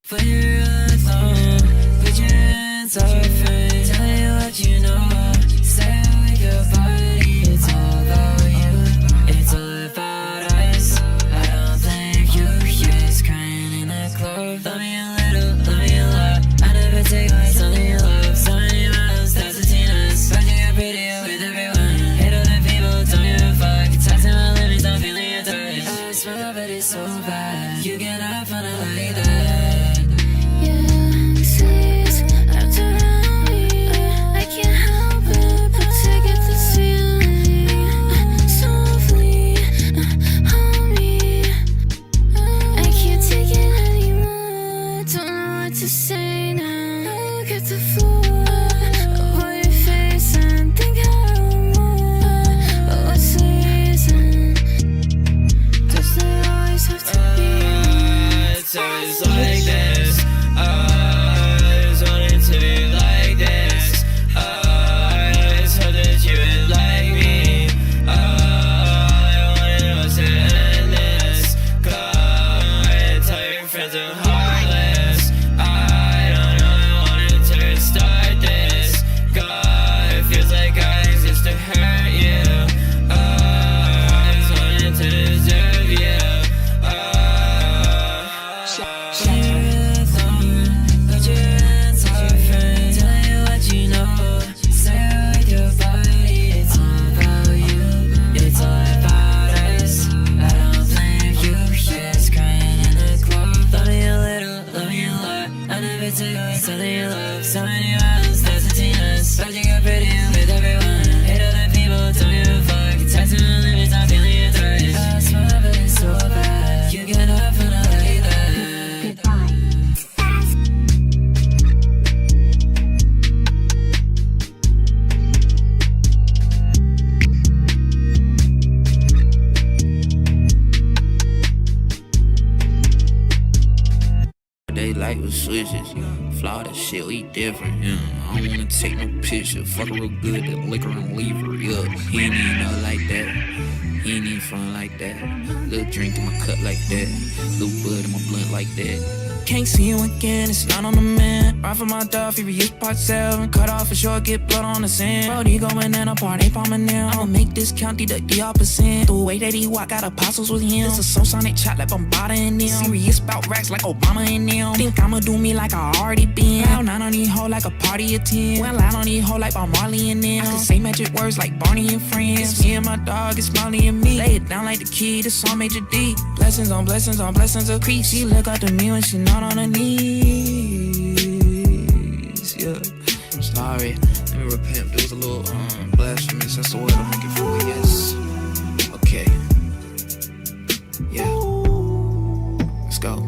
When you're alone, put your hands off and tell me what you know. Stay with your body, it's all about you. It's all about us. I don't think you just crying in the club. Love me a little, love me a lot. I never take away something you love. So many miles, that's the Tina's. But you get prettier with everyone. Hate other people, don't give a fuck. Talk to my limits, I'm feeling your touch. I smell, but it's so bad. You get up on it like that. To say now, look at the floor, avoid your face and think I want more. But what's the reason? Does there always have to be? It's always like this. I just wanted to be like this. I just hope that you would like me. I wanted us to end this. Go and tell your friends I'm heartless. I don't know, I wanted to start this. God, it feels like I exist to hurt you. I just wanted to deserve you. When you're alone, put your hands off and tell me what you know. Stay with your body, it's all about you. It's all about us. I don't think you just crying in the club. Love me a little, love me a lot. I never take away something you love. So many miles, that's the Tina's. But you get pretty with everyone. Hate other people, don't give a fuck. Talk to my limits, I'm feeling your touch. I smile, but it's so bad. You get up and I like that. They like with switches, flaw that shit, we different, yeah. I don't wanna take no picture, fuck her real good, that liquor and leave her, yeah. He ain't even know like that, he ain't even fun like that. Little drink in my cup like that, little bud in my blunt like that. Can't see you again, it's not on the man. Ride for my dog, furious part 7. Cut off for sure, get blood on the sand. Brody going in a party, palming now. I'ma make this count, deduct the opposite. The way that he walk, got apostles with him. It's a soul sonic chop like Bombada in them. Serious about racks like Obama in them. Think I'ma do me like I already been. Loud 9 on these hoe like a party at 10. Well loud on these hoe like Bob Marley and them. I can say magic words like Barney and friends. It's me and my dog, it's Molly and me. Lay it down like the key, this song Major D. Blessings on blessings on blessings of creep. She look up to me when she not on her knees, yeah. I'm sorry, let me repent. There was a little blasphemous. That's the word I'm looking for, yes. Okay. Yeah. Let's go.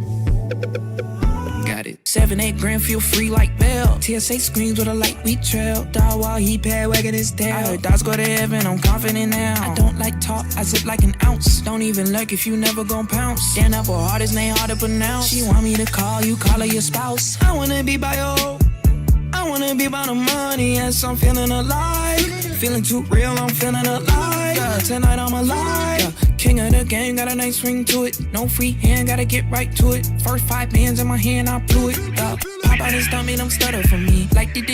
Got it. 7-8 grand, feel free like Bell. TSA screams with a light we trail. Dog while he pad wagging his tail. I heard dogs go to heaven, I'm confident now. I don't like talk, I zip like an ounce. Don't even lurk if you never gon' pounce. Stand up for hardest name hard to pronounce. She want me to call you, call her your spouse. I wanna be by your, I wanna be by the money. Yes, I'm feeling alive. Feeling too real, I'm feeling alive. Yeah, tonight I'm alive. Yeah, king of the game, got a nice ring to it. No free hand, gotta get right to it. First 5 bands in my hand, I blew it. Yeah, pop out his stomach, them stutter for me. Like did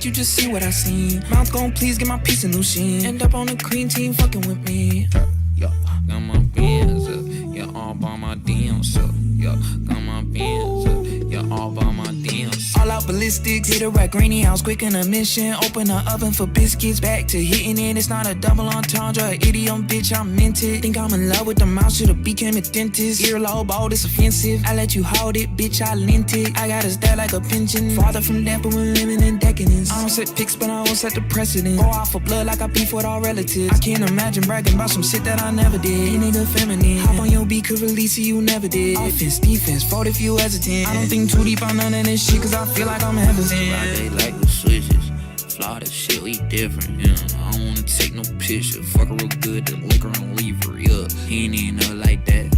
you just see what I seen? Mouth gon' please get my piece of new sheen. End up on the cream team fucking with me. Yeah, got my bands up. Yeah, all by my DMs up. Yeah, got my bands up. Yeah, all by my DMs. All out ballistics, hit a rack, rainy house, quick in a mission. Open the oven for biscuits, back to hitting it. It's not a double entendre, idiom, bitch, I'm minted. Think I'm in love with the mouse, should've became a dentist. Earlobe, all this offensive. I let you hold it, bitch, I lent it. I got a stat like a pension. Farther from that, but we're living in decadence. I don't set pics, but I won't set the precedent. Go off for blood like I beef with all relatives. I can't imagine bragging about some shit that I never did. You nigga feminine. Hop on your beat, could release it, you never did. Offense, defense, fold if you hesitant. I don't think too deep on none of this shit, cause I feel like I'm hesitant. They like with switches, flaw that shit, we different, yeah. I don't wanna take no picture, fuck her real good, the liquor and leave her, yeah. He ain't even know like that,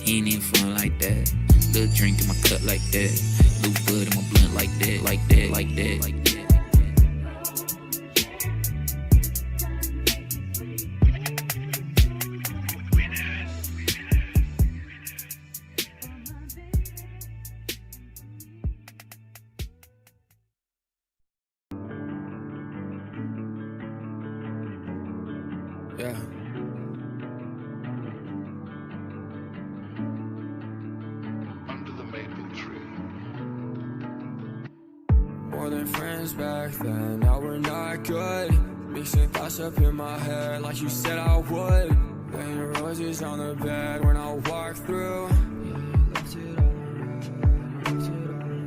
he ain't even fun like that. Little drink in my cup like that, little bud in my blunt like that, like that, like that, like that. Yeah. Under the maple tree. More than friends back then, now we're not good. Mixing thoughts up in my head like you said I would. Laying roses on the bed when I walk through.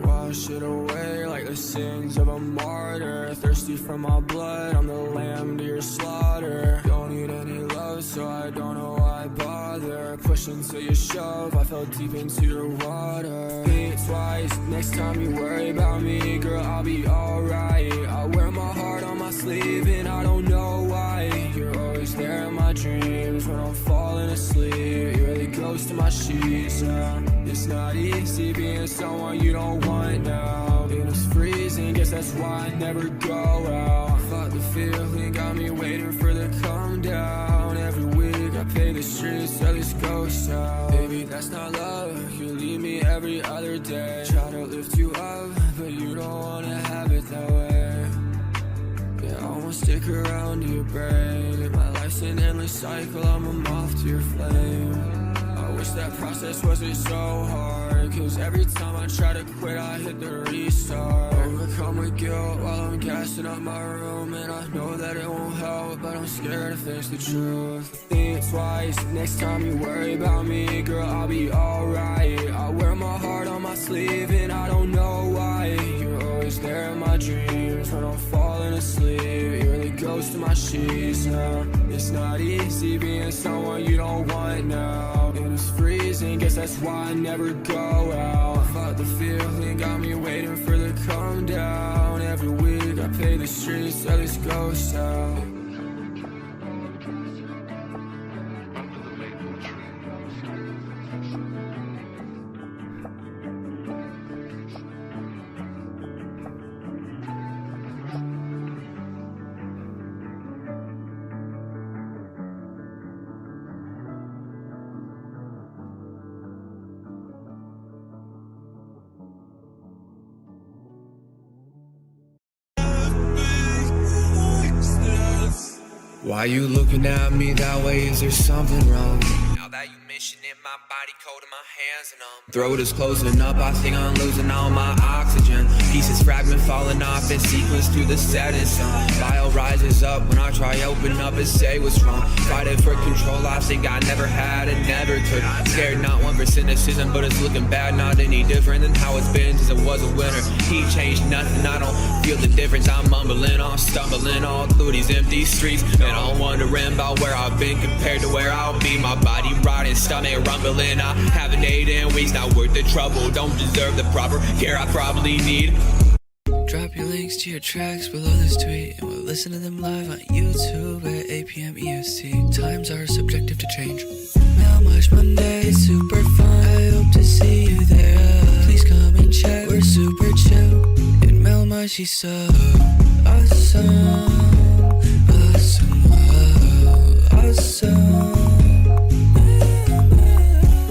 Wash it away like the sins of a martyr. Thirsty for my blood, I'm the lamb to your slaughter. Don't need any love, so I don't know why I bother. Push until you shove, I fell deep into your water. Think twice, next time you worry about me, girl, I'll be alright. I wear my heart on my sleeve and I don't know why. You're always there in my dreams when I'm falling asleep. You're the ghost in my sheets, yeah. It's not easy being someone you don't want now. And it's freezing, guess that's why I never go out. Thought the feeling got me waiting for the come down. Every week I pay the streets till this ghost out. Baby, that's not love, you leave me every other day. Try to lift you up, but you don't wanna have it that way. Yeah, I won't stick around to your brain. My life's an endless cycle, I'm a moth to your flame. I wish that process wasn't so hard, cause every time I try to quit I hit the restart. Overcome with guilt while I'm gassing up my room. And I know that it won't help, but I'm scared to face the truth. Think twice, next time you worry about me, girl, I'll be alright. I wear my heart on my sleeve and I don't know why. You're always there in my dreams when I'm falling asleep. You're the ghost in my sheets now. It's not easy being someone you don't want now. And it's freezing, guess that's why I never go out. Thought the feeling got me waiting for the come down. Every week I pay the streets till this ghost out. Under the maple tree. Why you looking at me that way? Is there something wrong? Now that you mention it, my body cold and my hands numb. Throat is closing up, I think I'm losing all my oxygen. Pieces fragment falling off in sequence through the setting sun. Bile rises up when I try open up and say what's wrong. Fighting for control, I think I never had and never could. Scared not one for cynicism, but it's looking bad, not any different than how it's been since it was a winter. He changed nothing, I don't feel the difference. I'm mumbling, I'm stumbling all through these empty streets. And I'm wondering about where I've been compared to where I'll be. My body rotting, stomach rumbling. I haven't ate in weeks, not worth the trouble. Don't deserve the proper care I probably need. Drop your links to your tracks below this tweet, and we'll listen to them live on YouTube at 8 p.m. EST. Times are subjective to change. Melmige Monday, super fun. I hope to see you there. Please come and check. We're super chill. And Melmige, she's so awesome. Awesome.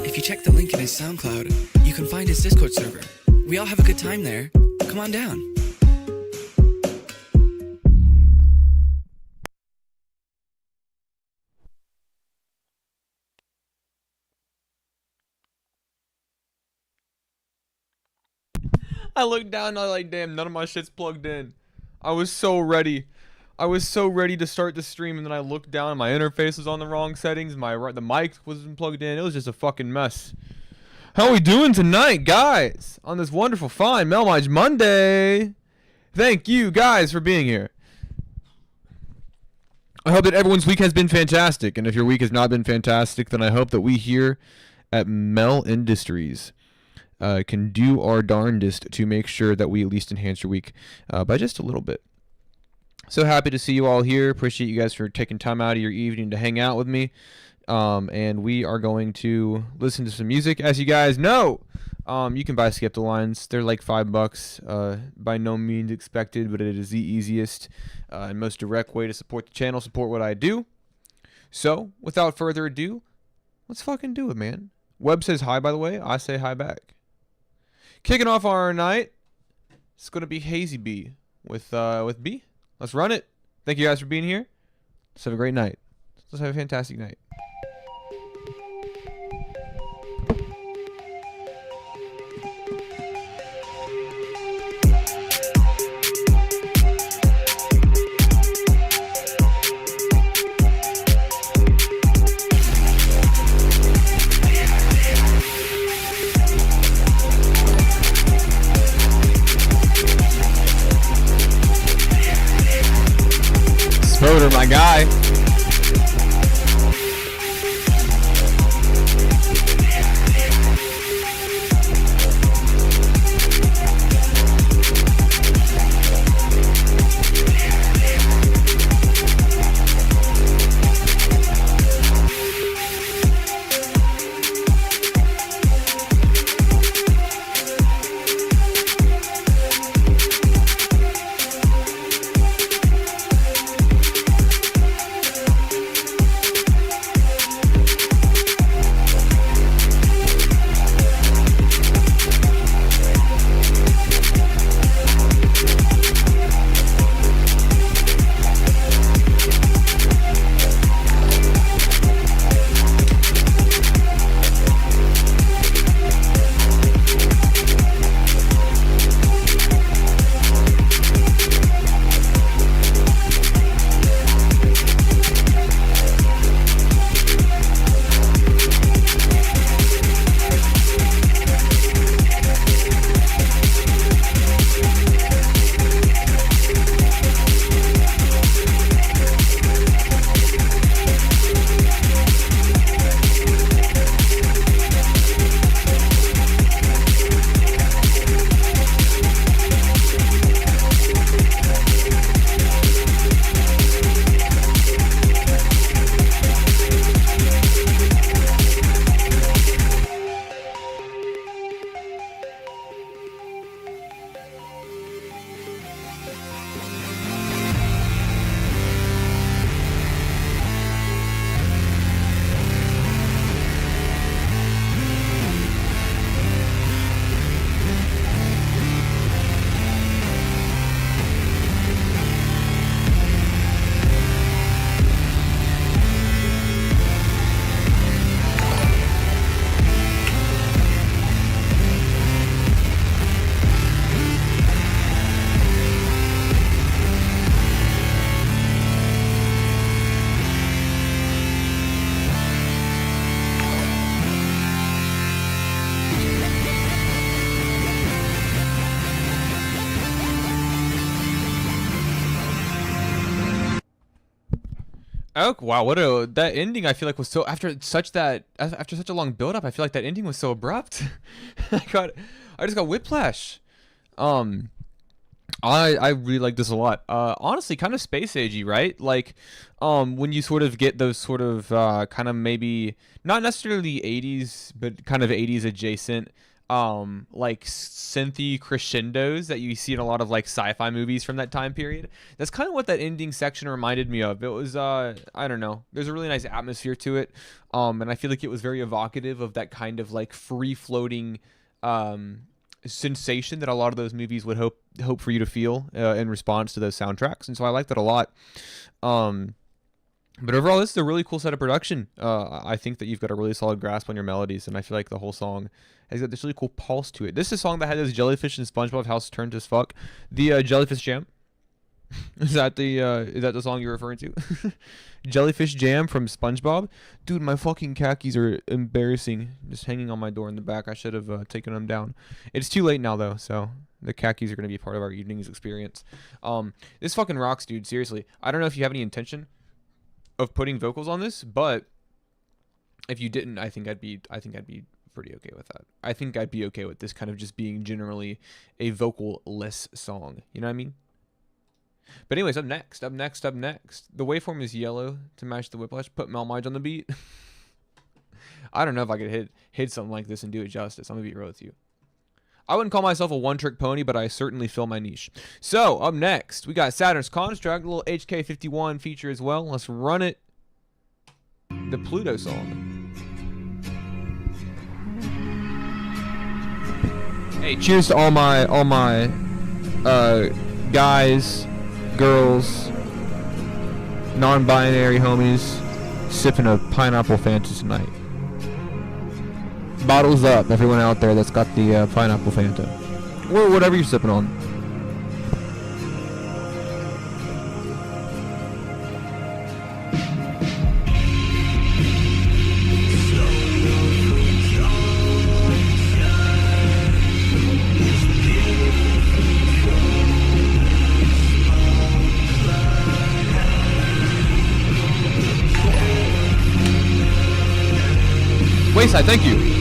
If you check the link in his SoundCloud, you can find his Discord server. We all have a good time there. Come on down. I looked down and I like, damn, none of my shit's plugged in. I was so ready. I was so ready to start the stream, and then I looked down and my interface was on the wrong settings. The mic wasn't plugged in. It was just a fucking mess. How are we doing tonight, guys? On this wonderful, fine Melmige Monday. Thank you, guys, for being here. I hope that everyone's week has been fantastic, and if your week has not been fantastic, then I hope that we here at Mel Industries can do our darndest to make sure that we at least enhance your week by just a little bit. So happy to see you all here. Appreciate you guys for taking time out of your evening to hang out with me. And we are going to listen to some music. As you guys know, you can buy Skip the Lines. They're like $5. By no means expected, but it is the easiest and most direct way to support the channel, support what I do. So, without further ado, let's fucking do it, man. Webb says hi, by the way. I say hi back. Kicking off our night, it's going to be Hazy B with B. Let's run it. Thank you guys for being here. Let's have a great night. Let's have a fantastic night. Spoder, my guy. Oh wow, what a that ending I feel like was so after such a long build up, I feel like that ending was so abrupt. I just got whiplash. I really like this a lot. Honestly, kind of space agey, right? Like, when you sort of get those sort of kind of maybe not necessarily 80s, but kind of 80s adjacent, like synthy crescendos that you see in a lot of like sci-fi movies from that time period. That's kind of what that ending section reminded me of. It was, I don't know. There's a really nice atmosphere to it, and I feel like it was very evocative of that kind of like free floating, sensation that a lot of those movies would hope for you to feel in response to those soundtracks, and so I like that a lot. But overall, this is a really cool set of production. I think that you've got a really solid grasp on your melodies, and I feel like the whole song has got this really cool pulse to it. This is a song that had this jellyfish and SpongeBob house turned as fuck. The Jellyfish Jam. Is that the song you're referring to? Jellyfish Jam from SpongeBob. Dude, my fucking khakis are embarrassing. Just hanging on my door in the back. I should have taken them down. It's too late now though, so the khakis are gonna be part of our evening's experience. This fucking rocks, dude. Seriously, I don't know if you have any intention of putting vocals on this, but if you didn't, I think I'd be pretty okay with that. I think I'd be okay with this kind of just being generally a vocal-less song. You know what I mean? But anyways, up next. The waveform is yellow to match the whiplash. Put melmige on the beat. I don't know if I could hit something like this and do it justice. I'm gonna be real with you. I wouldn't call myself a one-trick pony, but I certainly fill my niche. So, up next, we got Saturn's Construct, a little HK51 feature as well. Let's run it. The Pluto song. Hey, cheers to all my guys, girls, non-binary homies, sipping a pineapple Fanta tonight. Bottles up, everyone out there that's got the pineapple Fanta. Or whatever you're sipping on. Wayside, thank you.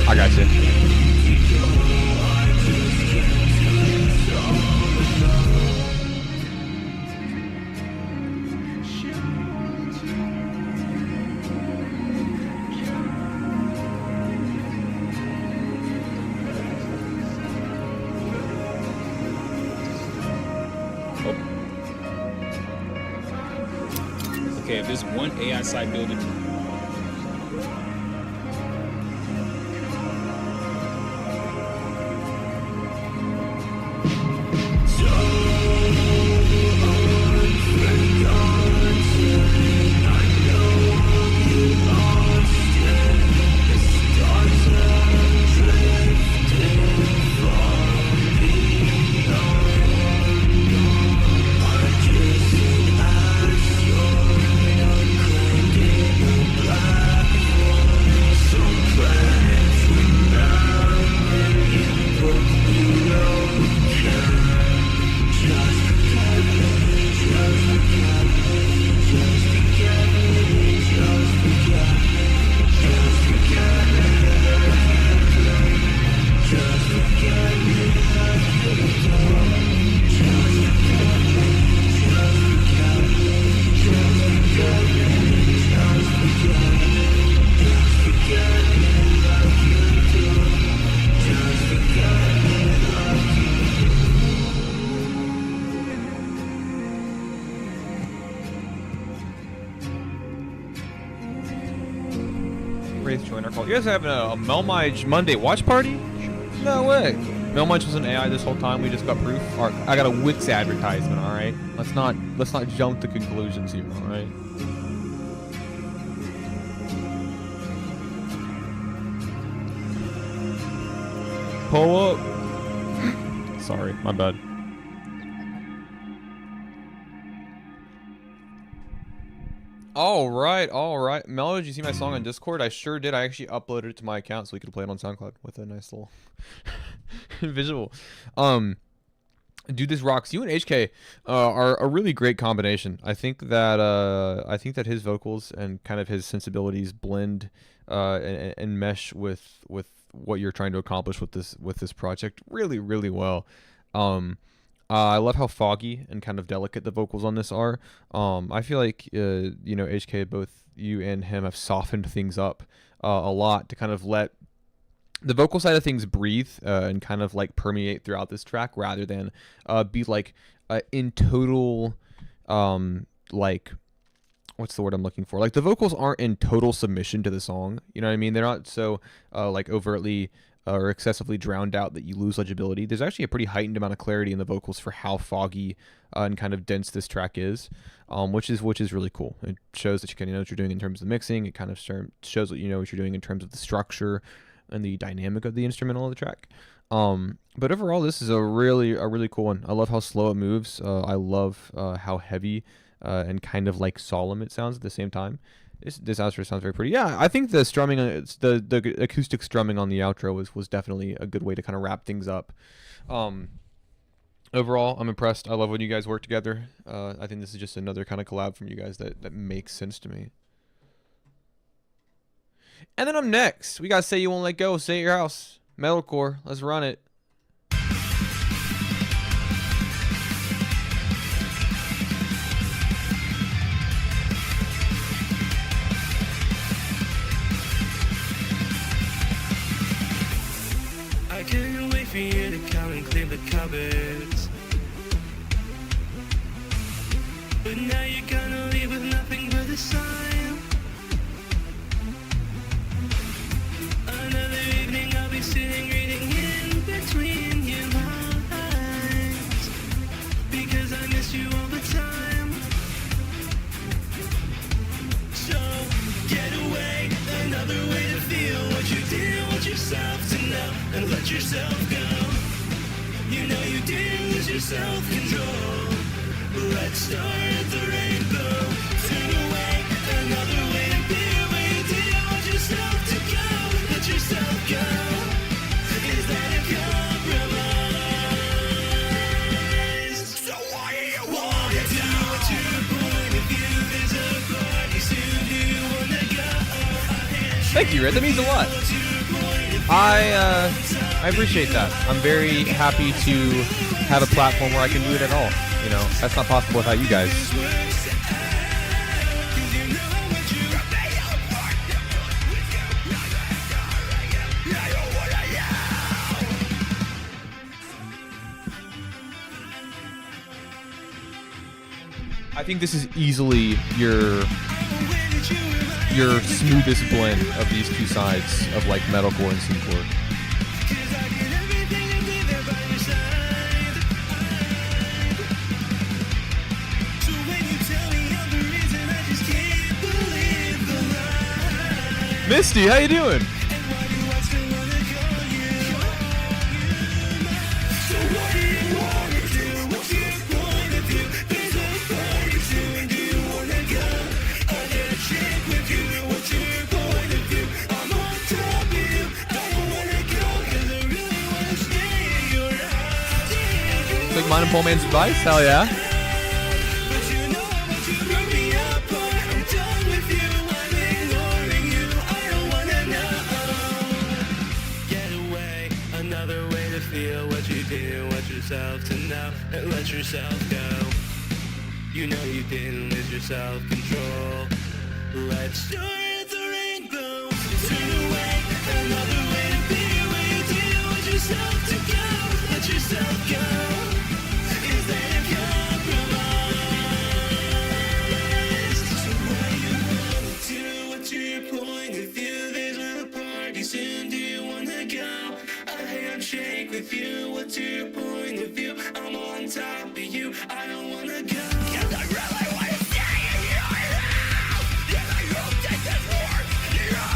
I got you. Okay, if there's one AI site building. Wraith join our call. You guys having a melmige Monday watch party? No way. Melmige was an AI this whole time. We just got proof. All right, I got a Wix advertisement. All right, let's not jump to conclusions here. All right. Pull up. Sorry, my bad. All right. Melo, did you see my song on Discord? I sure did. I actually uploaded it to my account so we could play it on SoundCloud with a nice little visual. Dude, this rocks. You and HK are a really great combination. I think that his vocals and kind of his sensibilities blend and mesh with what you're trying to accomplish with this project really, really well. I love how foggy and kind of delicate the vocals on this are. I feel like HK, both you and him have softened things up a lot to kind of let the vocal side of things breathe and kind of like permeate throughout this track rather than be like in total like, what's the word I'm looking for? Like the vocals aren't in total submission to the song. You know what I mean? They're not so like overtly or excessively drowned out that you lose legibility. There's actually a pretty heightened amount of clarity in the vocals for how foggy and kind of dense this track is, which is really cool. It shows that you know what you're doing in terms of the mixing. It kind of shows what you know what you're doing in terms of the structure and the dynamic of the instrumental of the track. But overall, this is a really cool one. I love how slow it moves. I love how heavy and kind of like solemn it sounds at the same time. This outro sounds very pretty. Yeah, I think the strumming, the acoustic strumming on the outro was definitely a good way to kind of wrap things up. Overall, I'm impressed. I love when you guys work together. I think this is just another kind of collab from you guys that makes sense to me. And then I'm next. We got Say You Won't Let Go, Stay at Your House. Metalcore, let's run it. I couldn't wait for you to come and clean the cupboards. But now you're gonna leave with nothing but a sign. Another evening I'll be sitting reading in between your lines, because I miss you all the time. So get away, another way to feel what you didn't want yourself to know, and let yourself go. You know you didn't lose your self-control. Let's start the rainbow. Turn away, another way to be, where you didn't want yourself to go. Let yourself go. Is that a compromise? So why do you want to do? What's your point of view? There's a party soon. Do you wanna go? Thank you, Red. That means a lot. I appreciate that. I'm very happy to have a platform where I can do it at all. You know, that's not possible without you guys. I think this is easily your smoothest blend of these two sides of like metalcore and synthcore. Misty, how you doing? Like mine and Paul Man's advice? Hell yeah. To know and let yourself go. You know you didn't lose your self-control. Let's start the rainbow. Turn away, another way to be, where you didn't want yourself to go. Let yourself go. Is that a compromise? So what you wanna do? What's your point of view? There's a party soon. Do you wanna go? A handshake with you. What's your point of view? I'm on top of you. I don't wanna go. 'Cause I really wanna stay in your house. Yes, I hope that this war. Yeah.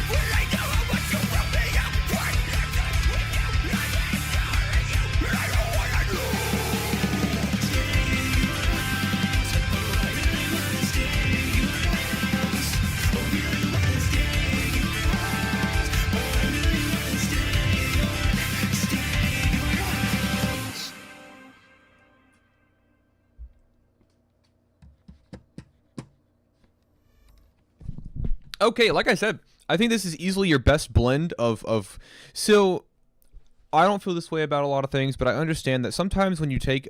When I know what you will be up for. I don't wanna do. Stay in your house. Oh, I really wanna stay in your house. Oh, really wanna stay in your house. Oh, I really wanna stay in your house. Okay, like I said, I think this is easily your best blend of so I don't feel this way about a lot of things, but I understand that sometimes when you take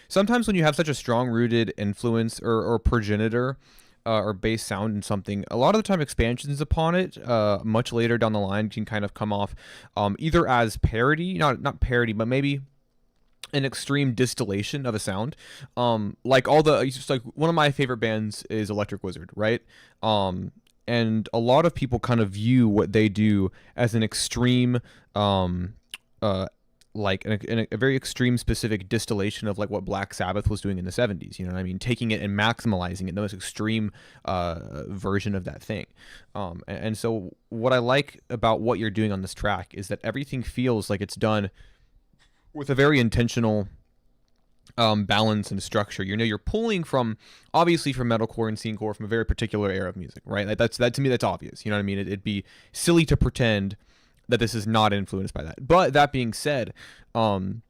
sometimes when you have such a strong rooted influence or progenitor or base sound in something, a lot of the time expansions upon it much later down the line can kind of come off either as parody, not parody, but maybe an extreme distillation of a sound. Like all the it's just like one of my favorite bands is Electric Wizard, right? And a lot of people kind of view what they do as an extreme like a very extreme specific distillation of like what Black Sabbath was doing in the 70s, you know what I mean, taking it and maximalizing it, the most extreme version of that thing. And so what I like about what you're doing on this track is that everything feels like it's done with a very intentional balance and structure. You know, you're pulling from obviously from metalcore and scenecore, from a very particular era of music, right? Like that to me, that's obvious. You know what I mean? It'd be silly to pretend that this is not influenced by that. But that being said, the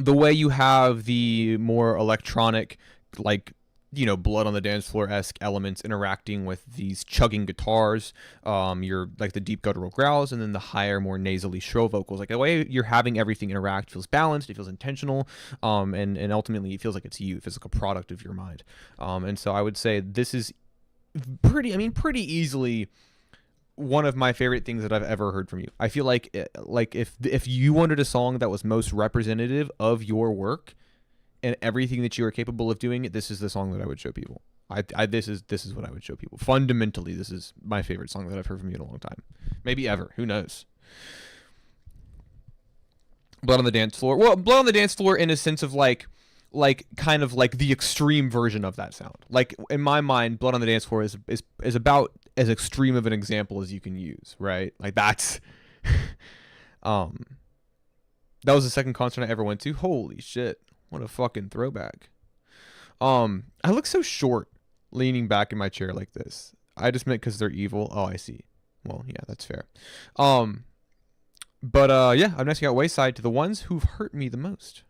way you have the more electronic, like, you know, Blood on the Dance Floor-esque elements interacting with these chugging guitars, your like the deep guttural growls, and then the higher, more nasally shrill vocals. Like the way you're having everything interact feels balanced, it feels intentional, and ultimately it feels like it's you. It feels like a product of your mind. And so I would say this is pretty easily one of my favorite things that I've ever heard from you. I feel like if you wanted a song that was most representative of your work and everything that you are capable of doing, this is the song that I would show people. This is what I would show people. Fundamentally, this is my favorite song that I've heard from you in a long time, maybe ever. Who knows? Blood on the Dance Floor. Well, Blood on the Dance Floor in a sense of like kind of like the extreme version of that sound. Like in my mind, Blood on the Dance Floor is about as extreme of an example as you can use, right? Like that's that was the second concert I ever went to. Holy shit. What a fucking throwback. I look so short leaning back in my chair like this. I just meant because they're evil. Oh, I see. Well, yeah, that's fair. But yeah, I'm next got Wayside to the ones who've hurt me the most.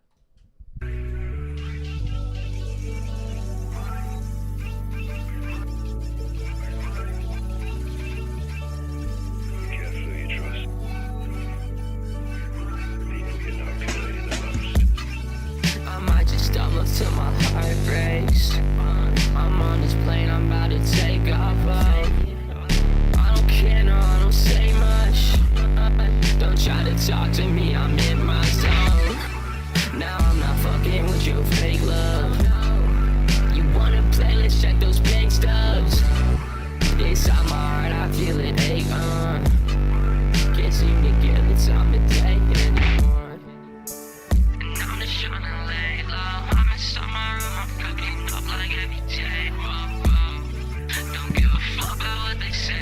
I might just stumble till my heart breaks. I'm on this plane, I'm about to take off. I don't care, no, I don't say much. Don't try to talk to me, I'm in my zone. Now I'm not fucking with your fake love. You wanna play, let's check those pink stubs. Inside my heart, I feel it ache on. Can't seem to get the time of day anymore. And I'm just trying to lay low. I'm inside my room, I'm cooking up like every day. Don't give a fuck about what they say.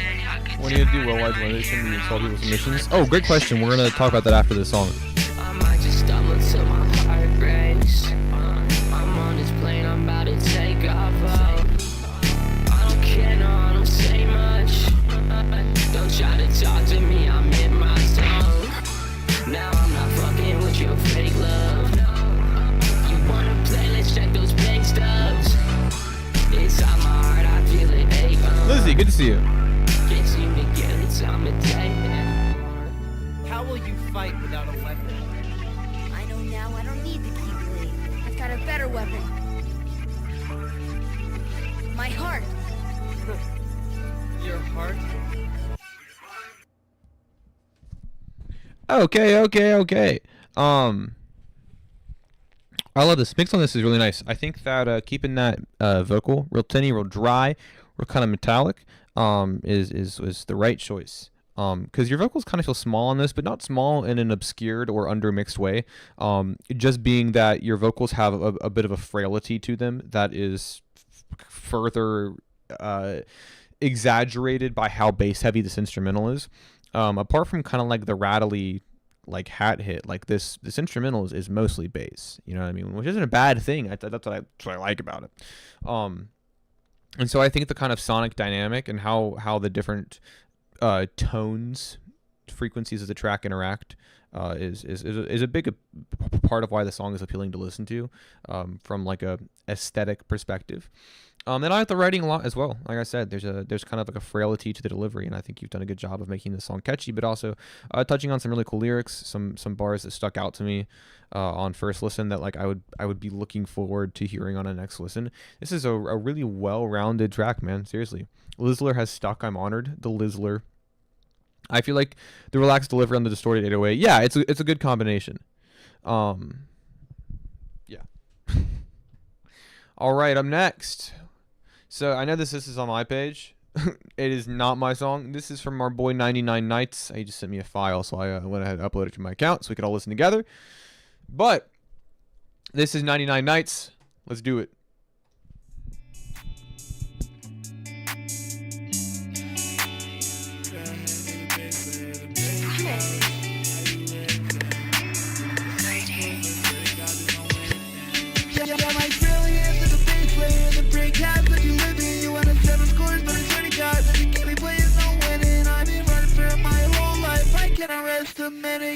When are you gonna do worldwide donation and solve people's submissions? Oh, great question. We're gonna talk about that after this song. I might just stumble till my heart breaks. I'm on this plane, I'm about to take off. I don't care, no, I don't say much. Don't try to talk to me, I'm in my zone. Now I'm not fucking with your fake love. You wanna play, let's check those pink stubs. Inside my heart, I feel it ache. Lizzie, good to see you. Can't seem to get the time of day anymore. How will you fight without a weapon? I know now I don't need the Keyblade. I've got a better weapon. My heart. Your heart? Okay. I love this. Mix on this is really nice. I think that keeping that vocal real tinny, real dry, real kind of metallic is the right choice. Because your vocals kind of feel small on this, but not small in an obscured or undermixed way. Just being that your vocals have a bit of a frailty to them that is further exaggerated by how bass heavy this instrumental is. Apart from kind of like the rattly like hat hit, like this instrumental is mostly bass, you know what I mean, which isn't a bad thing. That's what I like about it. And so I think the kind of sonic dynamic and how the different tones, frequencies of the track interact is a big part of why the song is appealing to listen to, from like a aesthetic perspective. And I like the writing a lot as well. Like I said, there's kind of like a frailty to the delivery, and I think you've done a good job of making the song catchy, but also touching on some really cool lyrics, some bars that stuck out to me on first listen that like I would be looking forward to hearing on a next listen. This is a really well-rounded track, man. Seriously, Lizzler has stuck. I'm honored. The Lizzler. I feel like the relaxed delivery on the distorted 808. Yeah, it's a good combination. Yeah. All right, I'm next. So I know this is on my page. It is not my song. This is from our boy 99 Nights. He just sent me a file, so I went ahead and uploaded it to my account so we could all listen together. But this is 99 Nights. Let's do it.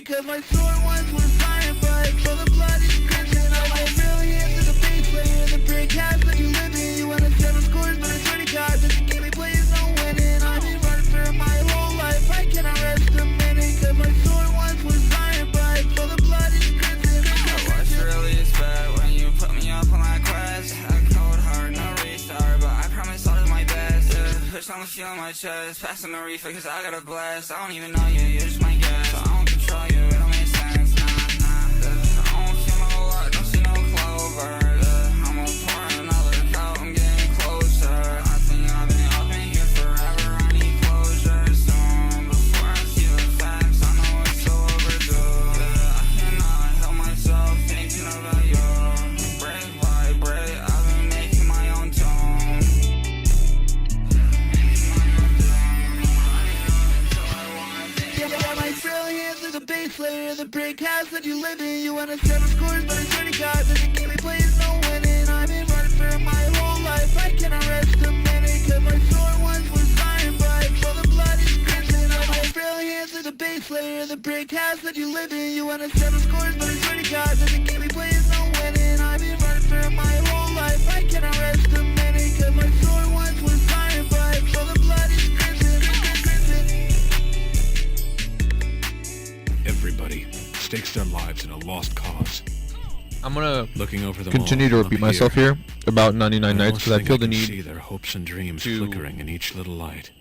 Cause my sword once was fire, but for the blood is crimson. I went really into the bass player, the brick house that you live in. You wanna settle scores, but it's 20 cards, but you keep me playing no winning. I've been running for my whole life, I cannot rest a minute. Cause my sword once was fire, but for the blood is crimson. What's really bad when you put me up on my quest? Had a cold heart, no restart, but I promise I'll do my best. Push on the feel my my chest, passing the reefer cause I got a blast. I don't even know you, you're just my guest. So I don't control you, it don't make sense, nah. I don't feel no luck, don't see no clover. I'm gonna pour another cup, I'm getting closer. I think I've been here forever, I need closure soon. Before I see the facts, I know it's so overdue. I cannot help myself thinking about you. Break by break, I've been making my own tune. Yeah, my brilliance is a base layer of the brick house that you live in. You wanna settle scores, but it's pretty God that the game we play is no winning. I've been running for my whole life, I cannot rest a minute. Cause my sword once was iron, but all the blood is crimson. My brilliance is a base layer of the brick house that you live in. You wanna settle scores, but it's pretty God that the game we play is no winning. I've been running for my whole life, I cannot rest a minute. Cause my sword once was iron, but all the blood is crimson. Everybody stakes their lives in a lost cause. I'm gonna Looking over them continue to all, repeat up myself here about 99 Nights because I feel the see need. their hopes and dreams to- flickering in each little light.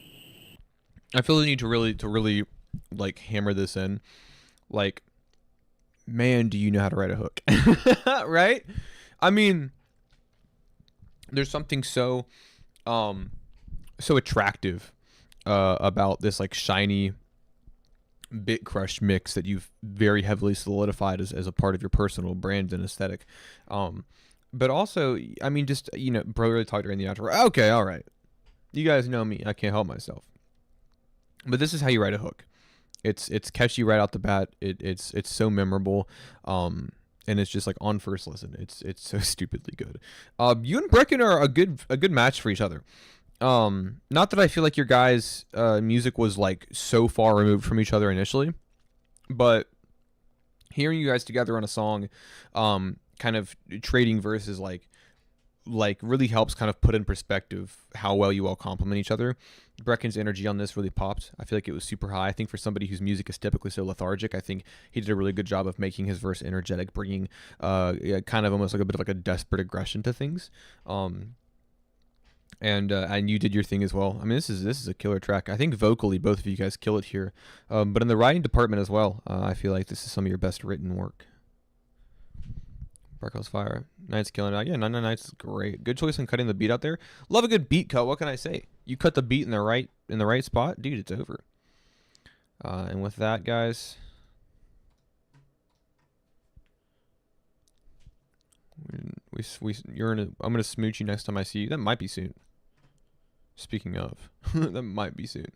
I feel the need to really like hammer this in. Like, man, do you know how to write a hook? Right? I mean, there's something so attractive about this like shiny Bit Crush mix that you've very heavily solidified as a part of your personal brand and aesthetic. But also, I mean, just, you know, bro really talked during the outro. Okay, all right. You guys know me. I can't help myself. But this is how you write a hook. It's catchy right out the bat. It's so memorable. And it's just like on first listen. It's so stupidly good. You and Brecken are a good match for each other. Not that I feel like your guys' music was like so far removed from each other initially, but hearing you guys together on a song, kind of trading verses like really helps kind of put in perspective how well you all complement each other. Brecken's energy on this really popped. I feel like it was super high. I think for somebody whose music is typically so lethargic, I think he did a really good job of making his verse energetic, bringing kind of almost like a bit of like a desperate aggression to things. And you did your thing as well. I mean, this is a killer track. I think vocally, both of you guys kill it here. But in the writing department as well, I feel like this is some of your best written work. Barco's fire. Nights killing it out. Yeah, 99 Nights is great. Good choice in cutting the beat out there. Love a good beat cut. What can I say? You cut the beat in the right spot, dude. It's over. And with that, guys, I'm gonna smooch you next time I see you. That might be soon. Speaking of, that might be soon.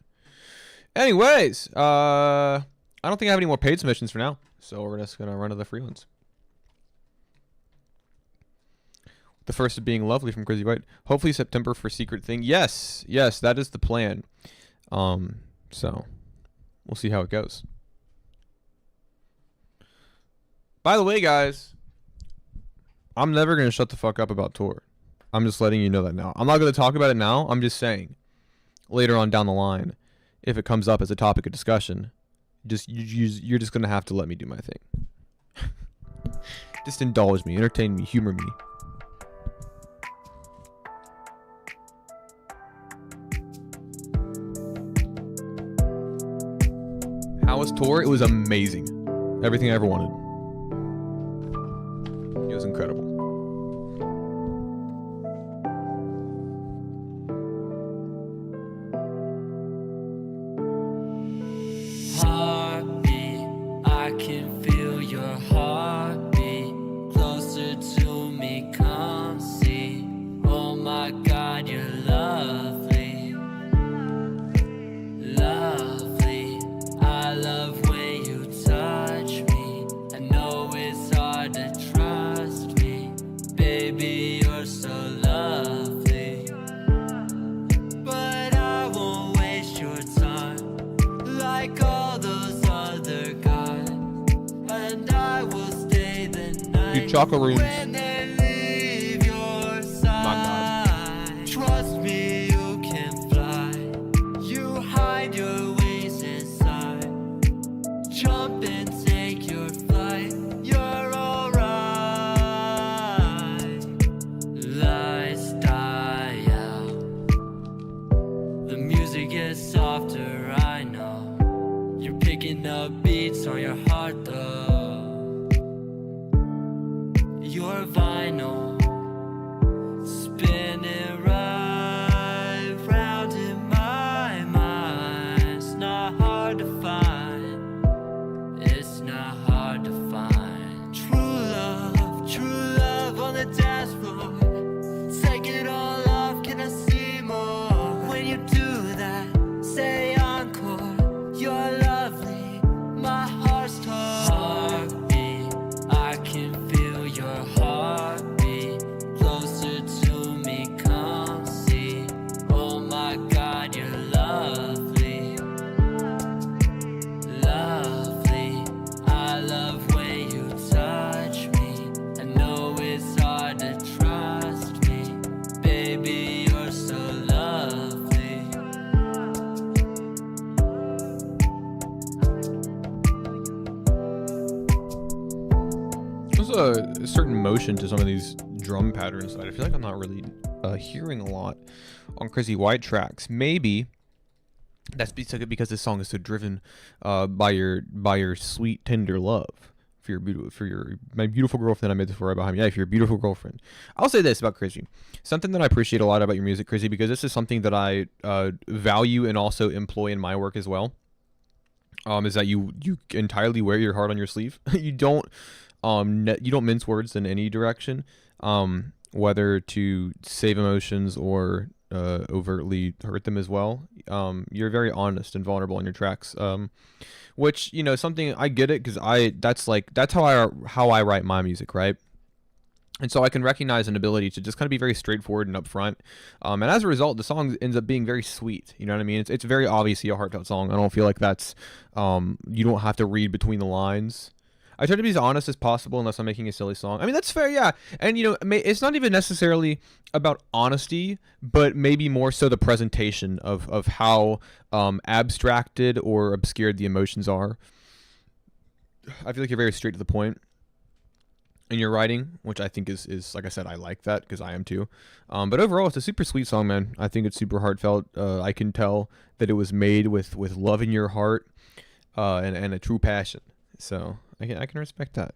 Anyways, I don't think I have any more paid submissions for now, so we're just gonna run to the free ones. The first of being Lovely from Crazy White. Hopefully September for Secret Thing. Yes, that is the plan. So we'll see how it goes. By the way, guys, I'm never going to shut the fuck up about tour. I'm just letting you know that now. I'm not going to talk about it now. I'm just saying later on down the line, if it comes up as a topic of discussion, you're just going to have to let me do my thing. Just indulge me, entertain me, humor me. How was tour? It was amazing. Everything I ever wanted. It was incredible. Heartbeat, I can feel your heartbeat closer to me. Come see. Oh my God, you're lovely, lovely. I love when you touch me. I know it's hard to trust me, baby. You're so lovely, but I won't waste your time like all those other guys, and I will stay the night. Dude, Choco Rooms. When they leave your side, trust me, you can fly. You hide your ways inside. Jump and take your flight. You're alright. Lights die out. The music gets the beats on your heart though. Your vinyl spinning right round in my mind. It's not hard to find. It's not hard to find. True love on the dance floor. Take it all off, can I see more? When you do that, say encore. You're lovely, my heart's torn. Heartbeat, I can feel your heartbeat. Closer to me, come see. Oh my God, you're lovely. Lovely, I love when you touch me. I know it's hard to trust me. Baby, you're so lovely. There's a certain motion to some of these drum patterns that I feel like I'm not really hearing a lot on Crazy White tracks. Maybe that's because this song is so driven by your sweet tender love for my beautiful girlfriend. I made this for right behind me. Yeah, for your beautiful girlfriend. I'll say this about Crazy. Something that I appreciate a lot about your music, Crazy, because this is something that I value and also employ in my work as well. Is that you entirely wear your heart on your sleeve. You don't mince words in any direction, whether to save emotions or overtly hurt them as well. You're very honest and vulnerable in your tracks, which, you know, something I get it, because that's how I write my music, right? And so I can recognize an ability to just kind of be very straightforward and upfront. And as a result, the song ends up being very sweet. You know what I mean? It's very obviously a heartfelt song. I don't feel like that's, you don't have to read between the lines. I try to be as honest as possible unless I'm making a silly song. I mean, that's fair, yeah. And, you know, it's not even necessarily about honesty, but maybe more so the presentation of how abstracted or obscured the emotions are. I feel like you're very straight to the point in your writing, which I think is like I said, I like that because I am too. But overall, it's a super sweet song, man. I think it's super heartfelt. I can tell that it was made with love in your heart and a true passion. So I can respect that.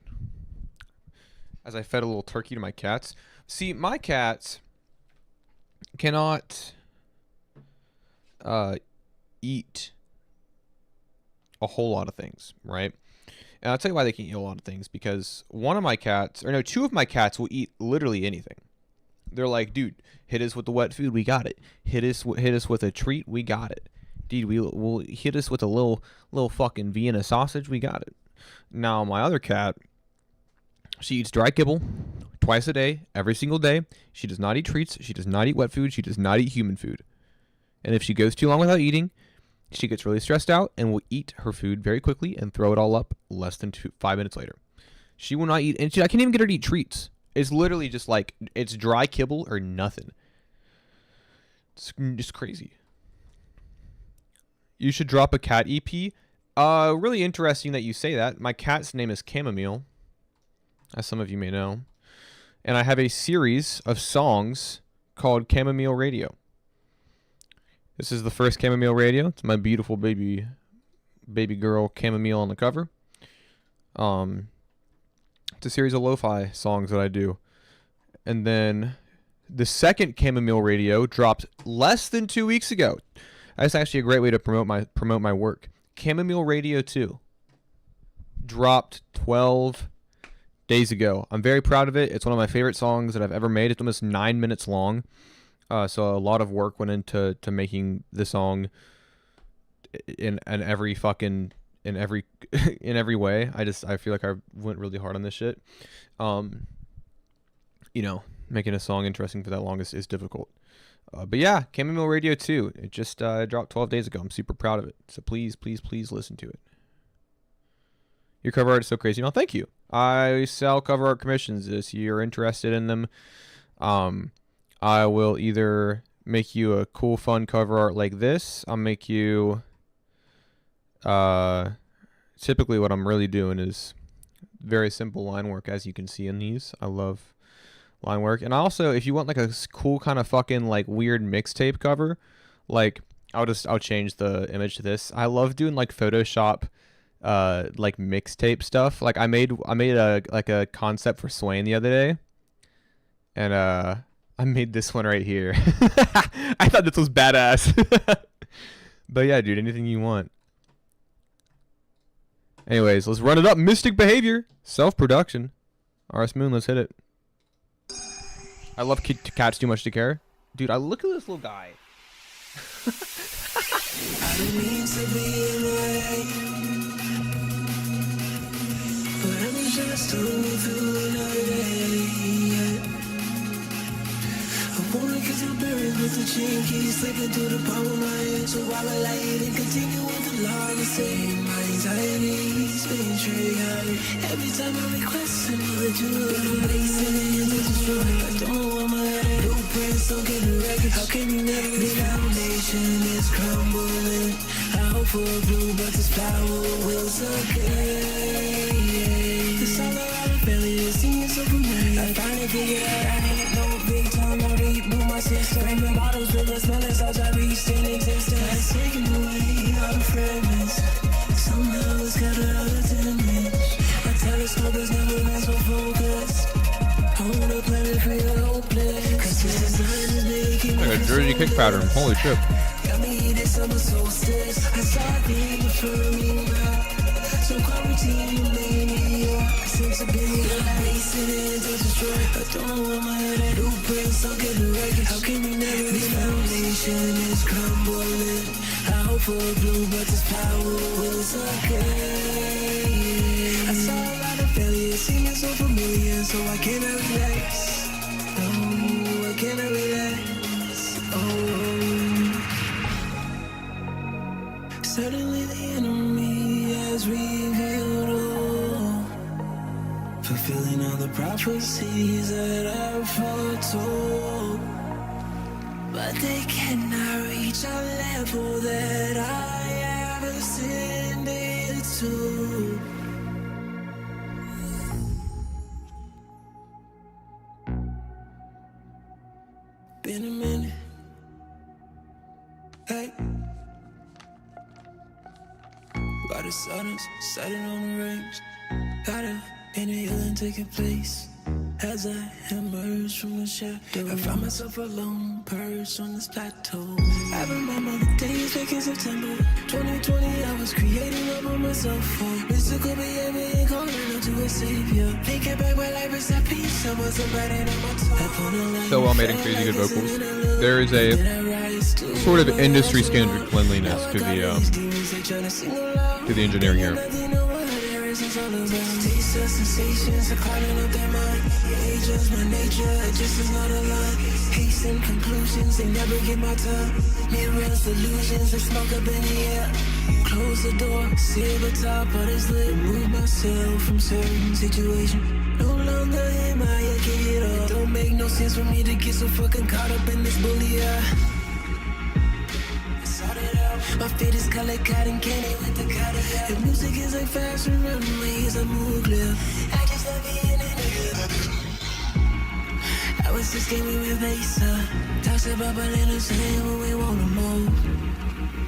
As I fed a little turkey to my cats. See, my cats cannot eat a whole lot of things, right? And I'll tell you why they can't eat a lot of things, because two of my cats will eat literally anything. They're like, dude, hit us with the wet food, we got it. Hit us with a treat, we got it. Dude, we'll hit us with a little fucking Vienna sausage, we got it. Now, my other cat, she eats dry kibble twice a day, every single day. She does not eat treats. She does not eat wet food. She does not eat human food. And if she goes too long without eating, she gets really stressed out and will eat her food very quickly and throw it all up less than 5 minutes later. She will not eat, and I can't even get her to eat treats. It's literally just like, it's dry kibble or nothing. It's just crazy. You should drop a cat EP. Really interesting that you say that. My cat's name is Chamomile, as some of you may know. And I have a series of songs called Chamomile Radio. This is the first Chamomile Radio. It's my beautiful baby girl Chamomile on the cover. It's a series of lo-fi songs that I do. And then the second Chamomile Radio dropped less than 2 weeks ago. That's actually a great way to promote my work. Chamomile Radio 2 dropped 12 days ago. I'm very proud of it. It's one of my favorite songs that I've ever made. It's almost 9 minutes long. So a lot of work went into making the song in every way. I feel like I went really hard on this shit. Making a song interesting for that long is difficult. But yeah, Chamomile Radio 2. It just dropped 12 days ago. I'm super proud of it. So please, please, please listen to it. Your cover art is so crazy. No, thank you. I sell cover art commissions. If you're interested in them, I will either make you a cool, fun cover art like this. I'll make you... typically what I'm really doing is very simple line work, as you can see in these. I love line work. And also, if you want like a cool kind of fucking like weird mixtape cover, like I'll change the image to this. I love doing like Photoshop like mixtape stuff. Like I made a concept for Swain the other day, and I made this one right here. I thought this was badass. But yeah, dude, anything you want. Anyways, let's run it up. Mystic Behavior, self-production. RS Moon, let's hit it. I love cats too much to care. Dude, I look at this little guy. I don't mean to be late, but I'm just going through another day. I wanna get to buried with the chain keys, slipping through the palm of my hand. So I will light and continue with the law the same. My anxiety's been triggered every time I request another jewel. I'm racing into destroy. I don't want my blueprints, don't get a record. How can you never be? The foundation is crumbling. I hope for a blue, but this flower will suck it. It's all around the belly, it seems so familiar. I finally figured out I ain't no big time. I reboot my system. Bringing bottles, river smelling salts, I reached in existence. It's taking away all the fragments. Somehow it's got another image. My telescope has never been so focused. I wanna planet free of hopeless. Cause this design is making Like a Jersey kick pattern. Holy shit. got me this summer solstice. I saw a thing for me now. So quarantine mania. Since I've been here, racing into destroy. I don't want my head at blueprints, don't get the record. How can you never be? The foundation is crumbling. I hope for a blue, but this power will suck it. I saw a lot of failure, seeming so familiar, so I cannot relax. No, I cannot relax. Oh. Suddenly the enemy has revealed all, fulfilling all the prophecies that I've foretold. But they cannot reach a level that I have ascended to. Been a minute. Hey. By the silence, setting on the rings. Got a inhale and taking place. As I emerge from the shadow, I found myself alone, perched on this plateau. I remember the days back in September 2020, I was creating up on my cell phone. Mystical behavior and calling out to a savior. Thinking back when life was at peace, I wasn't writing on my tongue. So well made and crazy good vocals. There is a sort of industry standard cleanliness to the engineering here. Taste of sensations are calling up their mind. Age is my nature, it just is not a lie. Hasten conclusions, they never get my time. Mirrors, illusions, they smoke up in the air. Close the door, seal the top, but it's lit. Remove myself from certain situations. No longer am I a kid. It don't make no sense for me to get so fucking caught up in this bully. My feet is colored cotton candy with the cotton. The music is like fast and runways, I move clear. I just love being in it. I was just gaming with Mesa. Talks about Berlin saying when we wanna move.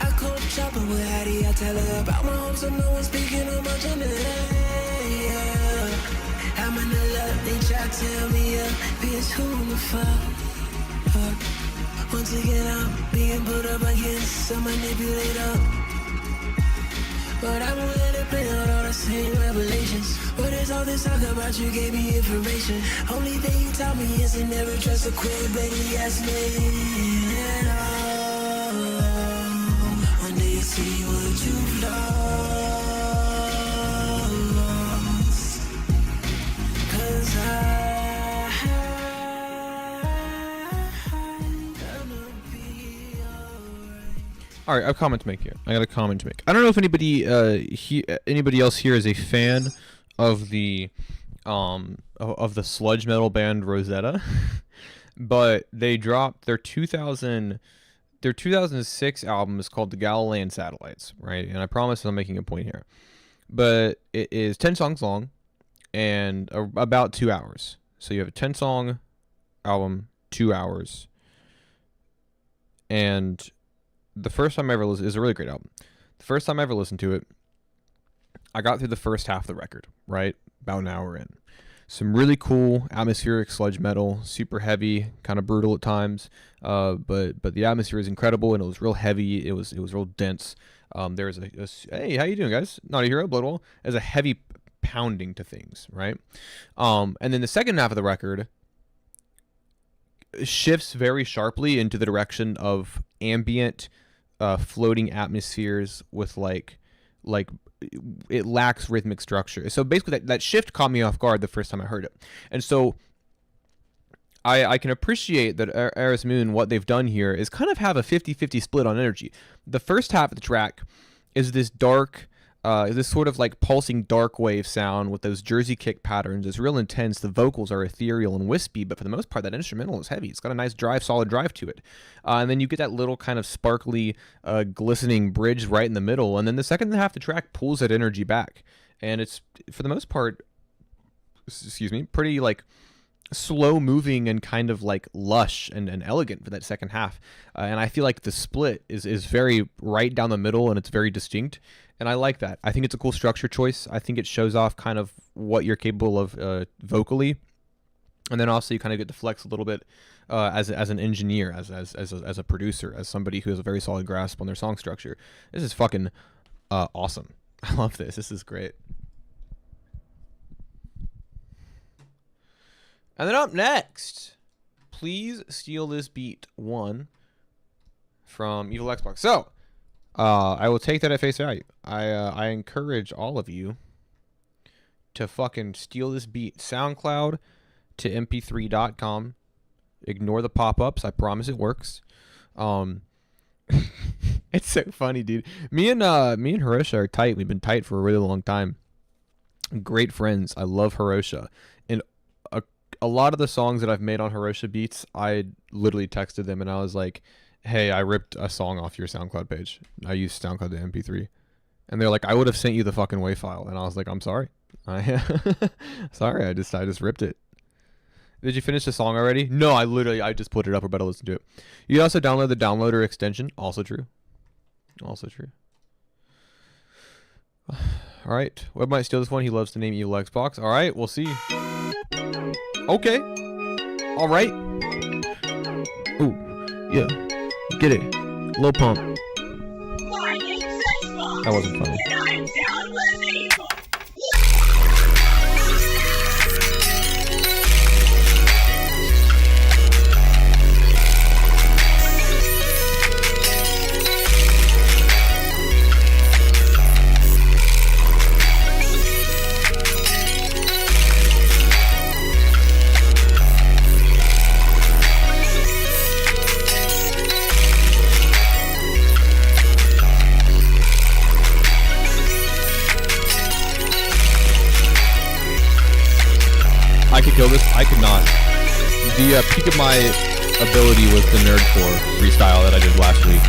I cope shopping with Hattie. I tell her about my hopes, so no one's speaking on my gender. Yeah. I'm in the love, they try to tell me up. Bitch, who in the fuck? Once again, I'm being put up against some manipulator. But I won't let it play out all the same revelations. What is all this talk about? You gave me information. Only thing you taught me is to never trust a quit, baby. Yes, me at all. One day you see what you've lost. 'Cause All right, I have a comment to make here. I got a comment to make. I don't know if anybody anybody else here is a fan of the sludge metal band Rosetta, but they dropped their 2006 album is called The Galilean Satellites, right? And I promise I'm making a point here, but it is 10 songs long and about 2 hours. So you have a 10-song album, 2 hours, and the first time I ever listened, is a really great album. The first time I ever listened to it, I got through the first half of the record, right? About an hour in. Some really cool atmospheric sludge metal, super heavy, kind of brutal at times. But the atmosphere is incredible, and it was real heavy. It was real dense. There's hey, how you doing, guys? Not a hero, Bloodwall. There's a heavy pounding to things, right? And then the second half of the record shifts very sharply into the direction of ambient, floating atmospheres with like it lacks rhythmic structure. So basically that shift caught me off guard the first time I heard it. And so I can appreciate that Eris Moon, what they've done here is kind of have a 50-50 split on energy. The first half of the track is this dark, this sort of like pulsing dark wave sound with those Jersey kick patterns. It's real intense. The vocals are ethereal and wispy, but for the most part, that instrumental is heavy. It's got a nice solid drive to it. And then you get that little kind of sparkly, glistening bridge right in the middle. And then the second half of the track pulls that energy back. And it's, for the most part, pretty like slow moving and kind of like lush and elegant for that second half. And I feel like the split is very right down the middle, and it's very distinct. And I like that. I think it's a cool structure choice. I think it shows off kind of what you're capable of vocally, and then also you kind of get to flex a little bit as an engineer, as a producer, as somebody who has a very solid grasp on their song structure. This is fucking awesome. I love this. This is great. And then up next, Please Steal This Beat 1 from Evil Xbox. So I will take that at face value. I encourage all of you to fucking steal this beat. SoundCloud to mp3.com. Ignore the pop-ups. I promise it works. It's so funny, dude. Me and Hirosha are tight. We've been tight for a really long time. Great friends. I love Hirosha. And a lot of the songs that I've made on Hirosha beats, I literally texted them and I was like, hey, I ripped a song off your SoundCloud page. I used SoundCloud to MP3. And they're like, I would have sent you the fucking WAV file. And I was like, I'm sorry. Sorry, I just ripped it. Did you finish the song already? No, I just put it up. We're about to listen to it. You also download the downloader extension. Also true. Also true. All right. Web might steal this one. He loves to name Evil Xbox. All right, we'll see. Okay. All right. Ooh, yeah. Get it. Low pump. That wasn't funny. I could kill this. I could not. The peak of my ability was the nerdcore freestyle that I did last week.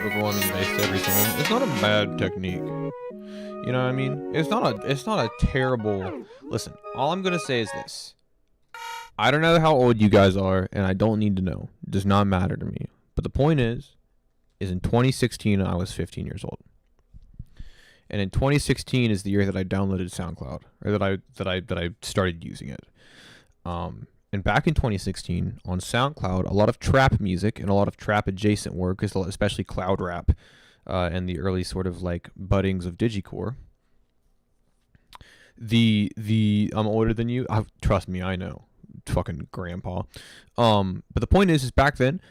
Overwhelming bass to every song. It's not a bad technique. You know what I mean? It's not a terrible. Listen, all I'm gonna say is this. I don't know how old you guys are, and I don't need to know. It does not matter to me. But the point is in 2016 I was 15 years old. And in 2016 is the year that I downloaded SoundCloud, or that I started using it. And back in 2016, on SoundCloud, a lot of trap music and a lot of trap adjacent work, especially cloud rap, and the early sort of like buddings of digicore. I'm older than you. Trust me, I know, fucking grandpa. But the point is back then,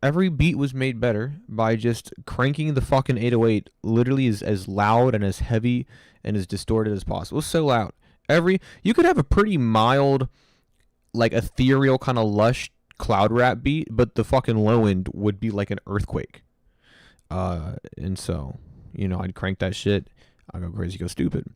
every beat was made better by just cranking the fucking 808 literally as loud and as heavy and as distorted as possible. It was so loud. You could have a pretty mild, like ethereal kind of lush cloud rap beat, but the fucking low end would be like an earthquake. And so, I'd crank that shit. I'd go crazy, go stupid.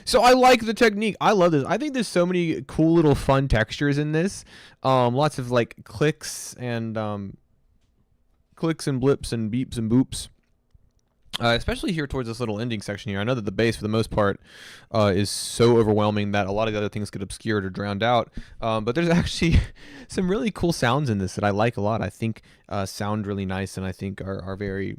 So I like the technique. I love this. I think there's so many cool little fun textures in this. Lots of like clicks and blips and beeps and boops. Especially here towards this little ending section here. I know that the bass, for the most part, is so overwhelming that a lot of the other things get obscured or drowned out. But there's actually some really cool sounds in this that I like a lot. I think sound really nice and I think are very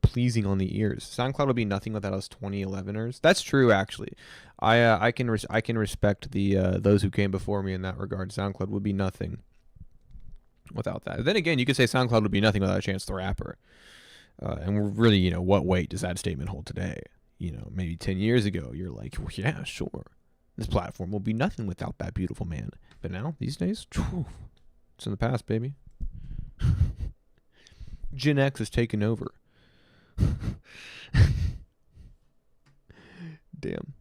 pleasing on the ears. SoundCloud would be nothing without us 2011ers. That's true, actually. I can respect the those who came before me in that regard. SoundCloud would be nothing without that. Then again, you could say SoundCloud would be nothing without Chance the Rapper. And really, what weight does that statement hold today? Maybe 10 years ago, you're like, well, yeah, sure. This platform will be nothing without that beautiful man. But now, these days, it's in the past, baby. Gen X has taken over. Damn.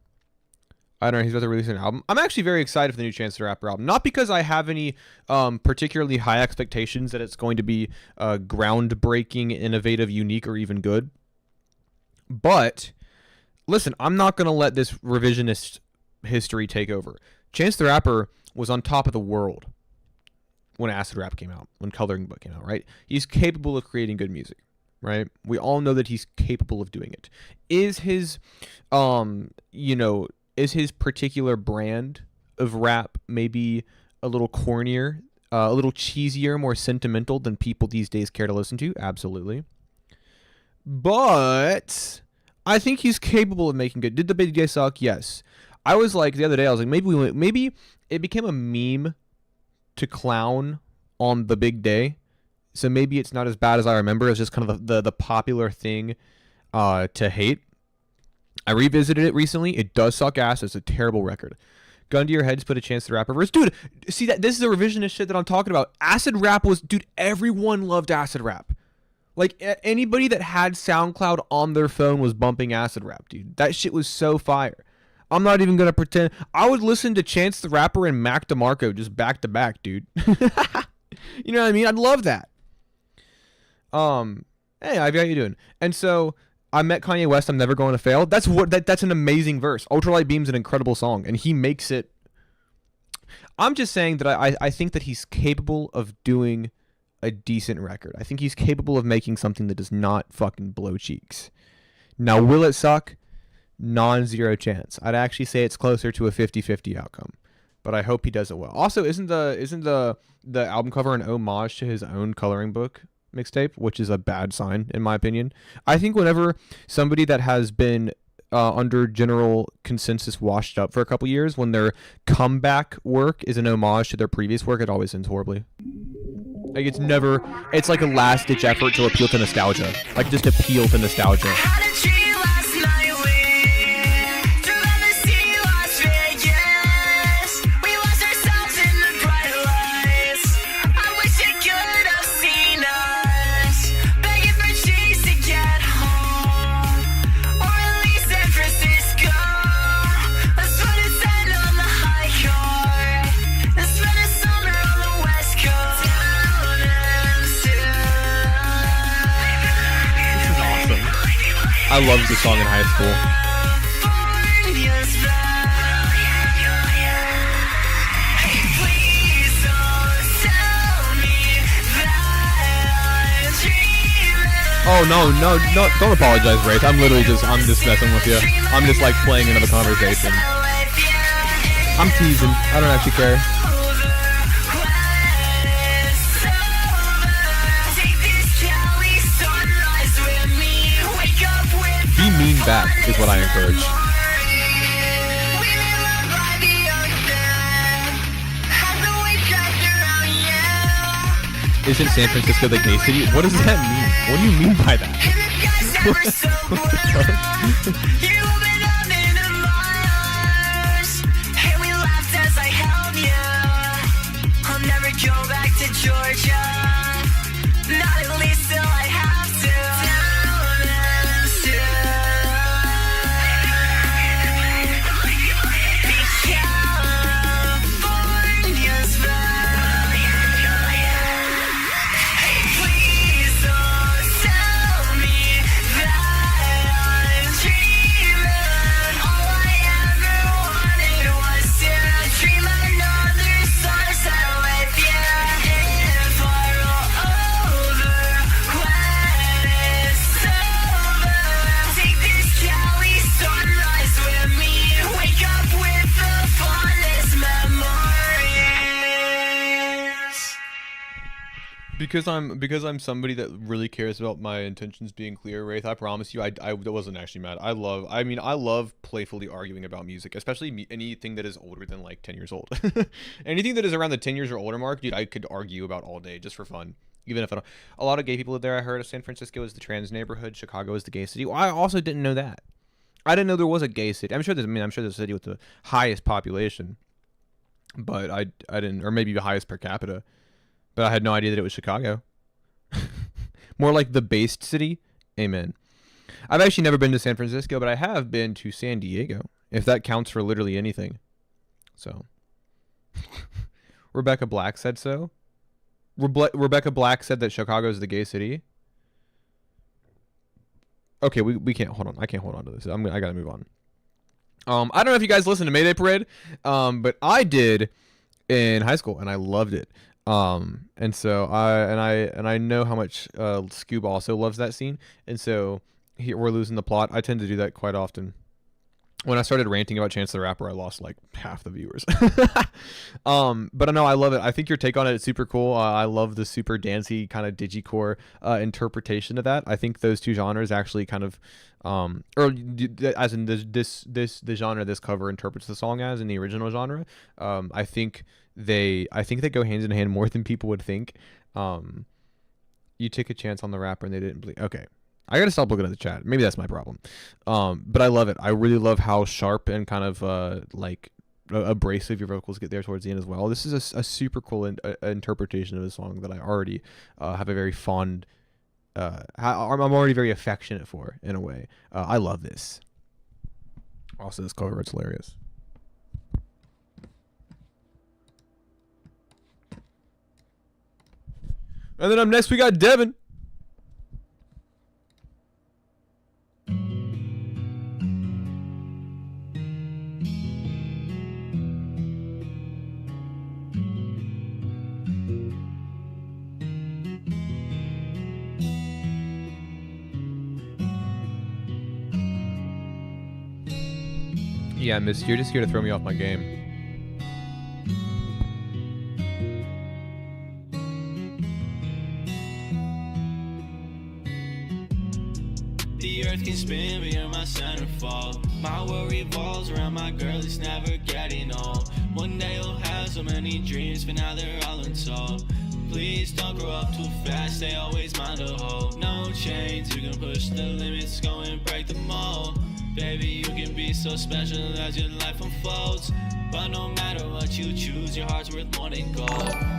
I don't know. He's about to release an album. I'm actually very excited for the new Chance the Rapper album. Not because I have any particularly high expectations that it's going to be groundbreaking, innovative, unique, or even good. But, listen, I'm not going to let this revisionist history take over. Chance the Rapper was on top of the world when Acid Rap came out, when Coloring Book came out, right? He's capable of creating good music, right? We all know that he's capable of doing it. Is his, is his particular brand of rap maybe a little cornier, a little cheesier, more sentimental than people these days care to listen to? Absolutely. But I think he's capable of making good. Did the big day suck? Yes. I was like, the other day, I was like, maybe it became a meme to clown on the big day. So maybe it's not as bad as I remember. It's just kind of the popular thing to hate. I revisited it recently. It does suck ass. It's a terrible record. Gun to your head, just put a Chance the Rapper verse. Dude, see that? This is the revisionist shit that I'm talking about. Acid Rap was, dude, everyone loved Acid Rap. Like, anybody that had SoundCloud on their phone was bumping Acid Rap, dude. That shit was so fire. I'm not even going to pretend. I would listen to Chance the Rapper and Mac DeMarco just back to back, dude. You know what I mean? I'd love that. Hey, Ivy, how you doing? And so I met Kanye West, I'm never going to fail. That's an amazing verse. Ultralight Beam's an incredible song, and he makes it. I'm just saying that I think that he's capable of doing a decent record. I think he's capable of making something that does not fucking blow cheeks. Now, will it suck? Non-zero chance. I'd actually say it's closer to a 50-50 outcome. But I hope he does it well. Also, isn't the album cover an homage to his own Coloring Book mixtape, which is a bad sign in my opinion? I think whenever somebody that has been under general consensus washed up for a couple years, when their comeback work is an homage to their previous work, it always ends horribly. Like it's like a last ditch effort to appeal to nostalgia. Like just appeal to nostalgia. I loved the song in high school. Oh no, don't apologize, Wraith. I'm just messing with you. I'm just like playing another conversation. I'm teasing. I don't actually care. Be mean back is what I encourage. Isn't San Francisco the gay city? What does that mean? What do you mean by that? Go back to Georgia. Not at least till I have to. Down and still. Be California's best. Please don't tell me that I'm dreaming. All I ever wanted was to dream another sunset with you. If I roll over when it's over, take this Cali sunrise with me. Wake up with the fondest memories. Because I'm somebody that really cares about my intentions being clear, Wraith. I promise you, I wasn't actually mad. I love playfully arguing about music, especially anything that is older than like 10 years old. Anything that is around the 10 years or older mark, dude, I could argue about all day just for fun. Even if I don't. A lot of gay people live there. I heard of San Francisco is the trans neighborhood. Chicago is the gay city. Well, I also didn't know that. I didn't know there was a gay city. I'm sure there's a city with the highest population, but I didn't, or maybe the highest per capita. But I had no idea that it was Chicago. More like the based city. Amen. I've actually never been to San Francisco, but I have been to San Diego, if that counts for literally anything. So, Rebecca Black said so. Rebecca Black said that Chicago is the gay city. Okay, we can't hold on. I can't hold on to this. I gotta move on. I don't know if you guys listen to Mayday Parade, but I did in high school and I loved it. And so I know how much Scoob also loves that scene, and so here we're losing the plot. I tend to do that quite often. When I started ranting about Chance the Rapper, I lost like half the viewers. But no, I love it. I think your take on it is super cool. I love the super dancey kind of digicore interpretation of that. I think those two genres actually kind of, or as in the genre this cover interprets the song as in the original genre. I think they go hand in hand more than people would think. You take a chance on the rapper and they didn't believe. Okay. I gotta stop looking at the chat. Maybe that's my problem. But I love it. I really love how sharp and kind of like abrasive your vocals get there towards the end as well. This is a super cool interpretation of the song that I already have a very fond. I'm already very affectionate for in a way. I love this. Also, this cover art's hilarious. And then up next we got Devin. Yeah, miss, you're just here to throw me off my game. The earth can spin, but you're my centerfold. My world revolves around my girl, it's never getting old. One day you'll have so many dreams, but now they're all untold. Please don't grow up too fast, they always mind a hole. No chains, you can push the limits, go and break the mold. Baby, you can be so special as your life unfolds. But no matter what you choose, your heart's worth more than gold.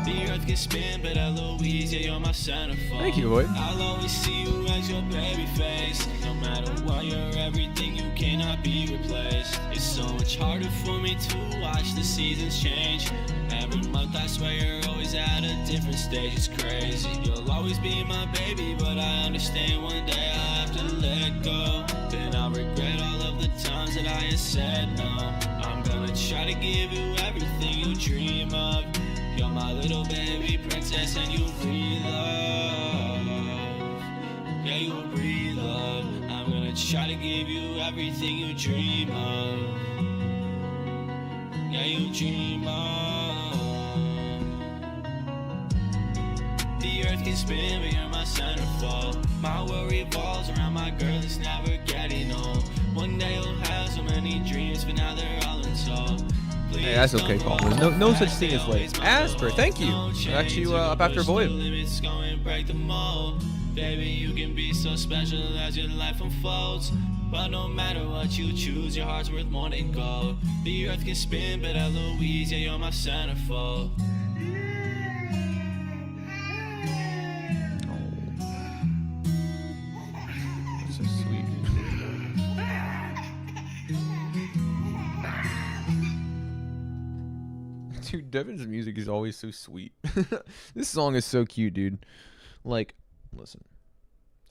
The earth can spin, but Eloise, yeah, you're my centerfold. Thank you, boy. I'll always see you as your baby face. No matter what, you're everything, you cannot be replaced. It's so much harder for me to watch the seasons change. Every month I swear you're always at a different stage, it's crazy. You'll always be my baby, but I understand one day I'll have to let go. Then I'll regret all of the times that I have said no. I'm gonna try to give you everything you dream of. You're my little baby princess and you breathe love. Yeah, you breathe love. I'm gonna try to give you everything you dream of. Yeah, you dream of. The earth can spin, but you're my centerfold. My world revolves around my girl, it's never getting old. One day you'll have so many dreams, but now they're all untold. Hey, that's okay, Paul. There's no such thing as late. Asper, thank you. Actually, up after Void. Baby, you can be so special as your life unfolds. But no matter what you choose, your heart's worth more than gold. The earth can spin, but Eloise, yeah, you're my centerfold. Dude, Devin's music is always so sweet. This song is so cute, dude. Like, listen,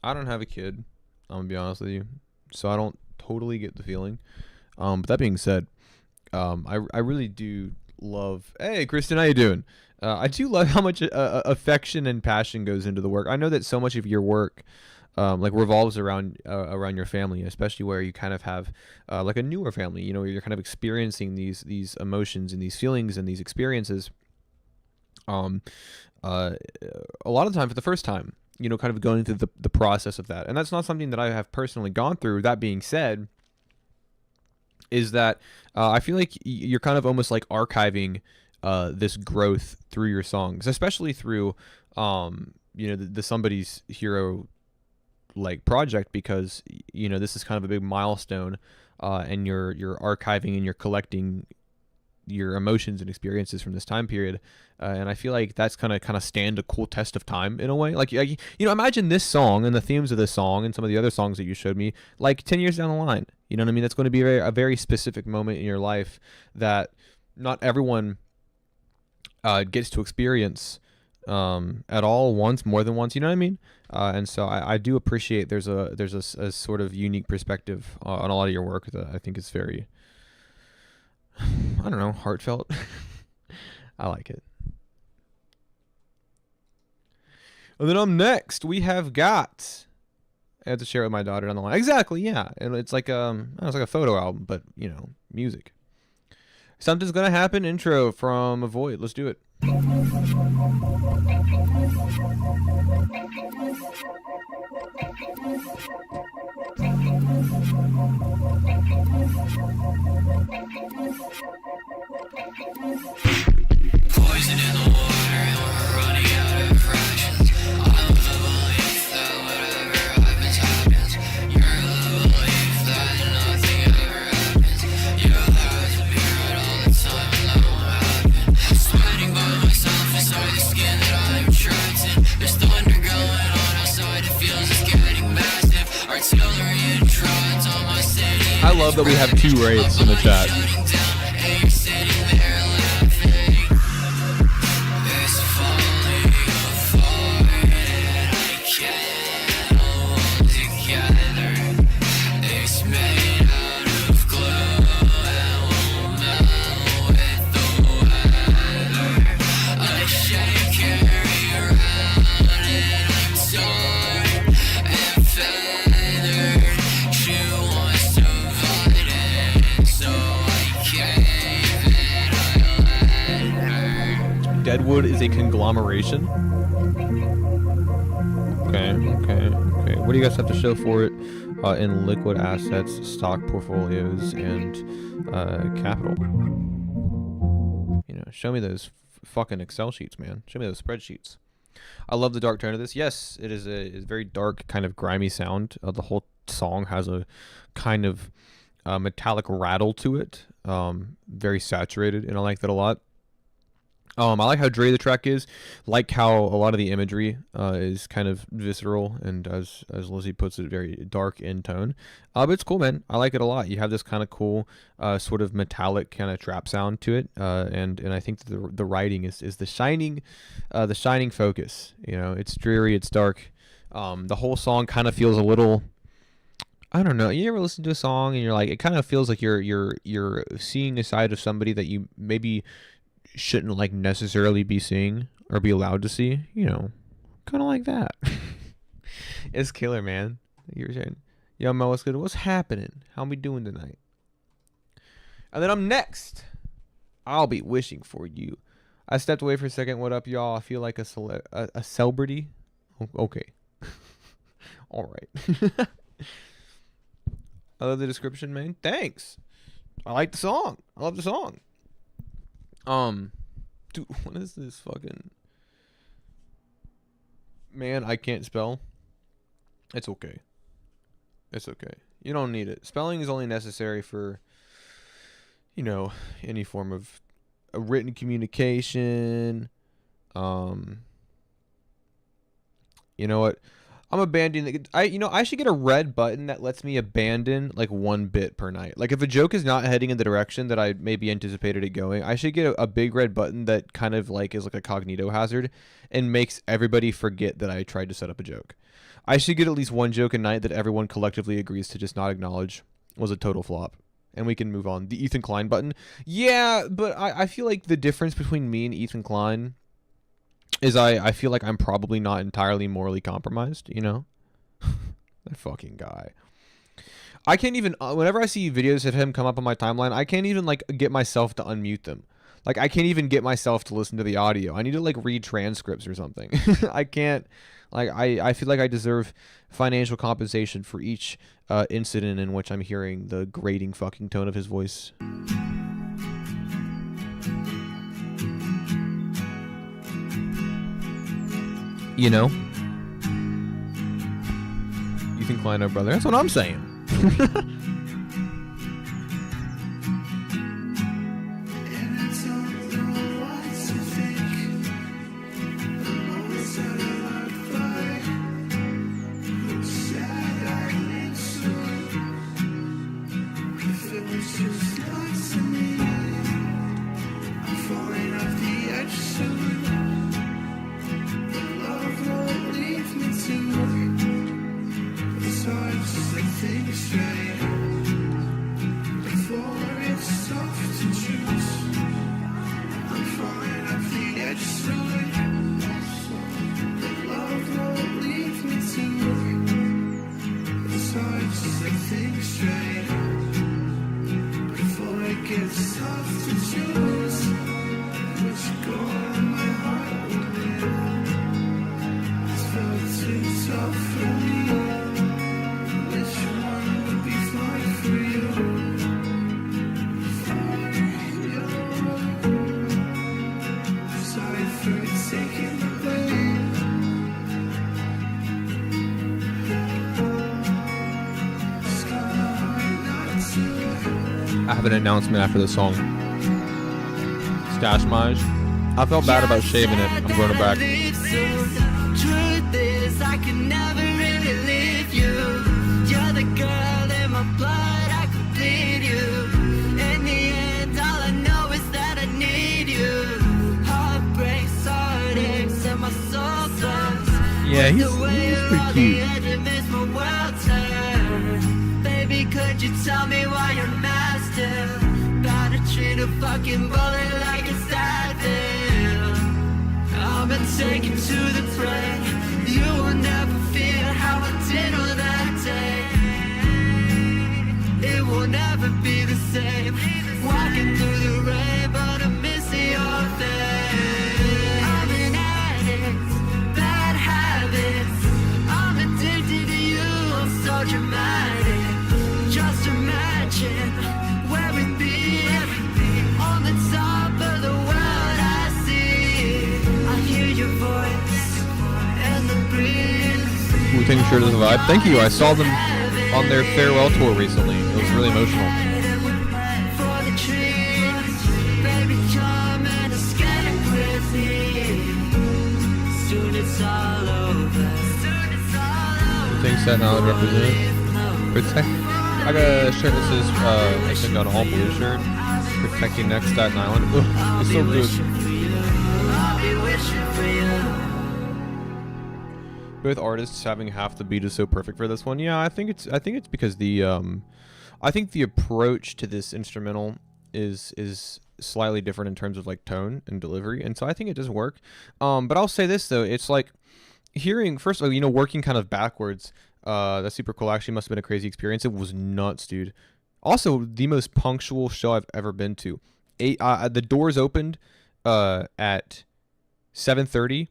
I don't have a kid. I'm gonna be honest with you, so I don't totally get the feeling. But that being said, I really do love. Hey, Kristen, how you doing? I do love how much affection and passion goes into the work. I know that so much of your work, like revolves around your family, especially where you kind of have like a newer family. You know, where you're kind of experiencing these emotions and these feelings and these experiences. A lot of the time for the first time. You know, kind of going through the process of that, and that's not something that I have personally gone through. That being said, is that I feel like you're kind of almost like archiving this growth through your songs, especially through you know, the Somebody's Hero like project, because you know, this is kind of a big milestone, and you're archiving and you're collecting your emotions and experiences from this time period, and I feel like that's kind of stand a cool test of time in a way. Like, you know, imagine this song and the themes of this song and some of the other songs that you showed me like 10 years down the line. You know what I mean? That's going to be a very specific moment in your life that not everyone gets to experience at all, once, more than once. You know what I mean? And so I do appreciate there's a sort of unique perspective on a lot of your work that I think is very, I don't know, heartfelt. I like it. And then next we have got. I have to share it with my daughter down the line. Exactly, yeah. And it's like it's like a photo album, but you know, music. Something's Gonna Happen intro from Avoid. Let's do it. Poison in the water and we're running out of rations. I live the belief that whatever happens. You're the belief that nothing ever happens. Your lies appear right all the time and that won't happen. Sweating by myself inside the skin that I'm trapped in. There's thunder going on outside, it feels it's getting massive. Artillery and drones on my city. I love that we have 2 rates in the chat. Deadwood is a conglomeration. Okay. What do you guys have to show for it in liquid assets, stock portfolios, and capital? You know, show me those fucking Excel sheets, man. Show me those spreadsheets. I love the dark tone of this. Yes, it is a very dark, kind of grimy sound. The whole song has a kind of metallic rattle to it. Very saturated, and I like that a lot. I like how Dre the track is, like how a lot of the imagery is kind of visceral and, as Lizzie puts it, very dark in tone. But it's cool, man. I like it a lot. You have this kind of cool sort of metallic kind of trap sound to it, and I think that the writing is the shining focus. You know, it's dreary, it's dark. The whole song kind of feels a little, I don't know. You ever listen to a song and you're like, it kind of feels like you're seeing a side of somebody that you maybe shouldn't like necessarily be seeing or be allowed to see, you know, kind of like that. It's killer, man. You were saying, yo, Mo, what's good? What's happening? How we doing tonight? And then next. I'll be wishing for you. I stepped away for a second. What up, y'all? I feel like a celebrity. Okay. All right. I love the description, man. Thanks. I like the song. I love the song. Dude, what is this fucking... Man, I can't spell. It's okay. It's okay. You don't need it. Spelling is only necessary for, you know, any form of a written communication. You know what? I'm abandoning. I should get a red button that lets me abandon like 1 bit per night. Like if a joke is not heading in the direction that I maybe anticipated it going, I should get a big red button that kind of like is like a cognito hazard and makes everybody forget that I tried to set up a joke. I should get at least 1 joke a night that everyone collectively agrees to just not acknowledge was a total flop. And we can move on. The Ethan Klein button. Yeah, but I feel like the difference between me and Ethan Klein is I feel like I'm probably not entirely morally compromised, you know? That fucking guy. I can't even, whenever I see videos of him come up on my timeline, I can't even, like, get myself to unmute them. Like, I can't even get myself to listen to the audio. I need to, like, read transcripts or something. I can't, like, I feel like I deserve financial compensation for each incident in which I'm hearing the grating fucking tone of his voice. You know? Ethan Klein, brother. That's what I'm saying. I have an announcement after the song. Stash Mage. I felt bad about shaving it. I'm going back. Truth is, I can never really leave you. You're the girl in my blood, I could bleed you. In the end, all I know is that I need you. Heartbreaks, heartaches, and my soul burns. Yeah, he's pretty cute. Baby, could you tell me why you're mad still? About to treat a fucking bullet like it's that deal. I've been taken to the brain. You will never feel how I did on that day. It will never be the same. Walking through the rain, but I'm missing your face. I'm an addict, bad habits. I'm addicted to you, I'm so dramatic. Just imagine where we'd be on the top of the world. I see, I hear your voice and the breeze. Wu-Tang shirt is a vibe. Thank you. I saw them on their farewell tour recently. It was really emotional. For the trees, baby, come and escape with me. Soon it's all over. Wu-Tang Staten Island representative. Protect. I got a shirt that says, I think on all blue shirt. Protecting next Staten Island. Ugh, it's so good. Both artists having half the beat is so perfect for this one. Yeah, I think it's because I think the approach to this instrumental is slightly different in terms of like tone and delivery, and so I think it does work. But I'll say this though, it's like hearing first, working kind of backwards. That's super cool. Actually, must have been a crazy experience. It was nuts, dude. Also, the most punctual show I've ever been to. The doors opened at 7:30.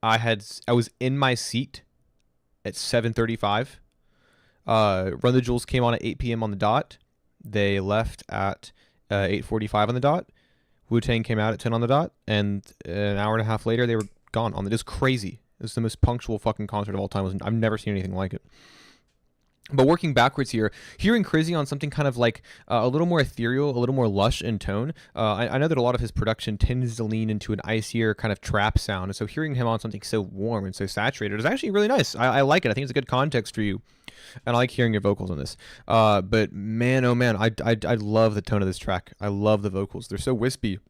I was in my seat at 7:35. Run the Jewels came on at 8 p.m. on the dot. They left at 8:45 on the dot. Wu-Tang came out at 10 on the dot, and an hour and a half later they were gone. It was crazy. It was the most punctual fucking concert of all time. I've never seen anything like it. But working backwards here, hearing Crizzy on something kind of like a little more ethereal, a little more lush in tone. I know that a lot of his production tends to lean into an icier kind of trap sound. And so hearing him on something so warm and so saturated is actually really nice. I like it. I think it's a good context for you. And I like hearing your vocals on this. But man, oh man, I love the tone of this track. I love the vocals. They're so wispy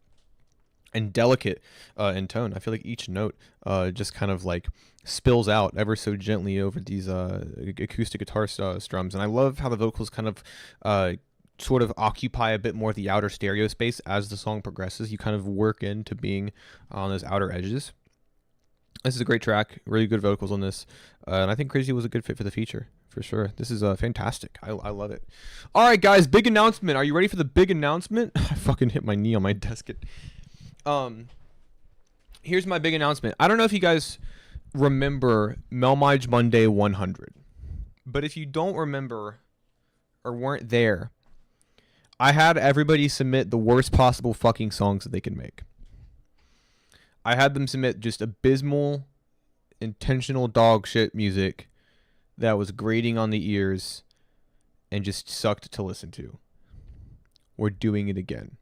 and delicate in tone. I feel like each note just kind of like spills out ever so gently over these acoustic guitar strums. And I love how the vocals kind of sort of occupy a bit more of the outer stereo space as the song progresses. You kind of work into being on those outer edges. This is a great track, really good vocals on this. And I think Crazy was a good fit for the feature, for sure. This is fantastic. I love it. All right, guys, big announcement. Are you ready for the big announcement? I fucking hit my knee on my desk. Here's my big announcement. I don't know if you guys remember Melmige Monday 100, but if you don't remember or weren't there, I had everybody submit the worst possible fucking songs that they could make. I had them submit just abysmal, intentional dog shit music that was grating on the ears and just sucked to listen to. We're doing it again.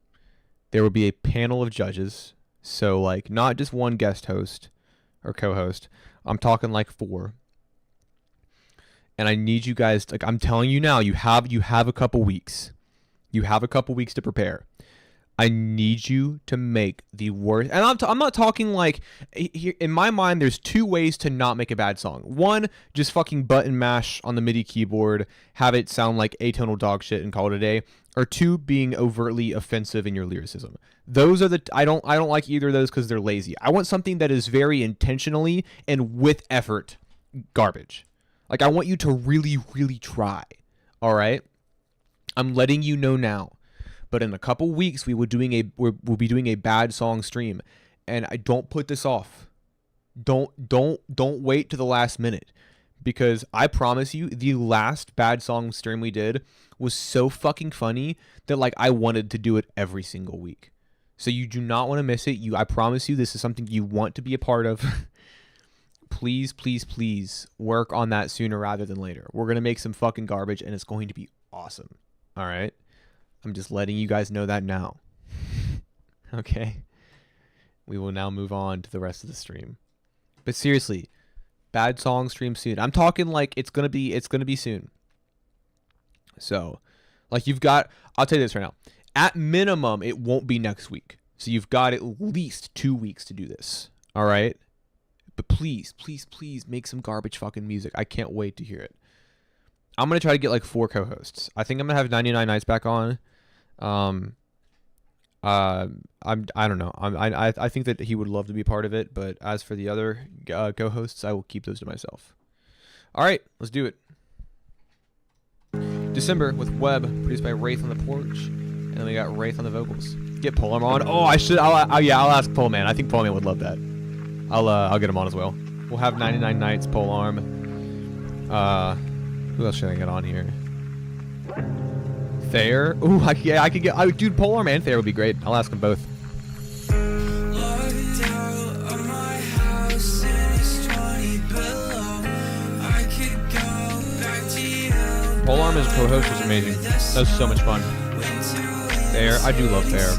There will be a panel of judges, so like not just one guest host or co-host. I'm talking like 4. And I need you guys, like I'm telling you now, you have a couple weeks. You have a couple weeks to prepare. I need you to make the worst. And I'm not talking like, in my mind, there's 2 ways to not make a bad song. 1, just fucking button mash on the MIDI keyboard, have it sound like atonal dog shit and call it a day. Or 2, being overtly offensive in your lyricism. Those are the, I don't like either of those because they're lazy. I want something that is very intentionally and with effort garbage. Like I want you to really, really try. All right? I'm letting you know now. But in a couple weeks, we'll be doing a bad song stream, and I don't put this off. Don't wait to the last minute, because I promise you, the last bad song stream we did was so fucking funny that like I wanted to do it every single week. So you do not want to miss it. I promise you, this is something you want to be a part of. Please, please, please work on that sooner rather than later. We're gonna make some fucking garbage, and it's going to be awesome. All right. I'm just letting you guys know that now. Okay? We will now move on to the rest of the stream. But seriously, bad song stream soon. I'm talking like it's gonna be soon. So, like I'll tell you this right now. At minimum, it won't be next week. So you've got at least 2 weeks to do this. All right? But please, please, please make some garbage fucking music. I can't wait to hear it. I'm gonna try to get like 4 co-hosts. I think I'm gonna have 99 Nights back on. I don't know. I think that he would love to be part of it, but as for the other co-hosts, I will keep those to myself. All right, let's do it. December with Web, produced by Wraith on the Porch, and then we got Wraith on the vocals. Get Polearm on. Oh, I'll ask Poleman. I think Poleman would love that. I'll get him on as well. We'll have 99 Nights, Polearm. Who else should I get on here? Thayer. Ooh, I could get. Dude, Polearm and Thayer would be great. I'll ask them both. Polearm as co-host was amazing. That was so much fun. Thayer. I do love Thayer.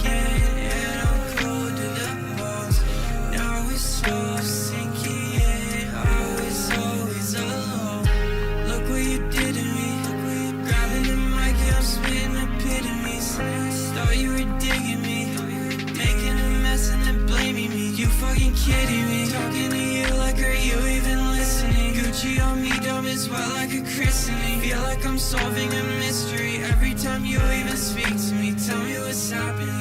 Kidding me, talking to you like, are you even listening? Gucci on me, dumb as well, like a christening. Feel like I'm solving a mystery every time you even speak to me. Tell me what's happening.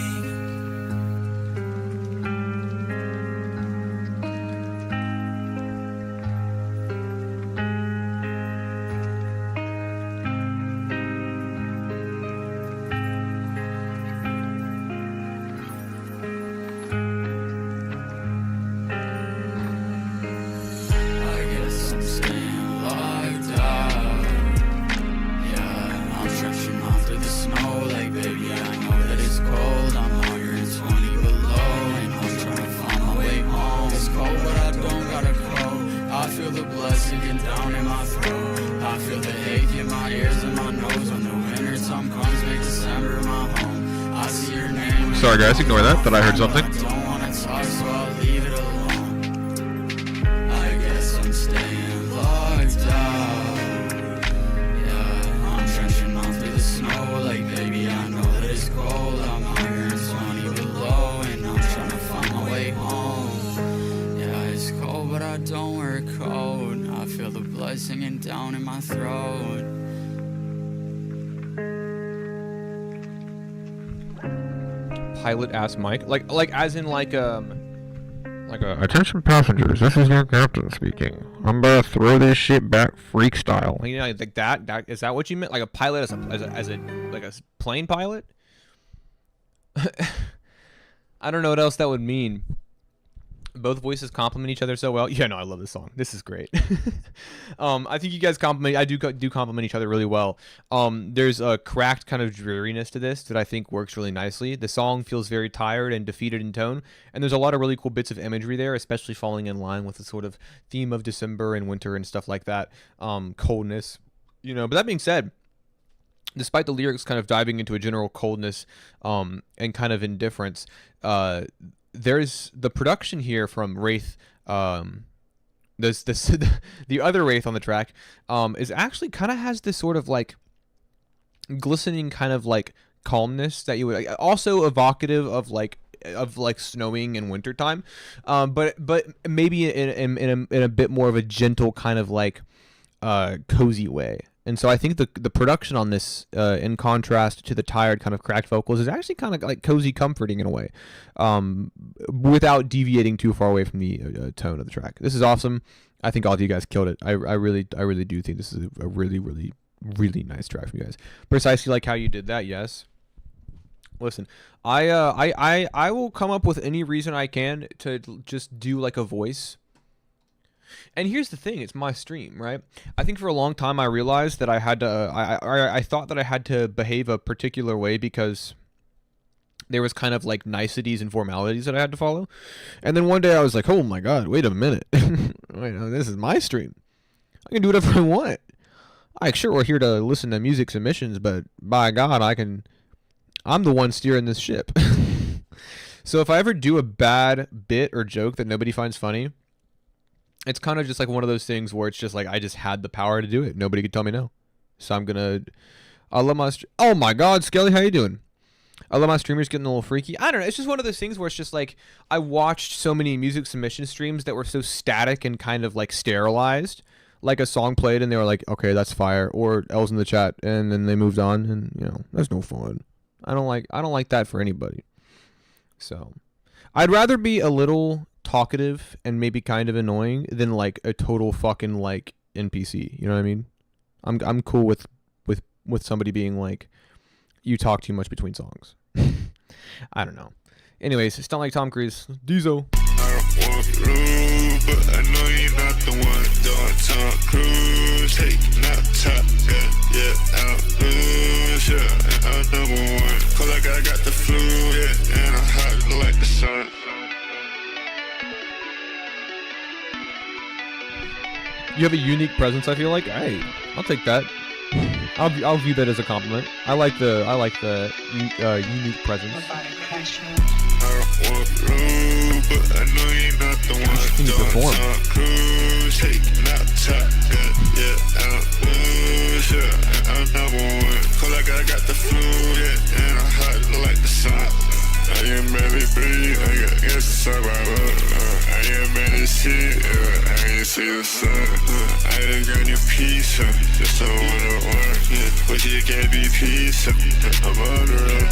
I feel the ache in my ears and my nose when the winter time comes, make December my home. I see your name. Sorry guys, ignore that. Thought I heard something. I don't wanna talk, so I'll leave it alone. I guess I'm staying locked out. Yeah, I'm trenching on through the snow, like baby, I know that it's cold. I'm out here in 20 below, and I'm trying to find my way home. Yeah, it's cold, but I don't wear a coat. I feel the blood singing down in my throat. Pilot ass Mike, like as in like a attention passengers, this is your captain speaking. I'm about to throw this shit back freak style. You know, like that is that what you meant? Like a pilot as a like a plane pilot? I don't know what else that would mean. Both voices complement each other so well. Yeah, no, I love this song. This is great. I think you guys do complement each other really well. There's a cracked kind of dreariness to this that I think works really nicely. The song feels very tired and defeated in tone, and there's a lot of really cool bits of imagery there, especially falling in line with the sort of theme of December and winter and stuff like that. Coldness, you know. But that being said, despite the lyrics kind of diving into a general coldness and kind of indifference, there's the production here from Wraith. There's this the other Wraith on the track is actually kind of has this sort of like glistening kind of like calmness that you would also evocative of like snowing in wintertime, but maybe in a bit more of a gentle kind of like cozy way. And so I think the production on this, in contrast to the tired kind of cracked vocals, is actually kind of like cozy, comforting in a way, without deviating too far away from the tone of the track. This is awesome. I think all of you guys killed it. I really do think this is a really, really, really nice track from you guys. Precisely like how you did that. Yes. Listen, I will come up with any reason I can to just do like a voice. And here's the thing, it's my stream, right? I think for a long time I realized that I had to, I thought that I had to behave a particular way because there was kind of like niceties and formalities that I had to follow. And then one day I was like, oh my God, wait a minute. Wait, this is my stream. I can do whatever I want. Sure, we're here to listen to music submissions, but by God, I'm the one steering this ship. So if I ever do a bad bit or joke that nobody finds funny, it's kind of just like one of those things where it's just like I just had the power to do it. Nobody could tell me no. So I love my oh my God, Skelly, how you doing? I love my streamers getting a little freaky. I don't know. It's just one of those things where it's just like I watched so many music submission streams that were so static and kind of like sterilized. Like a song played and they were like, okay, that's fire, or L's in the chat, and then they moved on, and you know, that's no fun. I don't like that for anybody. So I'd rather be a little talkative and maybe kind of annoying than like a total fucking like NPC. You know what I mean? I'm cool with somebody being like, you talk too much between songs. I don't know. Anyways, it's not like Tom Cruise. Diesel. I don't want rude, but I know you're not the one. Don't Tom Cruise, hey, not top, yeah, out lose, yeah, I'm number one. Cause like I got the flu, yeah, and I'm hot like the sun. You have a unique presence, I feel like. Hey, I'll take that. I'll view that as a compliment. I like the unique presence. I don't want rude, but I know you're not the one. Can you perform? Don't cruise, hey, not top, yeah, out lose, yeah, I'm number one. Cause like I got the flu, yeah, and I'm hot like the sun. I am barely breathe, I got survival. I am barely see, I ain't see the sun. I done got your peace, just so wanna work. But you can't be peace, I'm on the road.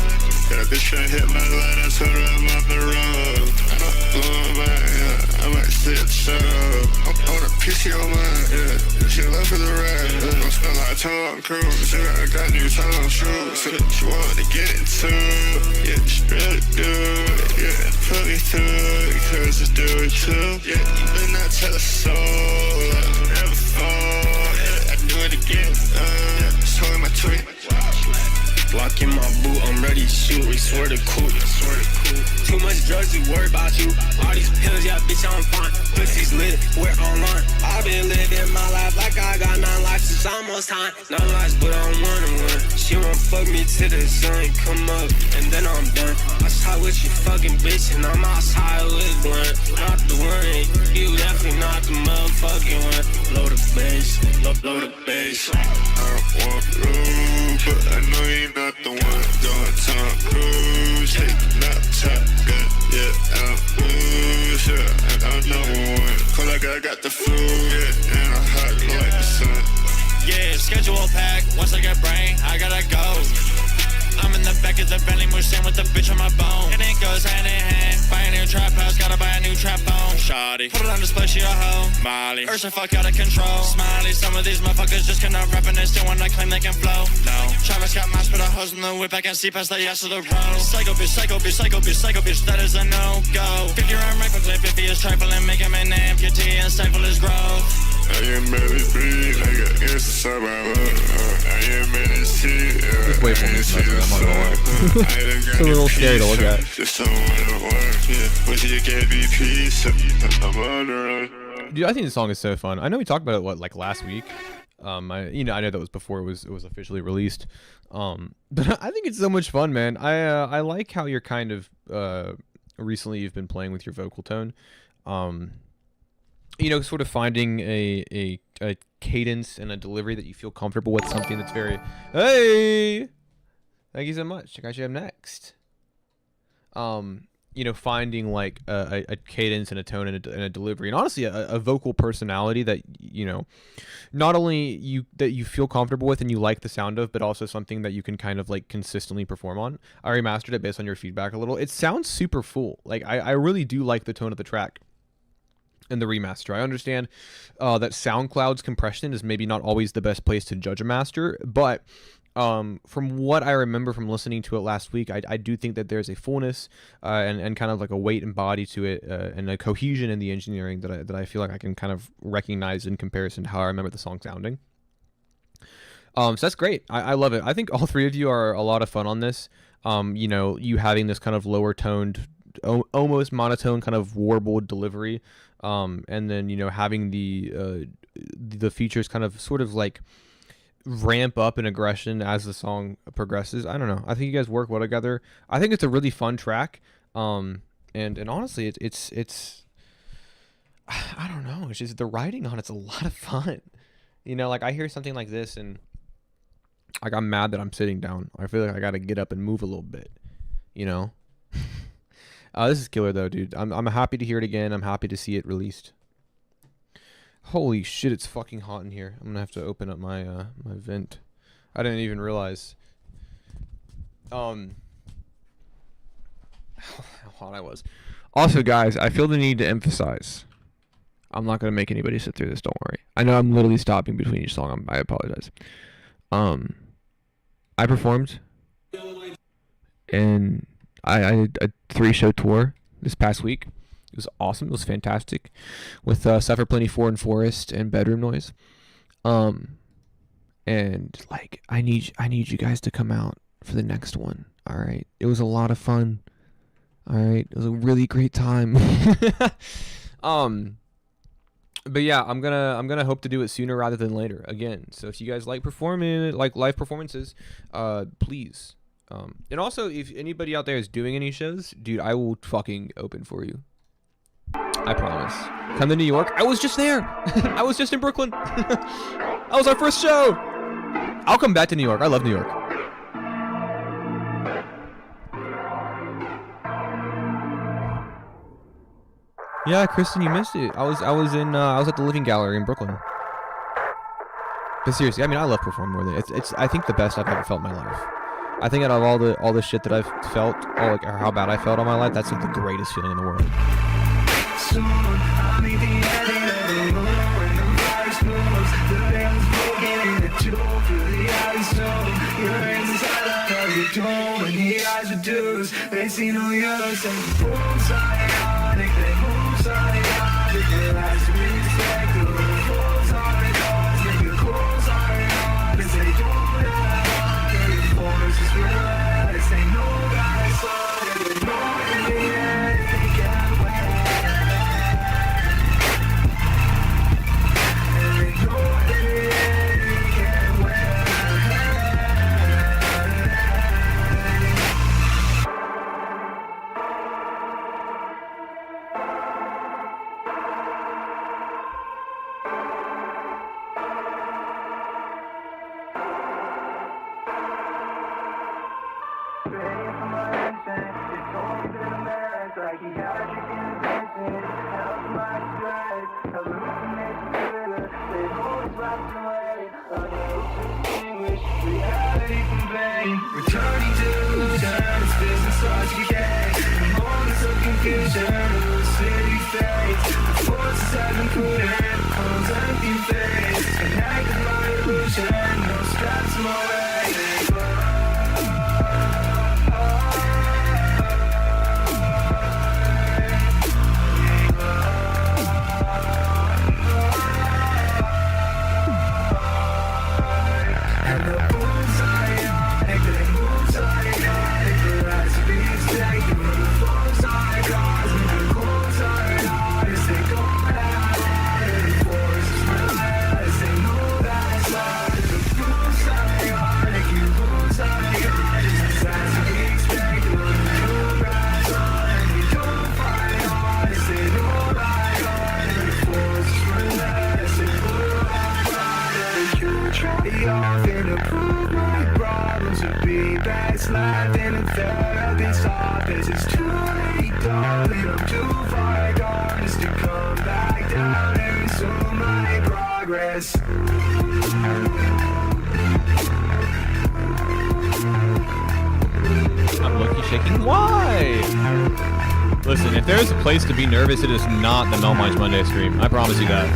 Got a bitch tryna hit my line, I told her I'm on the road. I'm blowing my, I might say it, shut up. I wanna piss your mind, yeah. She love for the ride, don't smell like Tom Cruise. I got new Tom shoes, she wanted to get into, yeah, she really do it, yeah, put me through it, cause I do it too, yeah, you better not tell a soul, I'll never fall, yeah, I do it again, yeah, showing my tweet, blocked Glock in my boot, I'm ready to shoot. We swear to cool. Too much drugs, we worry about you. All these pills, yeah, bitch, I'm fine. Pussy's lit, we're online. I've been living my life like I got 9 lives. It's almost time. 9 lives, but I'm 1-1. She won't fuck me till the sun come up, and then I'm done. Outside with you fucking bitch, and I'm outside with blunt. Not the one, you definitely not the motherfucking one. Load the bass, load the bass. I don't want blue, but I know you're not the one. Going Tom Cruise, taking out top gun. Yeah, I don't lose, yeah, and I'm number one. Cause like I got the flu, yeah, and I'm hot like the sun. Yeah, schedule packed. Once I get brain, I gotta go. I'm in the back of the Bentley Mustang with the bitch on my bone. And it goes hand in hand. Buy a new trap house, gotta buy a new trap phone. Shoddy, put it on display, she a hoe. Molly, Ursa fuck out of control. Smiley, some of these motherfuckers just cannot rap and they still wanna claim they can flow. No, Travis got mask, put a hose in the whip. I can see past the ass of the road. Psycho bitch, psycho bitch, psycho bitch, psycho bitch, that is a no-go. 50 round rifle clip, 50 is trifling, make him an amputee and stifle his growth. I am barely breathe, like an instant survivor. I am in the shit. Just wait for me to start, I'm not gonna lie. It's a little scary to look at. Just someone to work, yeah. Wish you can't be peace. I'm on the run. Dude, I think the song is so fun. I know we talked about it like last week. I know that was before it was officially released. But I think it's so much fun, man. I like how you're kind of recently you've been playing with your vocal tone. Sort of finding a cadence and a delivery that you feel comfortable with, something that's very, hey, thank you so much. Check out you have next. Finding like a cadence and a tone and a delivery, and honestly a vocal personality that, not only that you feel comfortable with and you like the sound of, but also something that you can kind of like consistently perform on. I remastered it based on your feedback a little. It sounds super full. Like I really do like the tone of the track. In the remaster, I understand that SoundCloud's compression is maybe not always the best place to judge a master, but from what I remember from listening to it last week, I do think that there's a fullness and kind of like a weight and body to it, and a cohesion in the engineering that I feel like I can kind of recognize in comparison to how I remember the song sounding. So that's great. I love it. I think all three of you are a lot of fun on this. You having this kind of lower toned, almost monotone kind of warbled delivery, and then having the features kind of sort of like ramp up in aggression as the song progresses. I don't know, I think you guys work well together. I think it's a really fun track, and honestly it's I don't know, it's just the writing on it's a lot of fun. Like I hear something like this and like I'm mad that I'm sitting down. I feel like I gotta get up and move a little bit, This is killer though, dude. I'm happy to hear it again. I'm happy to see it released. Holy shit, it's fucking hot in here. I'm gonna have to open up my my vent. I didn't even realize how hot I was. Also, guys, I feel the need to emphasize, I'm not gonna make anybody sit through this, don't worry. I know I'm literally stopping between each song. I apologize. I performed and I did a 3-show tour this past week. It was awesome. It was fantastic with Suffer Plenty 4 and Forest and Bedroom Noise. And like I need you guys to come out for the next one. All right. It was a lot of fun. All right. It was a really great time. But yeah, I'm gonna hope to do it sooner rather than later again. So if you guys like performing, like live performances, please. And also, if anybody out there is doing any shows, dude, I will fucking open for you. I promise. Come to New York. I was just there. I was just in Brooklyn. That was our first show. I'll come back to New York. I love New York. Yeah, Kristen, you missed it. I was at the Living Gallery in Brooklyn. But seriously, I mean, I love performing more than it's I think the best I've ever felt in my life. I think out of all the shit that I've felt, or how bad I felt all my life, that's like the greatest feeling in the world. Soon, I'll be the ending of the road when the virus moves. The veil's broken and the tool for the alley stone. You're inside of your dome and the eyes reduce. They see no use and the fools are ionic. They move psychotic. They last to respect. The fools are cosmic. The fools are honest. They don't have honor. The force is real. Returning to illusion, it's business starts to decay. Moments of confusion, city fades. The forces have been cooling, cold empty face. Connected my illusion, no straps in my way. And the moves are ionic, they moves are ionic. The rise to be expected when the flows are gone. And the clothes are honest, they go out on the forces relentless, they know that it's not. The moves are ionic, you moves are ionic. The rise to be expected when the moon rises on. And you don't find honest, they know that on. And the forces relentless, they go out on. You try often to prove my problems would be backslapped in a therapist's office. It's too late, darling, I'm too far gone just to come back down and resume my progress. I'm low-key shaking. Why? Listen, if there's a place to be nervous, it is not the melmige Monday stream. I promise you that.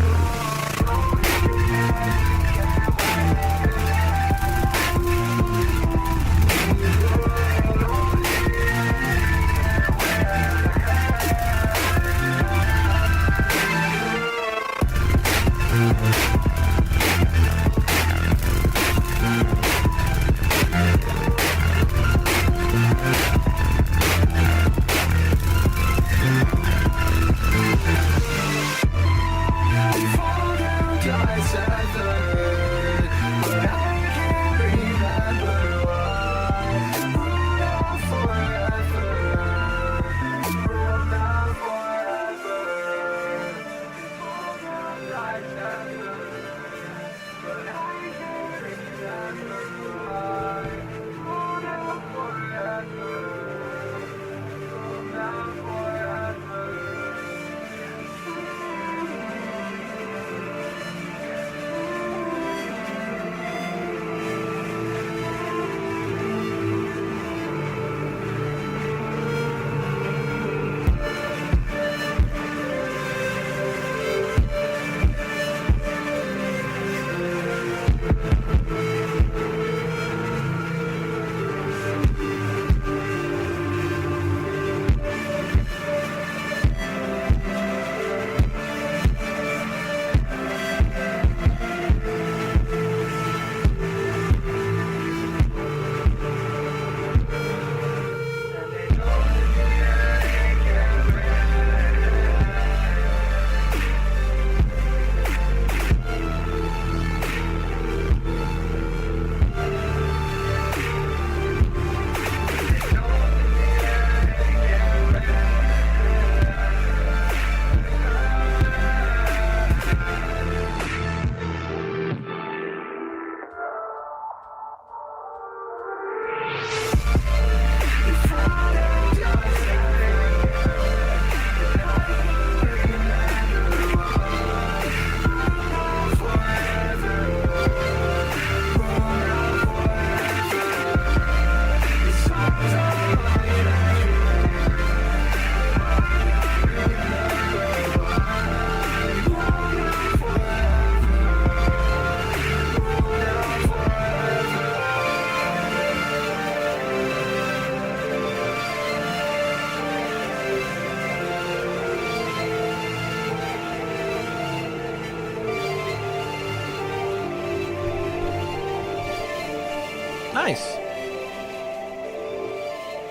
Nice.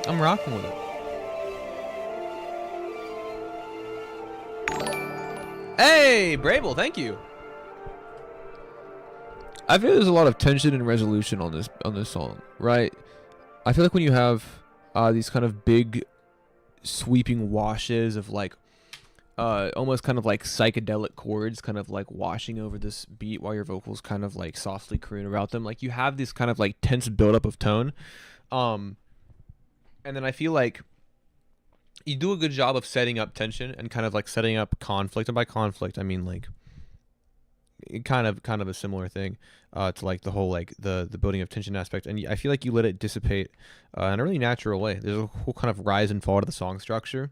I'm rocking with it. Hey, Brable, thank you. I feel there's a lot of tension and resolution on this song, right? I feel like when you have these kind of big sweeping washes of like almost kind of like psychedelic chords kind of like washing over this beat while your vocals kind of like softly croon about them, like you have this kind of like tense buildup of tone. And then I feel like you do a good job of setting up tension and kind of like setting up conflict. And by conflict, I mean like kind of a similar thing to like the whole like the building of tension aspect. And I feel like you let it dissipate in a really natural way. There's a whole kind of rise and fall to the song structure.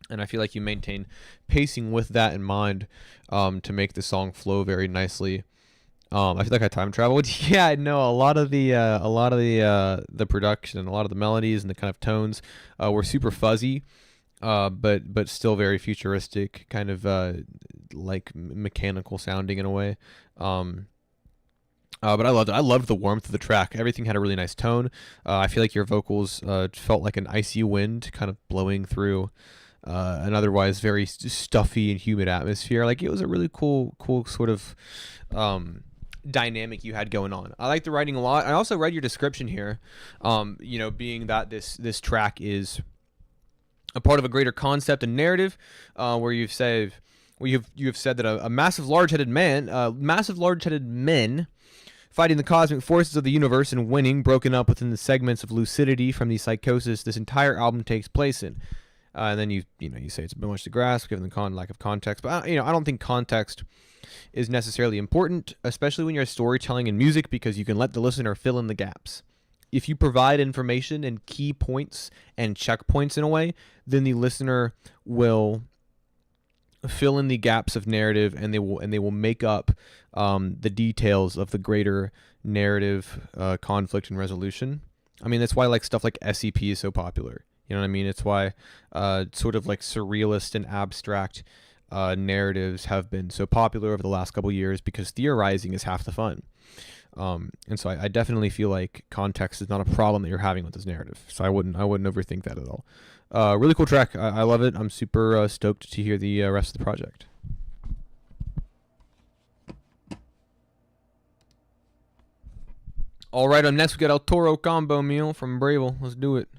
And I feel like you maintain pacing with that in mind to make the song flow very nicely. I feel like I time traveled. Yeah, I know a lot of the production and a lot of the melodies and the kind of tones were super fuzzy, but still very futuristic, kind of like mechanical sounding in a way. But I loved it. I loved the warmth of the track. Everything had a really nice tone. I feel like your vocals felt like an icy wind kind of blowing through an otherwise very stuffy and humid atmosphere. Like it was a really cool sort of dynamic you had going on. I like the writing a lot. I also read your description here, being that this track is a part of a greater concept and narrative, where you have said that a massive large-headed men fighting the cosmic forces of the universe and winning, broken up within the segments of lucidity from the psychosis this entire album takes place in. And then you say it's a bit much to grasp given the lack of context. But I don't think context is necessarily important, especially when you're storytelling in music, because you can let the listener fill in the gaps. If you provide information and key points and checkpoints in a way, then the listener will fill in the gaps of narrative, and they will make up the details of the greater narrative conflict and resolution. I mean, that's why like stuff like SCP is so popular. You know what I mean? It's why sort of like surrealist and abstract narratives have been so popular over the last couple years, because theorizing is half the fun. And so I definitely feel like context is not a problem that you're having with this narrative. So I wouldn't overthink that at all. Really cool track. I love it. I'm super stoked to hear the rest of the project. All right, up next we got El Toro Combo Meal from Bravel. Let's do it.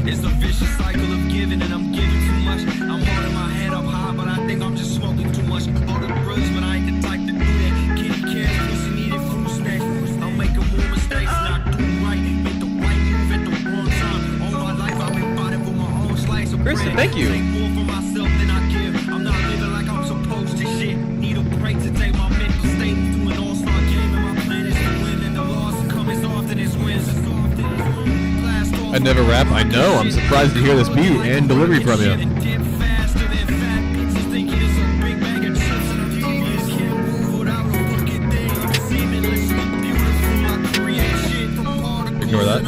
It's a vicious cycle of giving, and I'm giving too much. I'm holding my head up high, but I think I'm just smoking too much. All the drugs, but I ain't the type to do that. Kitty cats, pussy needed fruit snacks. I'm making more mistakes, not doing right. Make the right move at the wrong time. All my life I've been fighting for my own slice of bread. Kristen, thank you. Take more for myself than I give. I'm not living like I'm supposed to shit. Need a break to take my mental state to an all-star game, and my plan is to win, and the loss come as often as wins. I never rap. I know. I'm surprised to hear this beat and delivery from you. Ignore that.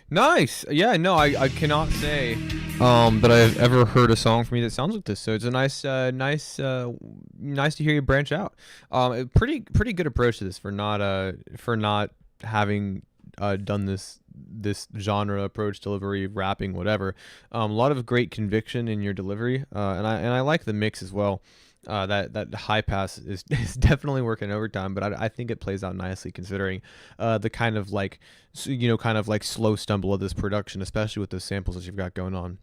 Nice. Yeah, no, I cannot say that I've ever heard a song from you that sounds like this. So it's a nice to hear you branch out. A pretty good approach to this for not having done this genre approach, delivery, rapping, whatever. A lot of great conviction in your delivery, and I like the mix as well. That high pass is definitely working overtime, but I think it plays out nicely considering the kind of like slow stumble of this production, especially with those samples that you've got going on.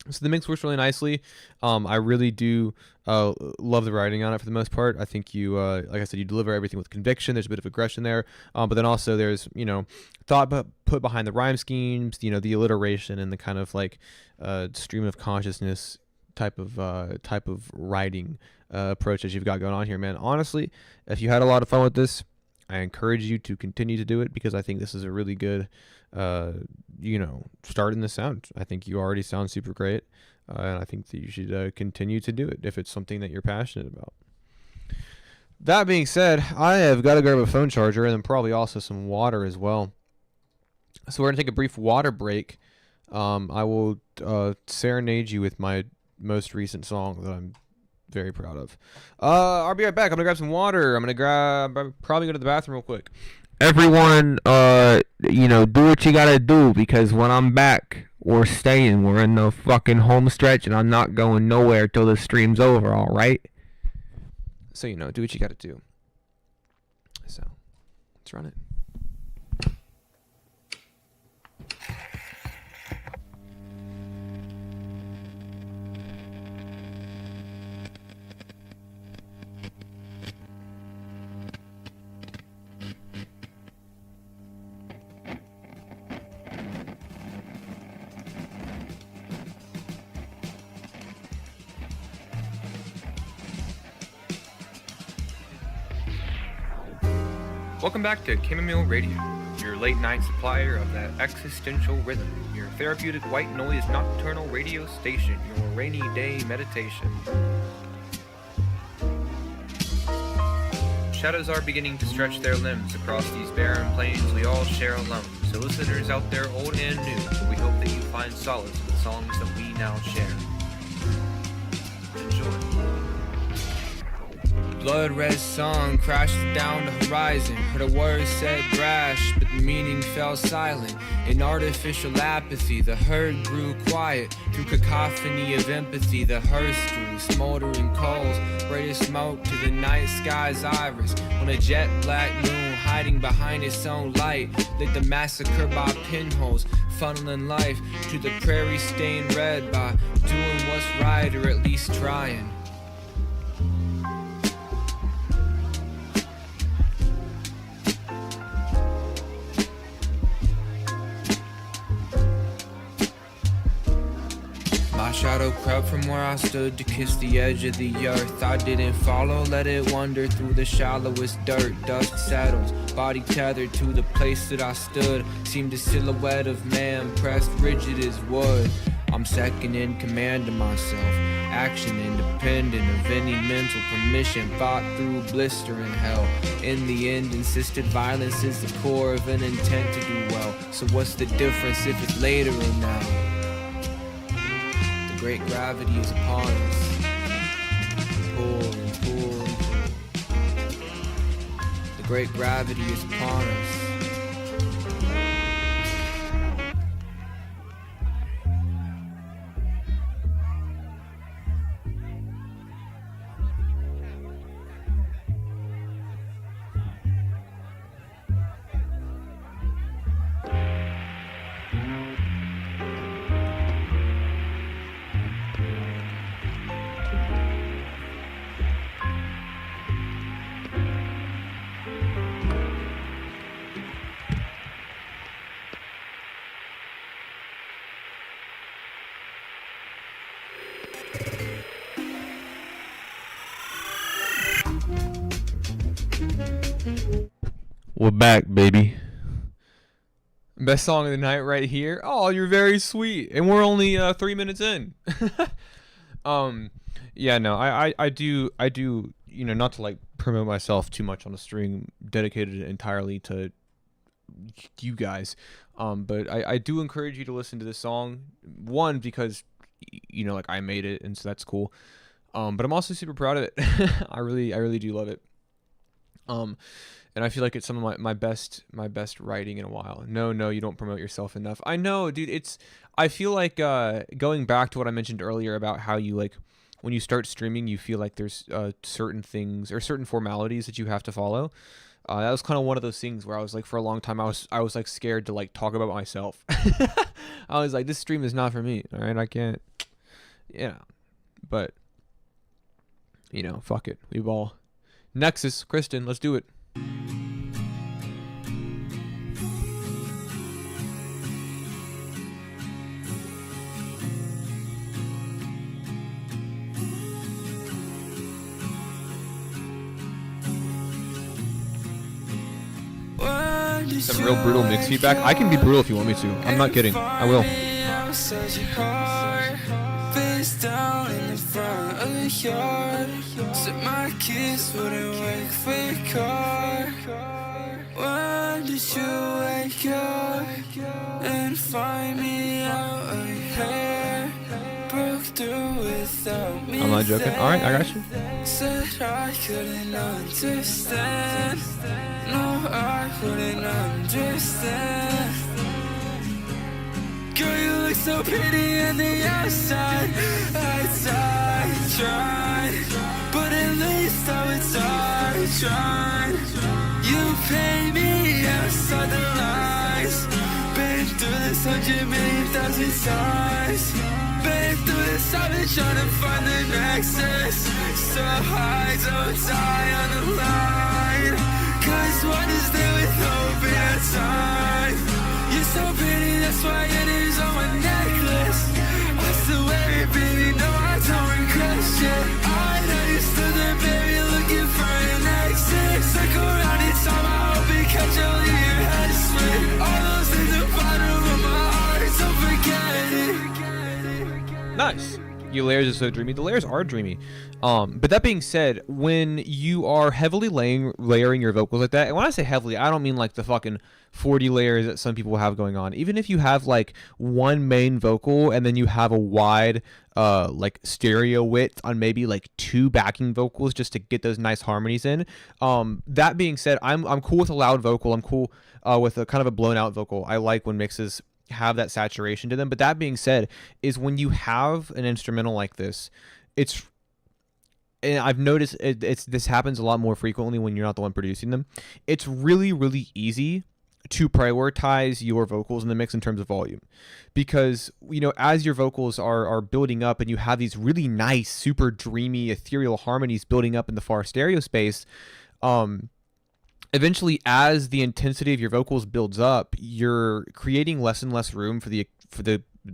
So the mix works really nicely. I really do love the writing on it for the most part. I think you, like I said, you deliver everything with conviction. There's a bit of aggression there, but then also there's thought put behind the rhyme schemes. The alliteration and the kind of like stream of consciousness type of writing approach that you've got going on here, man. Honestly, if you had a lot of fun with this, I encourage you to continue to do it because I think this is a really good start in the sound. I think you already sound super great, and I think that you should continue to do it if it's something that you're passionate about. That being said, I have got to grab a phone charger and then probably also some water as well. So we're going to take a brief water break. I will serenade you with my most recent song that I'm very proud of. I'll be right back. I'm going to grab some water. I'm probably go to the bathroom real quick. Everyone, do what you gotta do because when I'm back, we're staying. We're in the fucking home stretch and I'm not going nowhere till the stream's over, alright? So, do what you gotta do. So, let's run it. Welcome back to Chamomile Radio, your late night supplier of that existential rhythm, your therapeutic white noise nocturnal radio station, your rainy day meditation. Shadows are beginning to stretch their limbs across these barren plains we all share alone. So listeners out there old and new, we hope that you find solace in the songs that we now share. Enjoy. Blood red sun crashed down the horizon. Heard a word said brash, but the meaning fell silent. In artificial apathy, the herd grew quiet. Through cacophony of empathy, the hearse drew smoldering coals, brightest smoke to the night sky's iris. When a jet black moon hiding behind its own light lit the massacre by pinholes, funneling life to the prairie stained red by doing what's right or at least trying. My shadow crept from where I stood to kiss the edge of the earth. I didn't follow, let it wander through the shallowest dirt. Dust settles, body tethered to the place that I stood. Seemed a silhouette of man pressed rigid as wood. I'm second in command of myself, action independent of any mental permission. Fought through blistering hell. In the end, insisted violence is the core of an intent to do well. So what's the difference if it's later or now? Great gravity is upon us. Pull and pull and pull. The great gravity is upon us. We're back, baby. Best song of the night right here. Oh, you're very sweet. And we're only 3 minutes in. Yeah, no, I do, not to like promote myself too much on a stream dedicated entirely to you guys. But I do encourage you to listen to this song. One, because like I made it and so that's cool. But I'm also super proud of it. I really do love it. And I feel like it's some of my best writing in a while. No, you don't promote yourself enough. I know, dude. I feel like going back to what I mentioned earlier about how you like when you start streaming, you feel like there's certain things or certain formalities that you have to follow. That was kind of one of those things where I was like, for a long time, I was like scared to like talk about myself. I was like, this stream is not for me. All right, I can't. Yeah, but fuck it. We ball. Nexus, Kristen, let's do it. Some real brutal mix feedback. I can be brutal if you want me to. I'm not kidding. I will. Face down in the front of the yard. Said my kids wouldn't wait for your car. When did you wake up and find me out of hair? Broke through without me. I'm not joking. Alright, I got you. Said I couldn't understand. No, I couldn't understand. Girl, you look so pretty on the outside. I tried, but at least I was trying. You pay me outside the lines. Been through this 100 million thousand times. Been through this, I've been trying to find the nexus. So high, don't die on the line. Cause what is there with hope in our time? You're so pretty, that's why it is on my necklace. I still wear it, baby, no, I don't regret shit. I know you stood there, baby, looking for an exit. Circle around in time, I hope it catch only your head split. All those things are bottom of my heart, so forget it. Nice. Your layers are so dreamy. The layers are dreamy. But that being said, when you are heavily layering your vocals like that, and when I say heavily, I don't mean like the fucking 40 layers that some people have going on. Even if you have like one main vocal and then you have a wide like stereo width on maybe like 2 backing vocals just to get those nice harmonies in. That being said, I'm cool with a loud vocal. I'm cool with a kind of a blown out vocal. I like when mixes have that saturation to them. But that being said, is when you have an instrumental like this, and I've noticed this happens a lot more frequently when you're not the one producing them. It's really, really easy to prioritize your vocals in the mix in terms of volume, because as your vocals are building up and you have these really nice, super dreamy, ethereal harmonies building up in the far stereo space, eventually, as the intensity of your vocals builds up, you're creating less and less room for the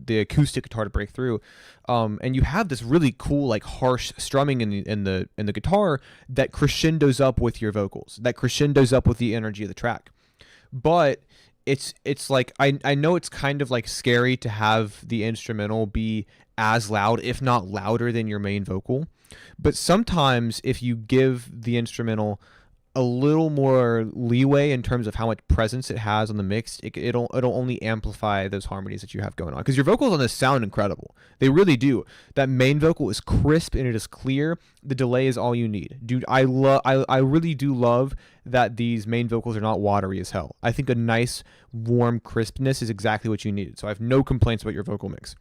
acoustic guitar to break through, and you have this really cool, like, harsh strumming in the guitar that crescendos up with your vocals, that crescendos up with the energy of the track. But it's like I know it's kind of like scary to have the instrumental be as loud, if not louder, than your main vocal. But sometimes if you give the instrumental a little more leeway in terms of how much presence it has on the mix, it'll only amplify those harmonies that you have going on, because your vocals on this sound incredible. They really do. That main vocal is crisp and it is clear. The delay is all you need, dude. I really do love that these main vocals are not watery as hell. I think a nice warm crispness is exactly what you needed, so I have no complaints about your vocal mix.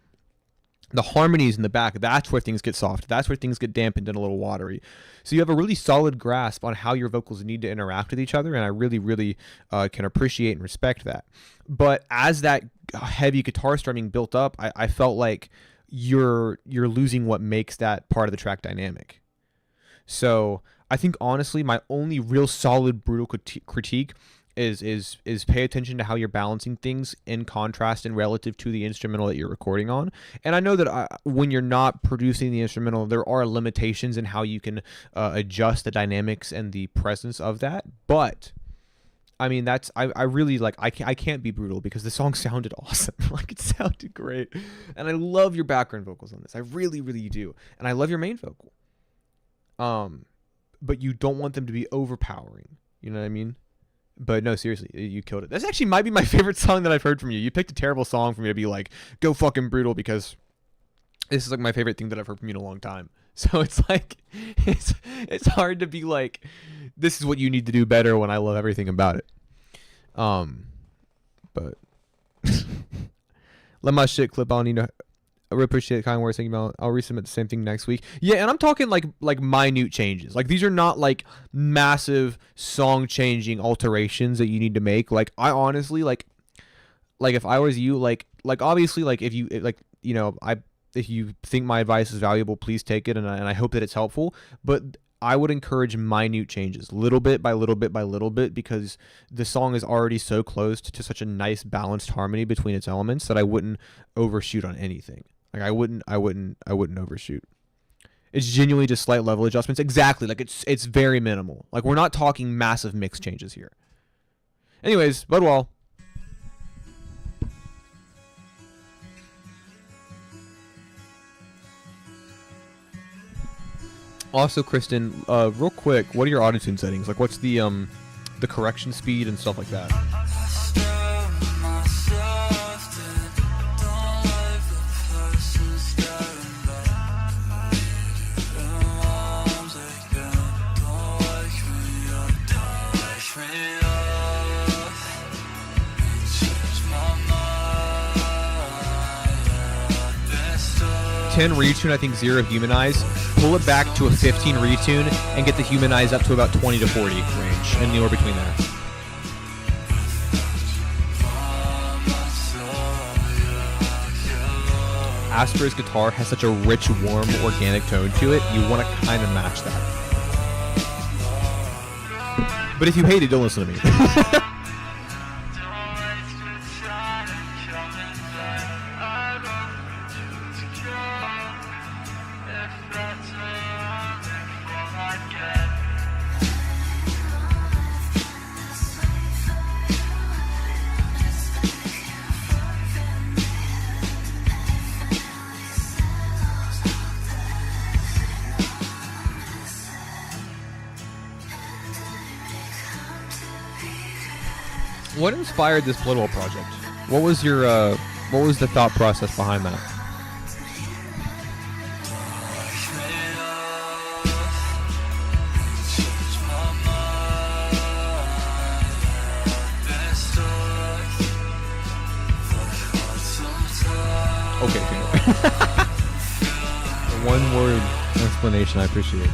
The harmonies in the back, that's where things get soft. That's where things get dampened and a little watery. So you have a really solid grasp on how your vocals need to interact with each other, and I really, really can appreciate and respect that. But as that heavy guitar strumming built up, I felt like you're losing what makes that part of the track dynamic. So I think, honestly, my only real solid brutal critique is pay attention to how you're balancing things in contrast and relative to the instrumental that you're recording on. And I know that when you're not producing the instrumental, there are limitations in how you can adjust the dynamics and the presence of that. But I mean, I really like, I can't be brutal because the song sounded awesome. Like, it sounded great. And I love your background vocals on this. I really, really do. And I love your main vocal. But you don't want them to be overpowering. You know what I mean? But no, seriously, you killed it. This actually might be my favorite song that I've heard from you. You picked a terrible song for me to be like, go fucking brutal, because this is like my favorite thing that I've heard from you in a long time. So it's like, it's hard to be like, this is what you need to do better when I love everything about it. But let my shit clip on, I really appreciate the kind words thinking about. I'll resubmit the same thing next week. Yeah, and I'm talking like minute changes. Like, these are not like massive song changing alterations that you need to make. Like, I honestly like if I was you, like obviously, like if you like, if you think my advice is valuable, please take it, and I hope that it's helpful. But I would encourage minute changes, little bit by little bit by little bit, because the song is already so close to such a nice balanced harmony between its elements that I wouldn't overshoot on anything. Like I wouldn't overshoot. It's genuinely just slight level adjustments. Exactly. Like it's very minimal. Like we're not talking massive mix changes here. Anyways, Budwall. Also, Kristen, real quick, what are your auto-tune settings? Like, what's the correction speed and stuff like that? Ten retune, I think 0 humanize. Pull it back to a 15 retune and get the humanize up to about 20 to 40 range, and anywhere between there. Astra's guitar has such a rich, warm, organic tone to it. You want to kind of match that. But if you hate it, don't listen to me. What inspired this Bloodwall project? What was the thought process behind that? Okay, one word explanation, I appreciate.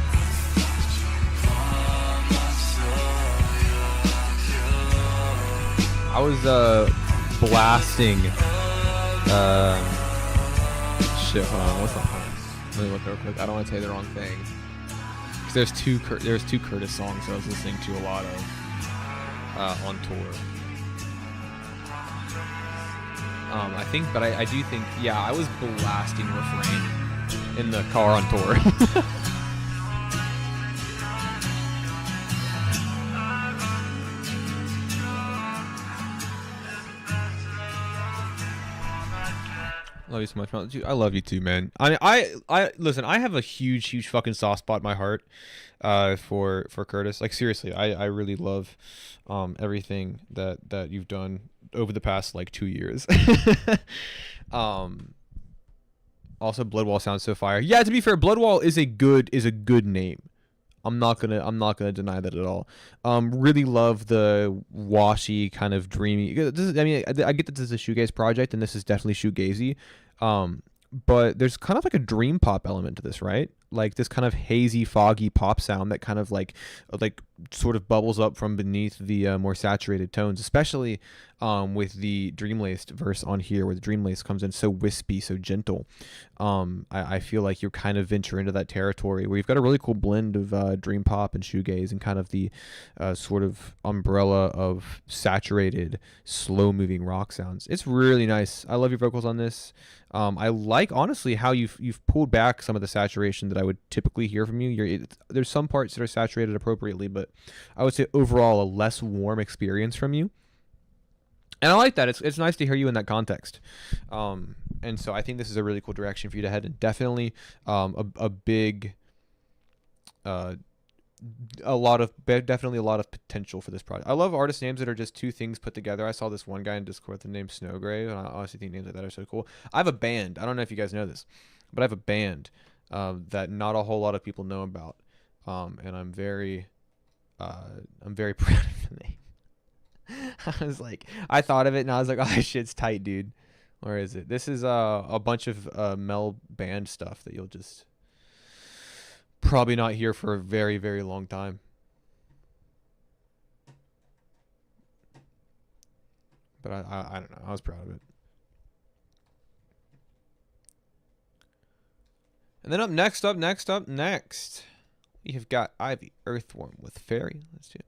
I was blasting shit, hold on, what's that one? Let me look real quick. I don't want to say the wrong thing. Cause there's two Curtis songs that I was listening to a lot of on tour. I think, but I do think, yeah, I was blasting Refrain in the car on tour. Love you so much, man. Dude, I love you too, man. I listen. I have a huge fucking soft spot in my heart, for Curtis. Like seriously, I really love, everything that you've done over the past like 2 years. Also, Bloodwall sounds so fire. Yeah, to be fair, Bloodwall is a good name. I'm not gonna deny that at all. Really love the washy kind of dreamy. I get that this is a shoegaze project, and this is definitely shoegazy. But there's kind of like a dream pop element to this, right? Like this kind of hazy, foggy pop sound that kind of like sort of bubbles up from beneath the more saturated tones, especially with the Dreamlaced verse on here, where the Dreamlace comes in so wispy, so gentle. I feel like you're kind of venture into that territory where you've got a really cool blend of dream pop and shoegaze and kind of the sort of umbrella of saturated, slow-moving rock sounds. It's really nice. I love your vocals on this. I like, honestly, how you've pulled back some of the saturation that I would typically hear from you. There's some parts that are saturated appropriately, but I would say overall a less warm experience from you. And I like that. It's nice to hear you in that context. And so I think this is a really cool direction for you to head in. Definitely a big, definitely a lot of potential for this project. I love artist names that are just two things put together. I saw this one guy in Discord with the name Snowgrave, and I honestly think names like that are so cool. I have a band. I don't know if you guys know this, but I have a band that not a whole lot of people know about, and I'm very proud of the name. I thought of it and I was like, oh, this shit's tight, dude. Where is it? This is a bunch of Mel band stuff that you'll just probably not hear for a very, very long time. But I don't know. I was proud of it. And then up next, we have got Ivy Earthworm with Fairy. Let's do it.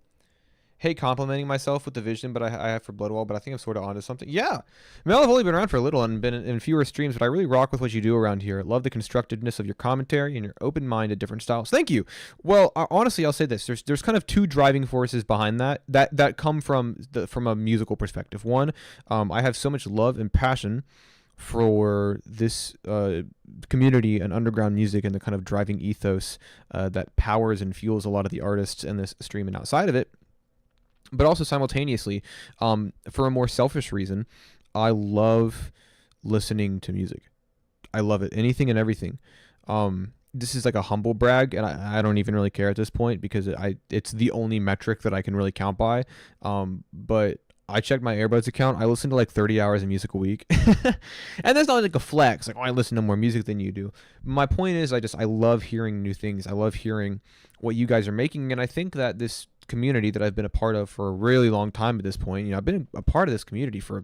Hey, complimenting myself with the vision I have for Bloodwall, but I think I'm sort of onto something. Yeah. Mel, I've only been around for a little and been in fewer streams, but I really rock with what you do around here. Love the constructiveness of your commentary and your open mind at different styles. Thank you. Well, honestly, I'll say this. There's kind of two driving forces behind that come from a musical perspective. One, I have so much love and passion for this community and underground music and the kind of driving ethos that powers and fuels a lot of the artists in this stream and outside of it. But also simultaneously, for a more selfish reason, I love listening to music. I love it. Anything and everything. This is like a humble brag, and I don't even really care at this point because it's the only metric that I can really count by. But I checked my Airbuds account. I listen to like 30 hours of music a week. And that's not like a flex. Like, oh, I listen to more music than you do. My point is I love hearing new things. I love hearing what you guys are making. And I think that this community that I've been a part of for a really long time at this point, I've been a part of this community for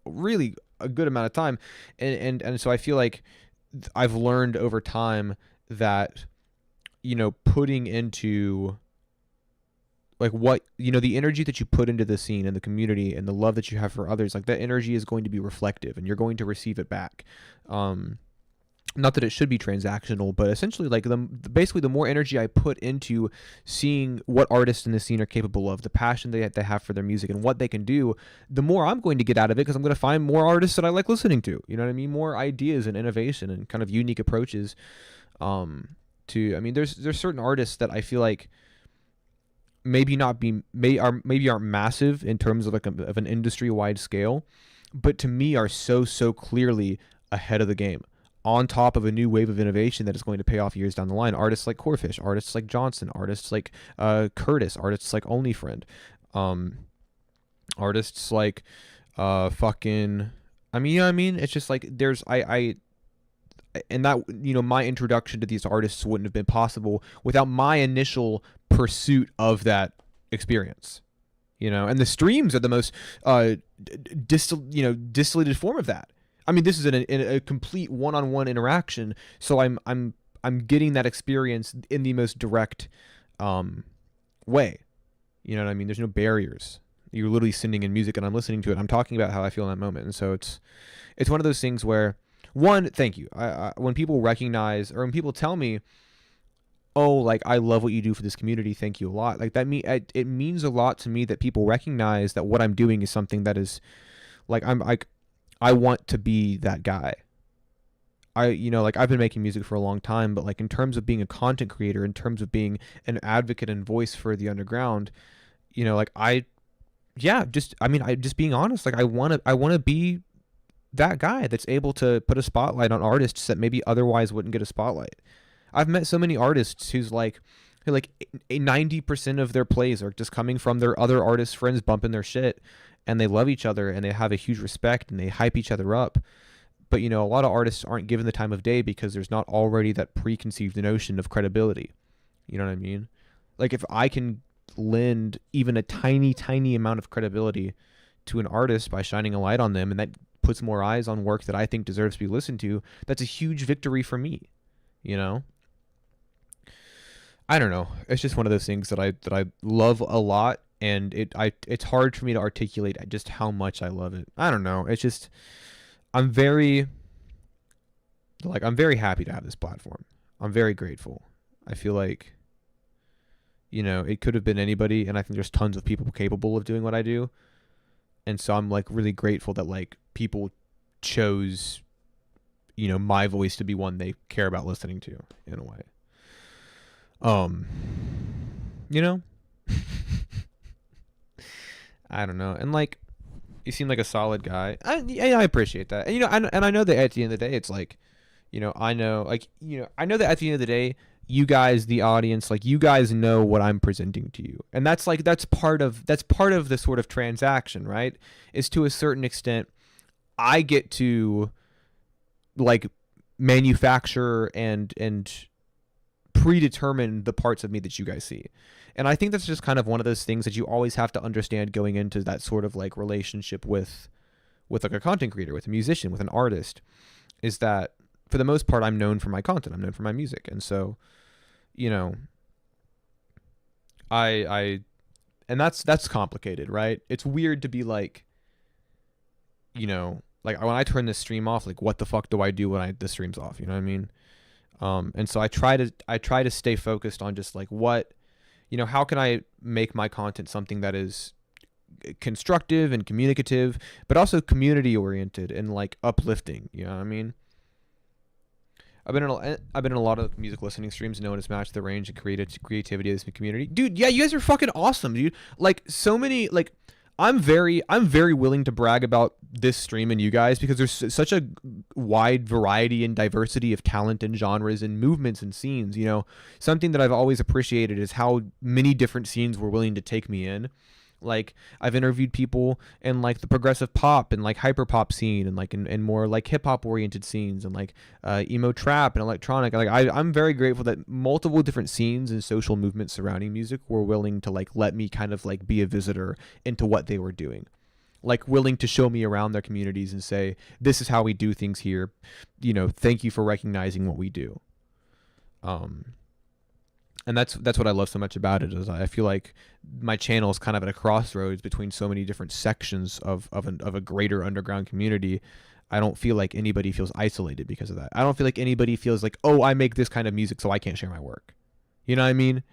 really a good amount of time. And so I feel like I've learned over time that, putting into like what, the energy that you put into the scene and the community and the love that you have for others, like that energy is going to be reflective and you're going to receive it back. Not that it should be transactional, but essentially like basically the more energy I put into seeing what artists in the scene are capable of, the passion they have for their music and what they can do, the more I'm going to get out of it because I'm going to find more artists that I like listening to. You know what I mean? More ideas and innovation and kind of unique approaches. There's certain artists that I feel like maybe aren't massive in terms of of an industry wide scale, but to me are so clearly ahead of the game, on top of a new wave of innovation that is going to pay off years down the line. Artists like Corfish, artists like Johnson, artists like Curtis, artists like OnlyFriend, artists like it's just like there's and that, my introduction to these artists wouldn't have been possible without my initial pursuit of that experience, and the streams are the most distillated form of that. I mean, this is a complete one-on-one interaction, so I'm getting that experience in the most direct way. You know what I mean? There's no barriers. You're literally sending in music, and I'm listening to it. I'm talking about how I feel in that moment, and so it's one of those things where, one, thank you. When people recognize or when people tell me, oh, like, I love what you do for this community, thank you a lot. Like, it means a lot to me that people recognize that what I'm doing is something that is, like, I want to be that guy. I've been making music for a long time, but like in terms of being a content creator, in terms of being an advocate and voice for the underground, just being honest, like I want to be that guy that's able to put a spotlight on artists that maybe otherwise wouldn't get a spotlight. I've met so many artists who 90% of their plays are just coming from their other artist friends bumping their shit, and they love each other and they have a huge respect and they hype each other up. But, a lot of artists aren't given the time of day because there's not already that preconceived notion of credibility. You know what I mean? Like, if I can lend even a tiny, tiny amount of credibility to an artist by shining a light on them, and that puts more eyes on work that I think deserves to be listened to, that's a huge victory for me, I don't know. It's just one of those things that I love a lot, and it's hard for me to articulate just how much I love it. I don't know. It's just I'm very happy to have this platform. I'm very grateful. I feel like it could have been anybody, and I think there's tons of people capable of doing what I do. And so I'm like really grateful that like people chose my voice to be one they care about listening to in a way. I don't know. And like, you seem like a solid guy. I appreciate that. And I know that at the end of the day, it's like, I know that at the end of the day, you guys, the audience, like you guys know what I'm presenting to you. And that's part of the sort of transaction, right? Is to a certain extent, I get to like manufacture and predetermine the parts of me that you guys see. And I think that's just kind of one of those things that you always have to understand going into that sort of like relationship with like a content creator, with a musician, with an artist, is that for the most part, I'm known for my content. I'm known for my music. And so, you know, and that's complicated, right? It's weird to be like, you know, like when I turn this stream off, like what the fuck do I do when the stream's off? You know what I mean? And so I try to stay focused on just like what, you know, how can I make my content something that is constructive and communicative, but also community oriented and like uplifting. You know what I mean? I've been in a lot of music listening streams known as Match the Range and creativity of this community. Dude, yeah, you guys are fucking awesome, dude. Like so many, like I'm very willing to brag about this stream and you guys because there's such a wide variety and diversity of talent and genres and movements and scenes. You know, something that I've always appreciated is how many different scenes were willing to take me in. Like I've interviewed people in like the progressive pop and like hyper pop scene and like in more like hip hop oriented scenes and like emo trap and electronic. Like I'm very grateful that multiple different scenes and social movements surrounding music were willing to like let me kind of like be a visitor into what they were doing. Like willing to show me around their communities and say, this is how we do things here. You know, thank you for recognizing what we do. And that's what I love so much about it is I feel like my channel is kind of at a crossroads between so many different sections of a greater underground community. I don't feel like anybody feels isolated because of that. I don't feel like anybody feels like, oh, I make this kind of music, so I can't share my work. You know what I mean?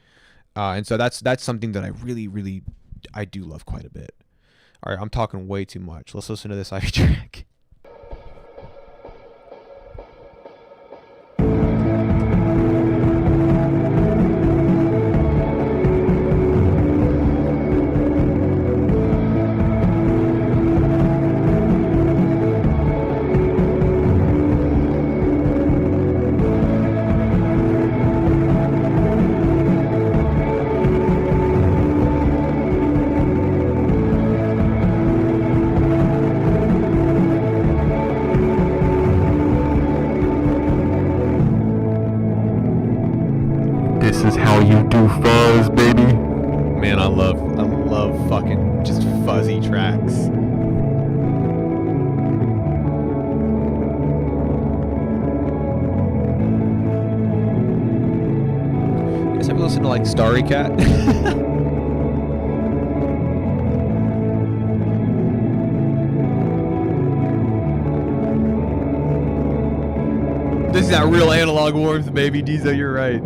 And so that's something that I really I do love quite a bit. All right, I'm talking way too much. Let's listen to this Ivy track. This is how you do fuzz, baby. Man, I love fucking just fuzzy tracks. You guys ever listen to like Starry Cat? This is that real analog warmth, baby. Diesel, you're right.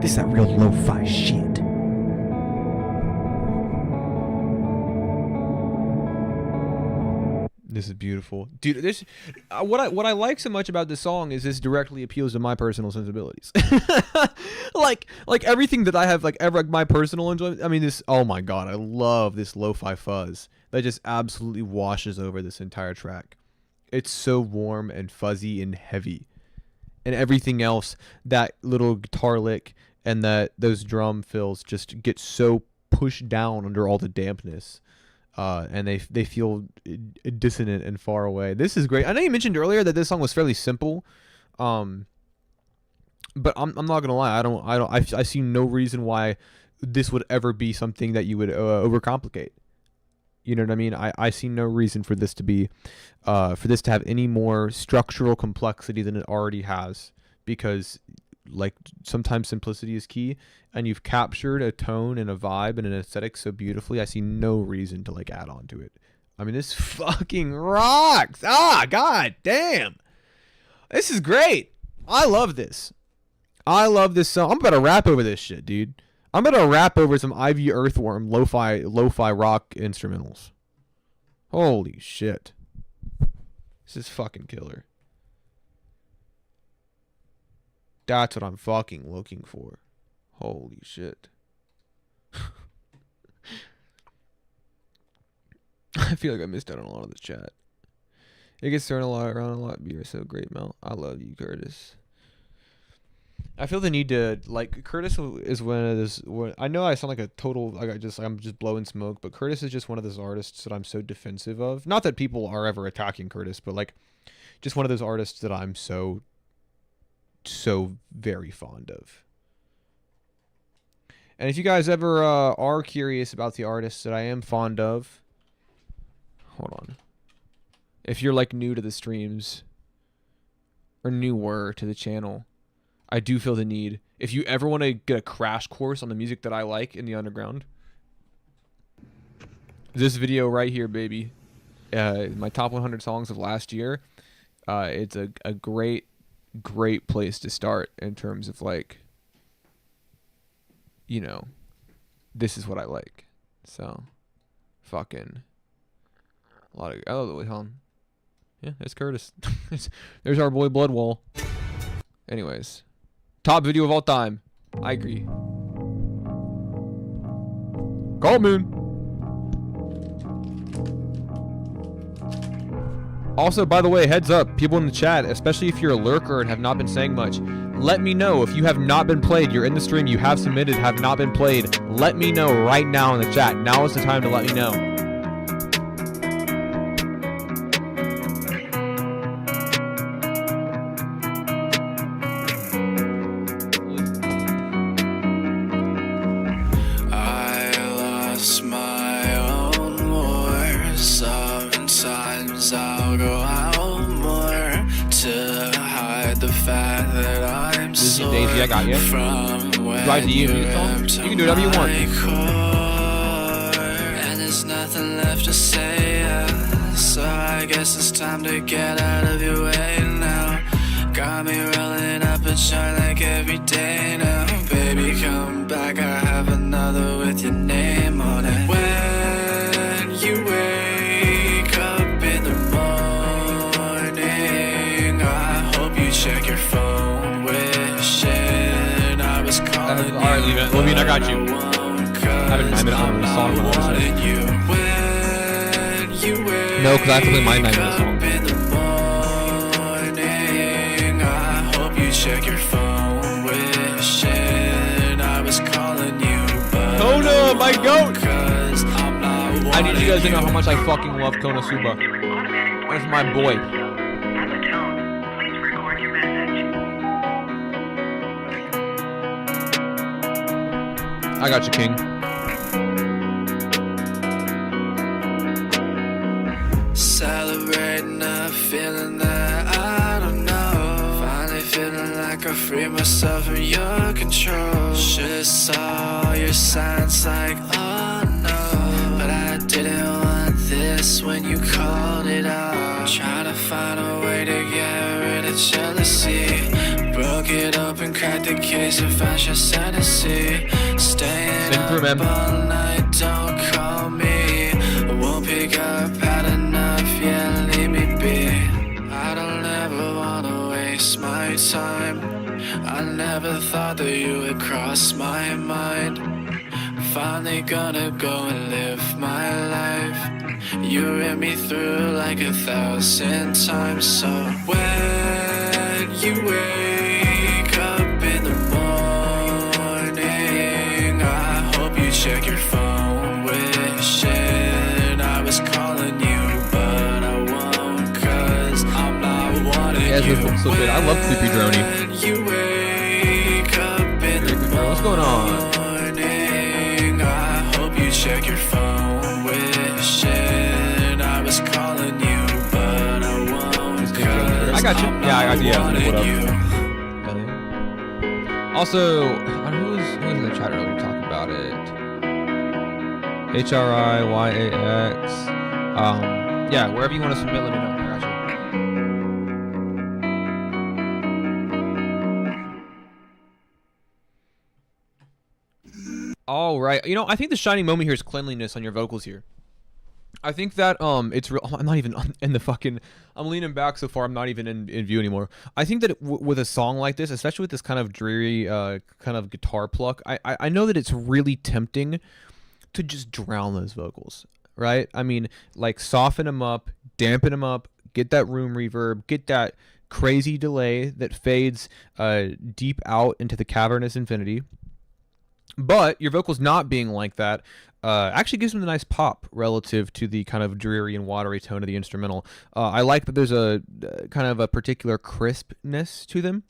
This is that real lo-fi shit. This is beautiful, dude. This what I like so much about this song is this directly appeals to my personal sensibilities. like everything that I have, like ever, like my personal enjoyment. I mean, this. Oh my god, I love this lo-fi fuzz that just absolutely washes over this entire track. It's so warm and fuzzy and heavy, and everything else, that little guitar lick and those drum fills just get so pushed down under all the dampness. And they feel dissonant and far away. This is great. I know you mentioned earlier that this song was fairly simple, but I'm not gonna lie. I see no reason why this would ever be something that you would overcomplicate. You know what I mean? I see no reason for this to be, for this to have any more structural complexity than it already has, because like sometimes simplicity is key, and you've captured a tone and a vibe and an aesthetic so beautifully. I see no reason to like add on to it. I mean, this fucking rocks. God damn, this is great. I love this. I love this song. I'm about to rap over this shit, dude. I'm gonna rap over some Ivy Earthworm lo-fi rock instrumentals. Holy shit. This is fucking killer. That's what I'm fucking looking for. Holy shit. I feel like I missed out on a lot of the chat. It gets thrown around a lot. You're so great, Mel. I love you, Curtis. I feel the need to, like, Curtis is one of those. I know I sound like a total, like I'm just blowing smoke, but Curtis is just one of those artists that I'm so defensive of. Not that people are ever attacking Curtis, but like, just one of those artists that I'm so very fond of. And if you guys ever are curious about the artists that I am fond of, hold on. If you're like new to the streams or newer to the channel, I do feel the need. If you ever want to get a crash course on the music that I like in the underground, this video right here, baby, my top 100 songs of last year, it's a great place to start in terms of, like, you know, this is what I like. So, fucking a lot of, oh, wait, hold on. Yeah, it's Curtis. There's our boy Bloodwall. Anyways, top video of all time. I agree. Call Moon. Also, by the way, heads up, people in the chat, especially if you're a lurker and have not been saying much, let me know if you have not been played. You're in the stream, you have submitted, have not been played. Let me know right now in the chat. Now is the time to let me know. I'll go out more to hide the fact that I'm so Daisy, I got you. Drive to you can do whatever you want. And there's nothing left to say, so I guess it's time to get out of your way now. Got me rolling up a joint like every day now. Baby, come back, I have another with your name on it. When you wake up in the morning, I hope you check your phone, wishing I was calling you. Alright, leave it. Levine, I got you. I haven't 9 minute on the song. No, because I have to play my 9 minute song. Check your phone, wishing I was calling you, but Kona, my goat! I need you guys to know how much I fucking love Kona Suba. That's my boy. I got you, King. Celebrating a feeling that I don't know. Finally feeling like I free myself from your control. Should've saw your signs like, oh no, but I didn't want this when you called it out. Trying to find a way to get rid of jealousy. Broke it open, cracked the case and found your sanity. Staying up all night, don't call me. I won't pick up, had enough, yeah, leave me be. I don't ever wanna waste my time. I never thought that you would cross my mind. Finally gonna go and live my life. You ran me through like 1,000 times. So when you wake up in the morning, I hope you check your phone, wishing I was calling you, but I won't, cause I'm not wanting Yeah, you. this so good. I love Creepy Droney. You wake up in the What's going on? morning, I hope you check your phone, wishing I was calling you, but I won't, cause I got you. Yeah, I got you. Yeah, what up? you. Also, who was in the chat earlier talking about it? HRIYAX. Yeah, wherever you want to submit, let me know. I got you. All right. You know, I think the shining moment here is cleanliness on your vocals here. I think that it's real. I'm not even in the fucking. I'm leaning back so far. I'm not even in view anymore. I think that with a song like this, especially with this kind of dreary kind of guitar pluck, I know that it's really tempting to just drown those vocals, right? I mean, like soften them up, dampen them up, get that room reverb, get that crazy delay that fades deep out into the cavernous infinity. But your vocals not being like that actually gives them a nice pop relative to the kind of dreary and watery tone of the instrumental. I like that there's a kind of a particular crispness to them,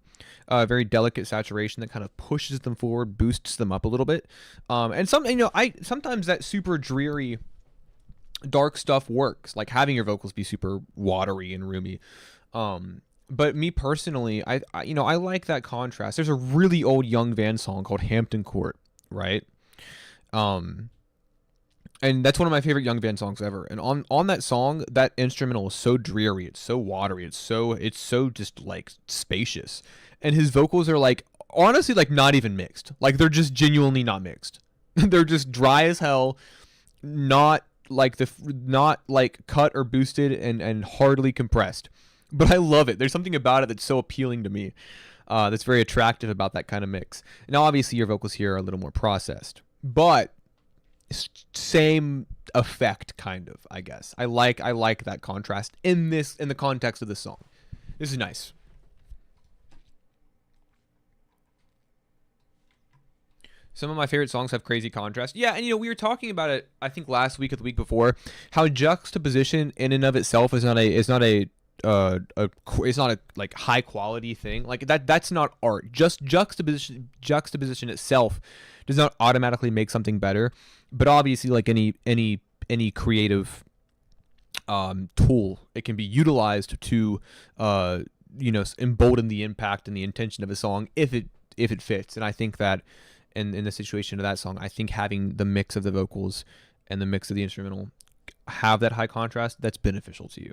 very delicate saturation that kind of pushes them forward, boosts them up a little bit. And sometimes that super dreary, dark stuff works, like having your vocals be super watery and roomy. But me personally, I like that contrast. There's a really old Young Van song called Hampton Court, right? And that's one of my favorite Young Van songs ever. And on that song, that instrumental is so dreary, it's so watery, it's so just like spacious. And his vocals are like honestly like not even mixed. Like they're just genuinely not mixed. They're just dry as hell, not like cut or boosted and hardly compressed. But I love it. There's something about it that's so appealing to me. That's very attractive about that kind of mix. Now, obviously, your vocals here are a little more processed, but same effect, kind of. I guess I like that contrast in the context of this song. This is nice. Some of my favorite songs have crazy contrast. Yeah, and we were talking about it. I think last week or the week before, how juxtaposition in and of itself is not a like high quality thing. Like that's not art. Just juxtaposition itself does not automatically make something better. But obviously, like any creative tool, it can be utilized to embolden the impact and the intention of a song if it fits. And I think that in the situation of that song, I think having the mix of the vocals and the mix of the instrumental have that high contrast, that's beneficial to you.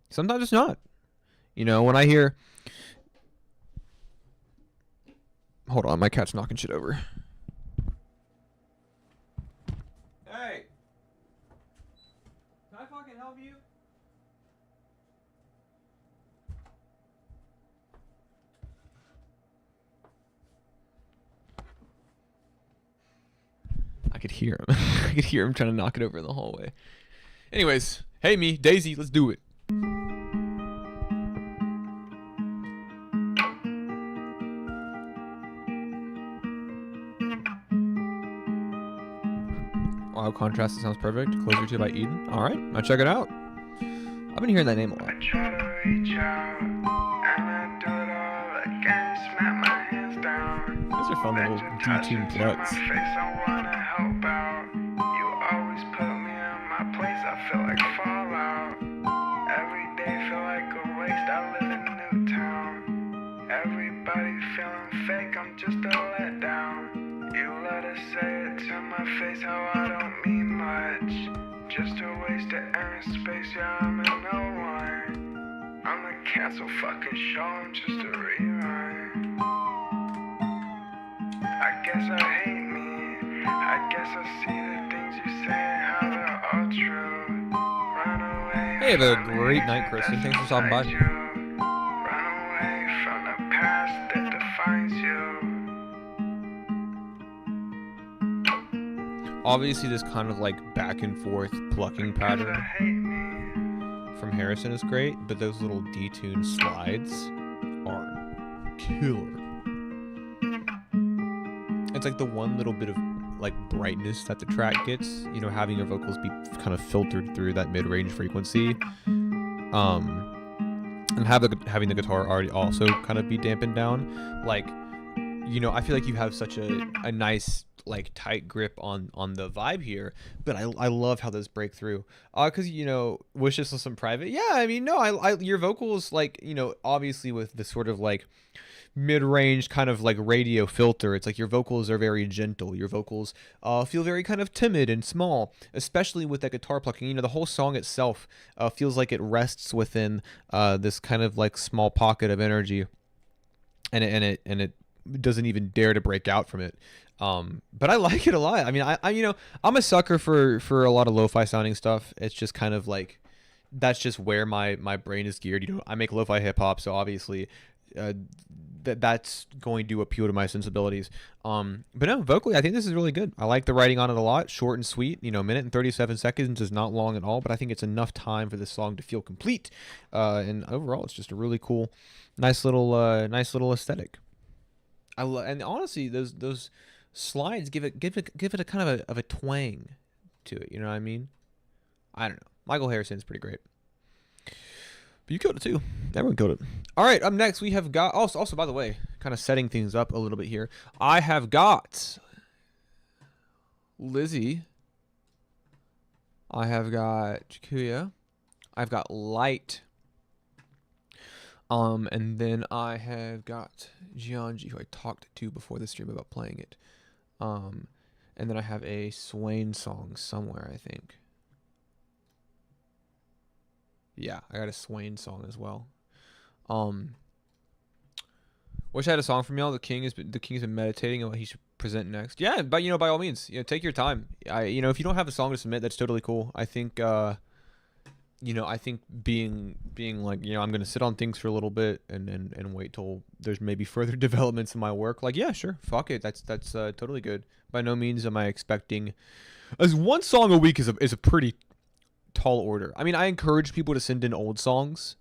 Sometimes it's not. When I hear... Hold on, my cat's knocking shit over. Hey! Can I fucking help you? I could hear him. I could hear him trying to knock it over in the hallway. Anyways, hey me, Daisy, let's do it. Wow, contrast, it sounds perfect. Closer to by Eden. Alright, I'll check it out. I've been hearing that name a lot. I try to reach out, and I do it all again, smack my hands down. Those are fun little detuned plucks. I wanna help out. You always put me in my place, I feel like fallout. Every day feel like a waste, I live in Newtown. Everybody feeling fake, I'm just a letdown. You let us say it to my face how I don't mean much. Just a waste of air and space, yeah, I'm in no one. I'm a cancel fucking show, I'm just a rerun. I guess I hate me, I guess I see the things you say and how they're all true. Run away. Hey, have a great night, Kristen. Thanks for stopping by. Run away from the past that defines you. Obviously, this kind of like back and forth plucking pattern from Harrison is great, but those little detuned slides are killer. It's like the one little bit of like brightness that the track gets, having your vocals be kind of filtered through that mid-range frequency, and having the guitar already also kind of be dampened down. Like, I feel like you have such a nice like tight grip on the vibe here, but I love how those break through. Because wish this was some private. Yeah, I mean, no, I your vocals, like, obviously with the sort of like mid-range kind of like radio filter, it's like your vocals are very gentle. Your vocals feel very kind of timid and small, especially with that guitar plucking. The whole song itself feels like it rests within this kind of like small pocket of energy, and it doesn't even dare to break out from it. But I like it a lot. I mean, I you know, I'm a sucker for a lot of lo-fi sounding stuff. It's just kind of like, that's just where my brain is geared. You know, I make lo-fi hip hop, so obviously that's going to appeal to my sensibilities. But no, vocally, I think this is really good. I like the writing on it a lot. Short and sweet. You know, 1:37 is not long at all, but I think it's enough time for this song to feel complete. And overall, it's just a really cool, nice little aesthetic. And honestly, those slides give it a kind of a twang to it. You know what I mean? I don't know. Michael Harrison's pretty great. But you killed it too. Everyone killed it. All right, up next we have got, also by the way, kind of setting things up a little bit here. I have got Lizzie. I have got Jakuya. I've got Light. And then I have got Jianji, who I talked to before the stream about playing it. And then I have a Swain song somewhere, I think. Yeah, I got a Swain song as well. Wish I had a song from y'all. The King's been meditating on what he should present next. Yeah, but you know, by all means, you know, take your time. You know, if you don't have a song to submit, that's totally cool. I think you know, I think being like, you know, I'm gonna sit on things for a little bit and wait till there's maybe further developments in my work. Like, yeah, sure, fuck it. That's totally good. By no means am I expecting, as one song a week is a pretty tall order. I mean, I encourage people to send in old songs.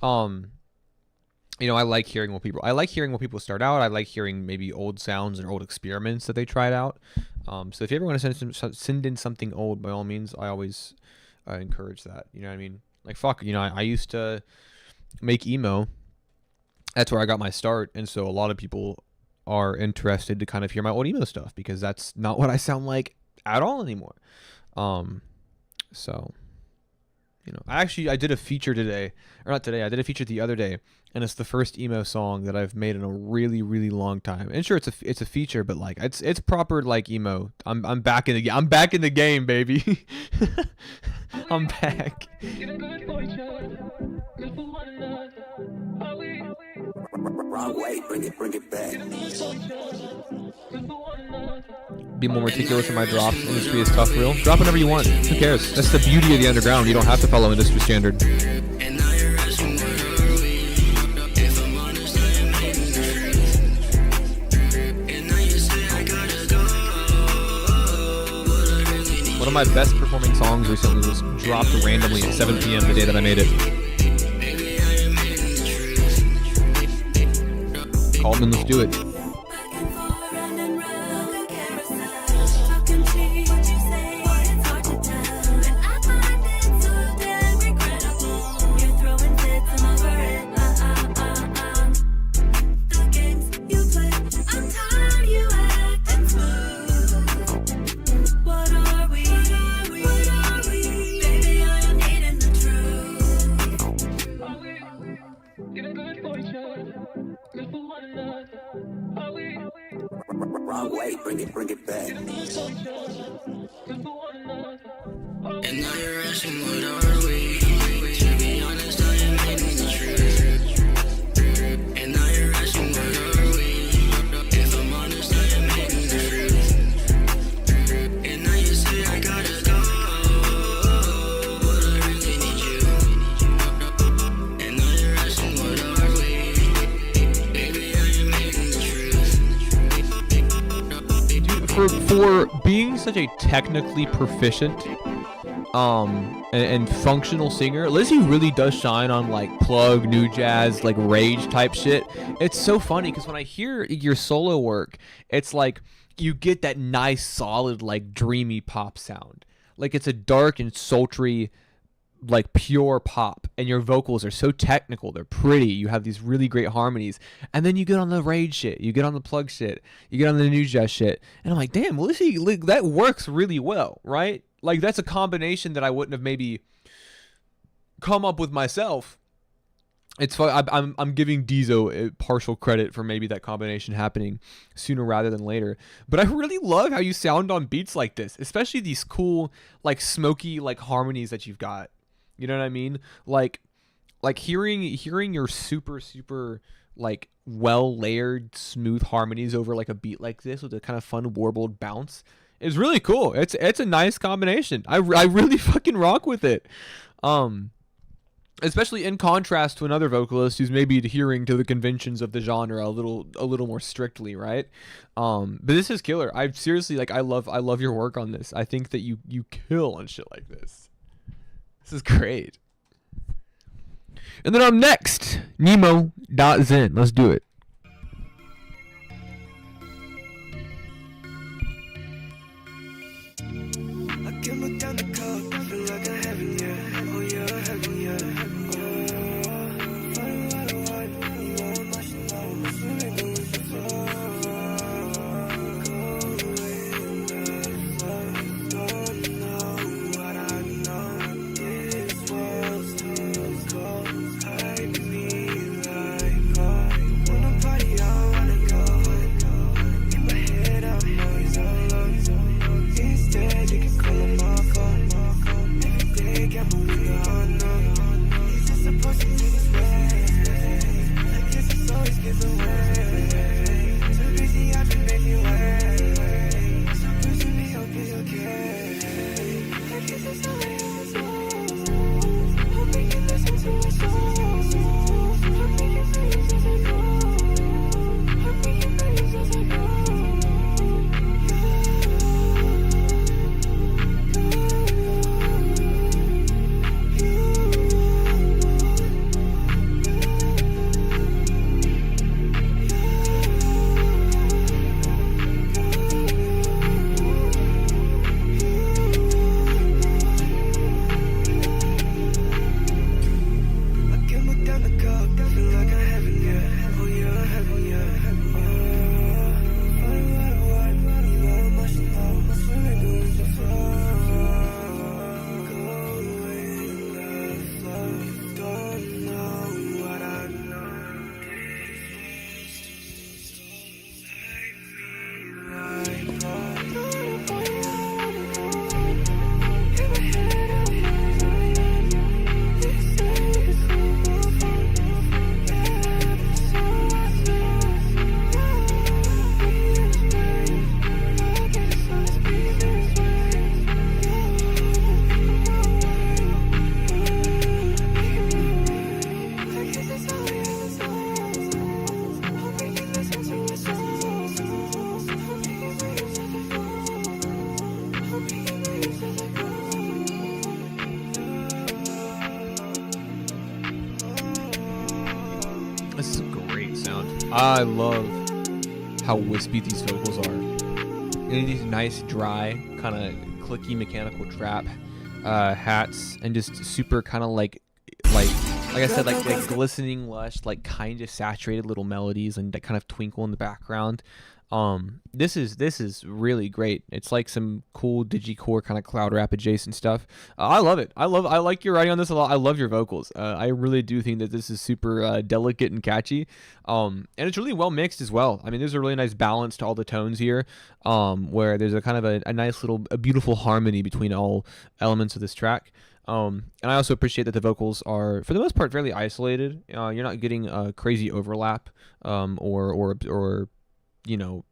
You know, I like hearing what people start out. I like hearing maybe old sounds and old experiments that they tried out. So if you ever want to send in something old, by all means, I always encourage that. You know what I mean? Like, fuck, you know, I used to make emo. That's where I got my start, and so a lot of people are interested to kind of hear my old emo stuff because that's not what I sound like at all anymore. So, you know, I did a feature today, or not today, I did a feature the other day, and it's the first emo song that I've made in a really, really long time. And sure, it's a feature, but like it's proper like emo. I'm back in the game, baby. I'm back. Wrong way, bring it back. Be more meticulous in my drops. Industry is tough, real. Drop whenever you want. Who cares? That's the beauty of the underground. You don't have to follow industry standard. One of my best performing songs recently was dropped randomly at 7 p.m. the day that I made it. Call them and let's do it. Wrong way, bring it back. And now you're asking, what are we? To be honest, I am hating the truth. And now you're asking, what are we? If I'm honest, I am hating the truth. And now you say I gotta go, but I really need you. And now you're asking, what are we? Baby, I am hating the truth. Dude, for being such a technically proficient and functional singer, Lizzie really does shine on like plug, new jazz, like rage type shit. It's so funny because when I hear your solo work, it's like you get that nice solid like dreamy pop sound. Like it's a dark and sultry like pure pop, and your vocals are so technical, they're pretty, you have these really great harmonies, and then you get on the rage shit, you get on the plug shit, you get on the new jazz shit, and I'm like, damn, Lizzie, that works really well, right? Like that's a combination that I wouldn't have maybe come up with myself. It's fun. I'm giving Diesel partial credit for maybe that combination happening sooner rather than later. But I really love how you sound on beats like this, especially these cool like smoky like harmonies that you've got. You know what I mean? Like hearing your super like well layered, smooth harmonies over like a beat like this with a kind of fun warbled bounce is really cool. It's a nice combination. I really fucking rock with it. Especially in contrast to another vocalist who's maybe adhering to the conventions of the genre a little more strictly, right? But this is killer. I seriously, like, I love your work on this. I think that you kill on shit like this. This is great. And then up next, Nemo.Zen. Let's do it. I can look down the cup, I feel like I'm heaven, yeah. Oh yeah, heaven, yeah. This is a great sound. I love how wispy these vocals are. And these nice, dry, kind of clicky mechanical trap hats, and just super kind of like I said, like glistening, lush, like kind of saturated little melodies and that kind of twinkle in the background. This is really great. It's like some cool digicore kind of cloud rap adjacent stuff. I love it. I like your writing on this a lot. I love your vocals. I really do think that this is super delicate and catchy. And it's really well mixed as well. I mean, there's a really nice balance to all the tones here, where there's a kind of a nice a beautiful harmony between all elements of this track. And I also appreciate that the vocals are, for the most part, fairly isolated. You're not getting a crazy overlap, or you know,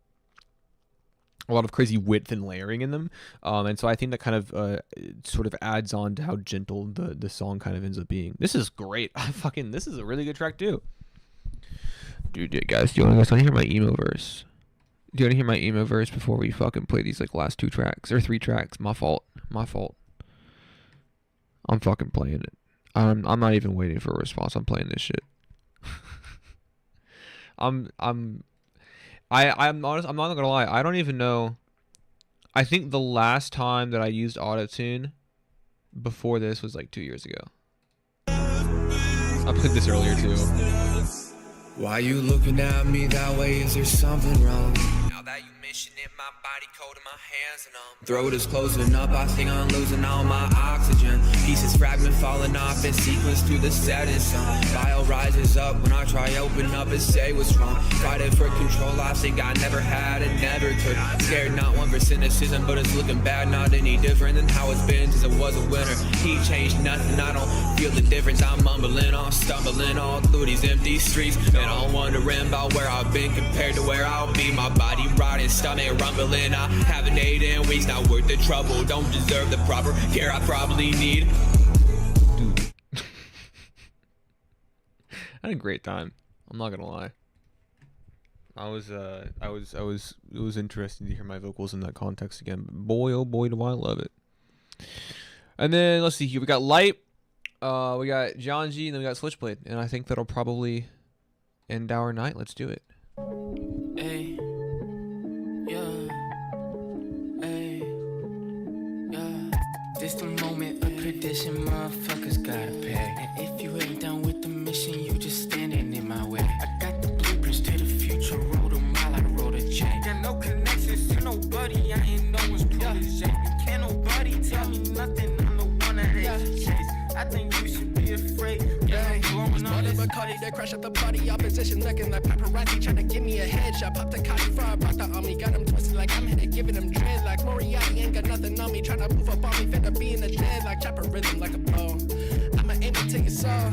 a lot of crazy width and layering in them. And so I think that kind of sort of adds on to how gentle the song kind of ends up being. This is great. This is a really good track too. Dude, guys, do you guys want to hear my emo verse? Do you want to hear my emo verse before we fucking play these like last 2 tracks or 3 tracks? My fault. I'm fucking playing it. I'm not even waiting for a response. I'm playing this shit. I'm honest. I'm not gonna lie. I don't even know. I think the last time that I used autotune before this was like 2 years ago. I played this earlier too. Why you looking at me that way? Is there something wrong? Now that you mission in my body, cold in my hands, and Throat is closing up, I think I'm losing all my oxygen. Pieces fragment falling off in sequence through the setting sun. Bile rises up when I try open up and say what's wrong. Fighting for control, I think I never had and never could. Scared not one for cynicism, but it's looking bad, not any different than how it's been since it was a winter. He changed nothing, I don't feel the difference. I'm mumbling on, stumbling all through these empty streets, and I'm wondering about where I've been compared to where I'll be. My body rotting, stomach rumbling. I haven't ate in weeks, not worth the trouble. Don't deserve the proper care I probably need. Dude. I had a great time. I'm not gonna lie. It was interesting to hear my vocals in that context again. But boy, oh boy, do I love it. And then let's see here. We got Light, we got John G, and then we got Switchblade. And I think that'll probably end our night. Let's do it. Hey, yeah, hey, yeah. This the moment of perdition, motherfuckers gotta pay. And if you ain't done with the mission, you just standing in my way. I got the blueprints to the future, rode a mile, I rode a chain. Got no connections to nobody, I ain't no one's protege. Can't nobody tell me nothing, I'm the one that they should chase. I think you should be afraid. Bacardi, they crash at the party, opposition looking like paparazzi trying to give me a headshot. Pop the Cardi before I brought the army, got them twisted like I'm here giving them dread like Moriarty ain't got nothing on me, trying to move up on me, finna be in the dead like chopper rhythm like a bow. I'ma aim it till you saw.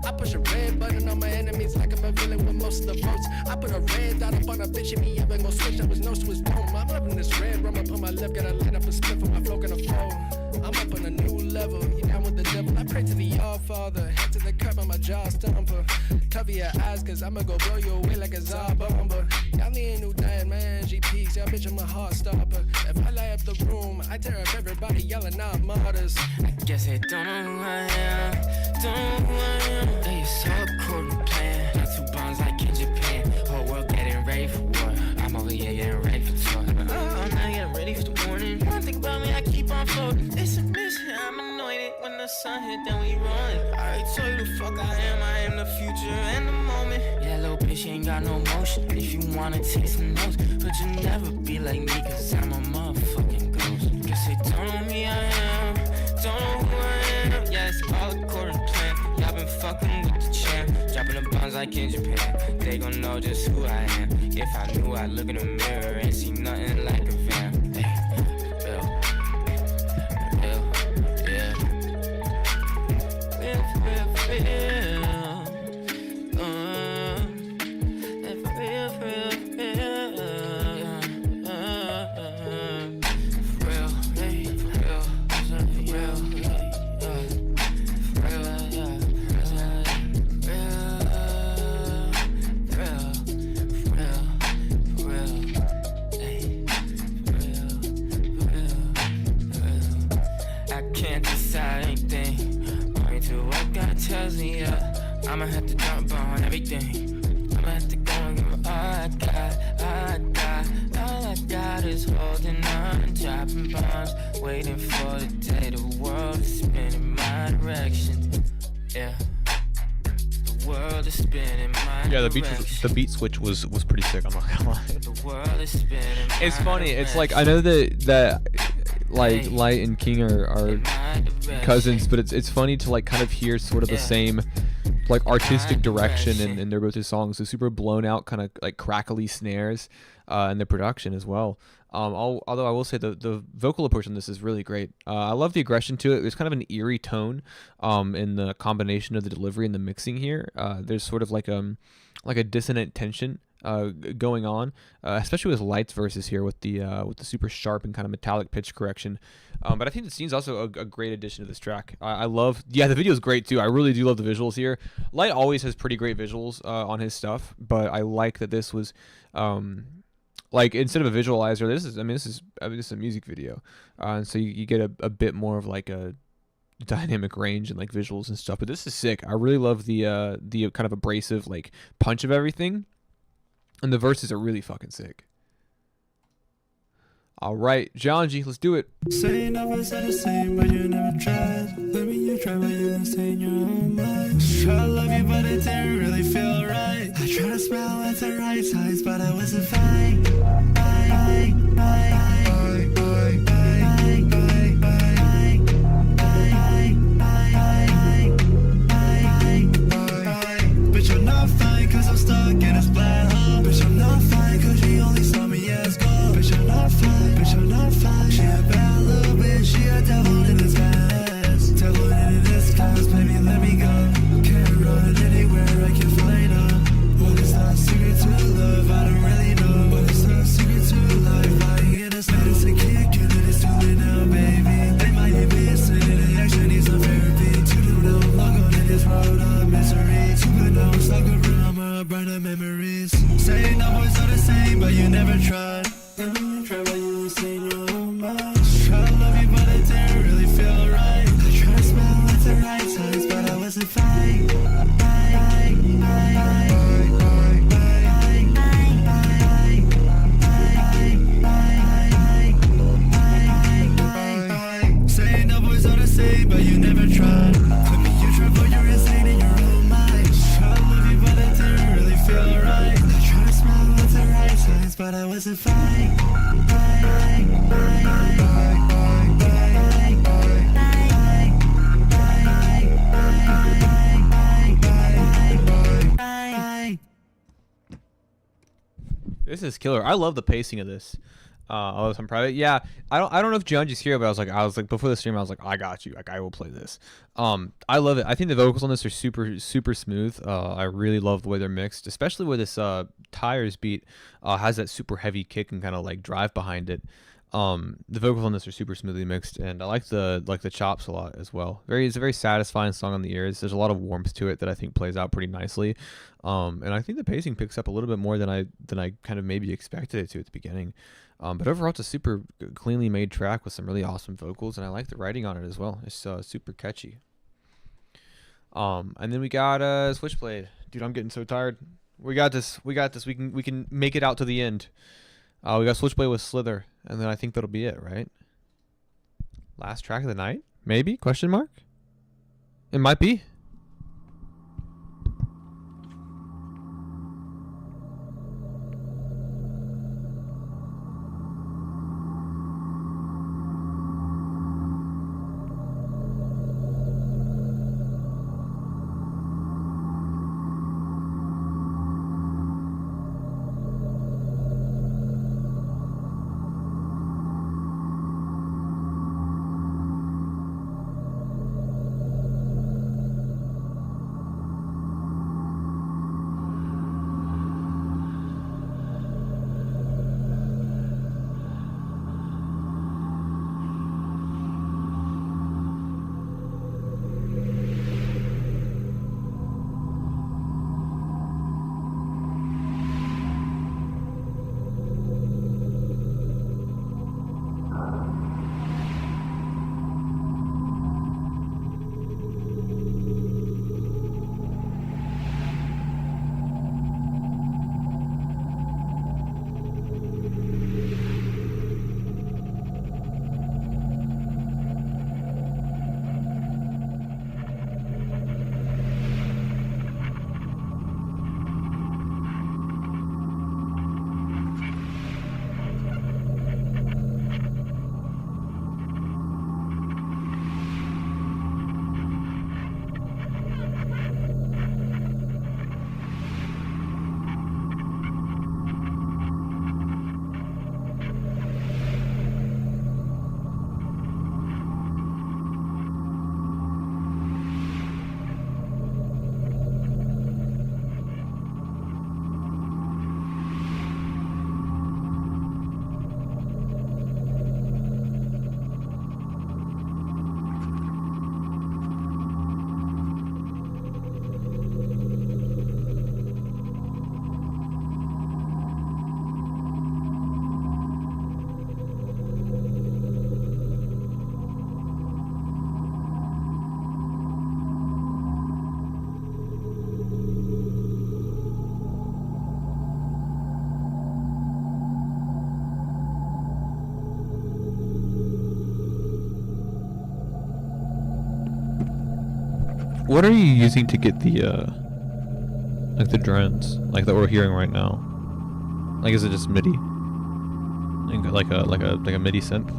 I push a red button on my enemies like I'm a villain with most of the votes. I put a red dot up on a bitch and me up and go switch. That was no switch boom. I'm loving this red rum up on my left, gotta light up a split for my flow gonna fall. I'm up on a new level, you down with the devil. I pray to the All-Father, head to the curb on my jaw stomper. Cover your eyes, cause I'ma go blow you away like a Zar bomber. Y'all need a new diet, man, GPs, y'all bitch, I'm a heart stopper. If I light up the room, I tear up everybody yelling out martyrs. I guess they don't know who I am, don't know who I am. They so according plan, got 2 bombs like in Japan. Whole world getting ready for war, I'm over here getting ready for tour. I'm not getting ready for the morning. One thing about me, I keep on floating. It's a mission, I'm anointed. When the sun hit, then we run. I already told you the fuck I am the future and the moment. Yeah, little bitch, you ain't got no motion. If you wanna take some notes, but you never be like me, cause I'm a motherfucking ghost. Guess they don't know me, I am, don't know who I am. Yeah, it's all according to plan. Y'all been fucking with the champ, dropping the bombs like in Japan. They gon' know just who I am. If I knew, I'd look in the mirror and see nothing like a vamp. Hey, I'ma have to jump on everything. I'ma have to go and give it all I got, all I got. All I got is holding on, dropping bombs, waiting for the day the world is spinning my direction. Yeah, the world is spinning my direction. The beat switch was pretty sick. I'm not gonna lie. The world is spinning It's funny. It's like I know that like Light and King are cousins, but it's funny to like kind of hear sort of the same like artistic direction in their both his songs. The super blown out kind of like crackly snares and the production as well. Although I will say the vocal approach on this is really great. I love the aggression to it. There's kind of an eerie tone in the combination of the delivery and the mixing here. There's sort of like a dissonant tension going on, especially with Light's verses here with the super sharp and kind of metallic pitch correction. But I think the scene's also a great addition to this track. I love, the video is great too. I really do love the visuals here. Light always has pretty great visuals on his stuff, but I like that this was like instead of a visualizer, this is a music video, and so you get a bit more of like a dynamic range and like visuals and stuff. But this is sick. I really love the kind of abrasive like punch of everything. And the verses are really fucking sick. All right, John G, let's do it. Say you never said the same, but you never tried. Let me you try, but you didn't stay in your own mind. Try to love you, but it didn't really feel right. I try to smile at the right times, but I wasn't fine. never tried. Try but you insane your own mind. Try to love you but it didn't really feel right. I try to smile at the right times but I wasn't fine. Saying the boys are the same but you never tried. To me you try but you're insane in your own mind. Try to love you but it didn't really feel right. I try to smile at the right times but I wasn't fine. This is killer. I love the pacing of this. Oh, some private. Yeah, I don't know if Junji's here, but I was like before the stream, I was like, I got you. Like, I will play this. I love it. I think the vocals on this are super smooth. I really love the way they're mixed, especially where this Tires beat has that super heavy kick and kind of like drive behind it. The vocals on this are super smoothly mixed, and I like the chops a lot as well. It's a very satisfying song on the ears. There's a lot of warmth to it that I think plays out pretty nicely. And I think the pacing picks up a little bit more than I kind of maybe expected it to at the beginning. But overall, it's a super cleanly made track with some really awesome vocals, and I like the writing on it as well. It's super catchy. And then we got Switchblade. Dude, I'm getting so tired. We got this. We can make it out to the end. We got Switchblade with Slither, and then I think that'll be it, right? Last track of the night? Maybe? Question mark? It might be. What are you using to get the like the drones like that we're hearing right now? Like, is it just MIDI? Like a MIDI synth?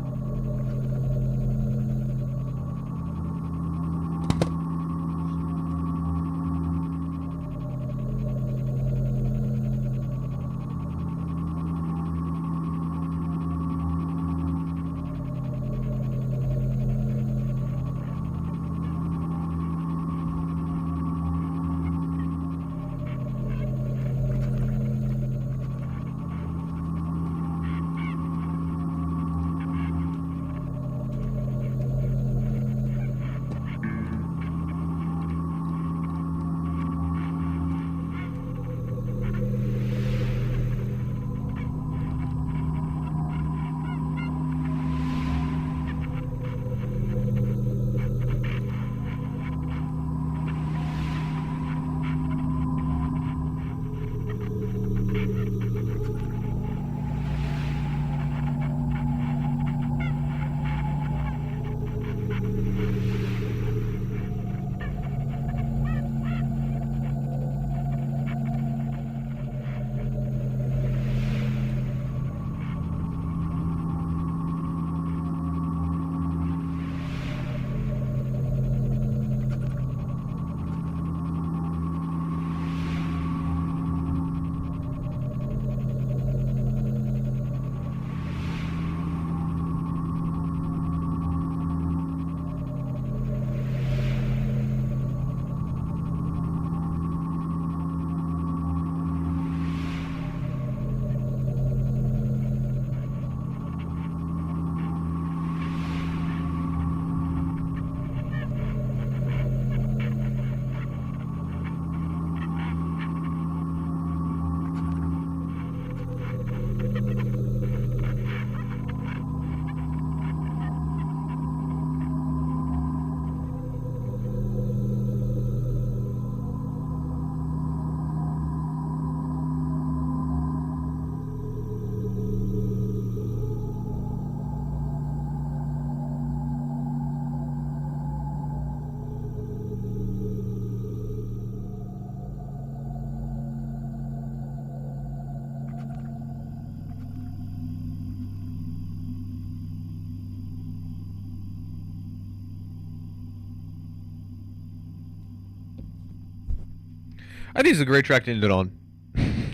I think it's a great track to end it on.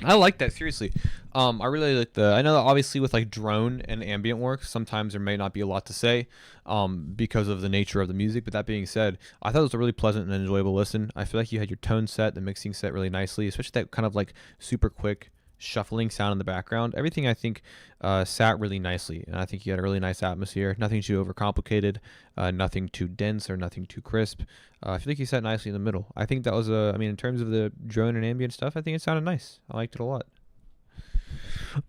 I like that, seriously. I really like I know that obviously with like drone and ambient work, sometimes there may not be a lot to say because of the nature of the music. But that being said, I thought it was a really pleasant and enjoyable listen. I feel like you had your tone set, the mixing set really nicely, especially that kind of like super quick shuffling sound in the background. Everything I think sat really nicely, and I think you had a really nice atmosphere. Nothing too overcomplicated, nothing too dense or nothing too crisp. I feel like you sat nicely in the middle. I think that was I mean, in terms of the drone and ambient stuff, I think it sounded nice. I liked it a lot.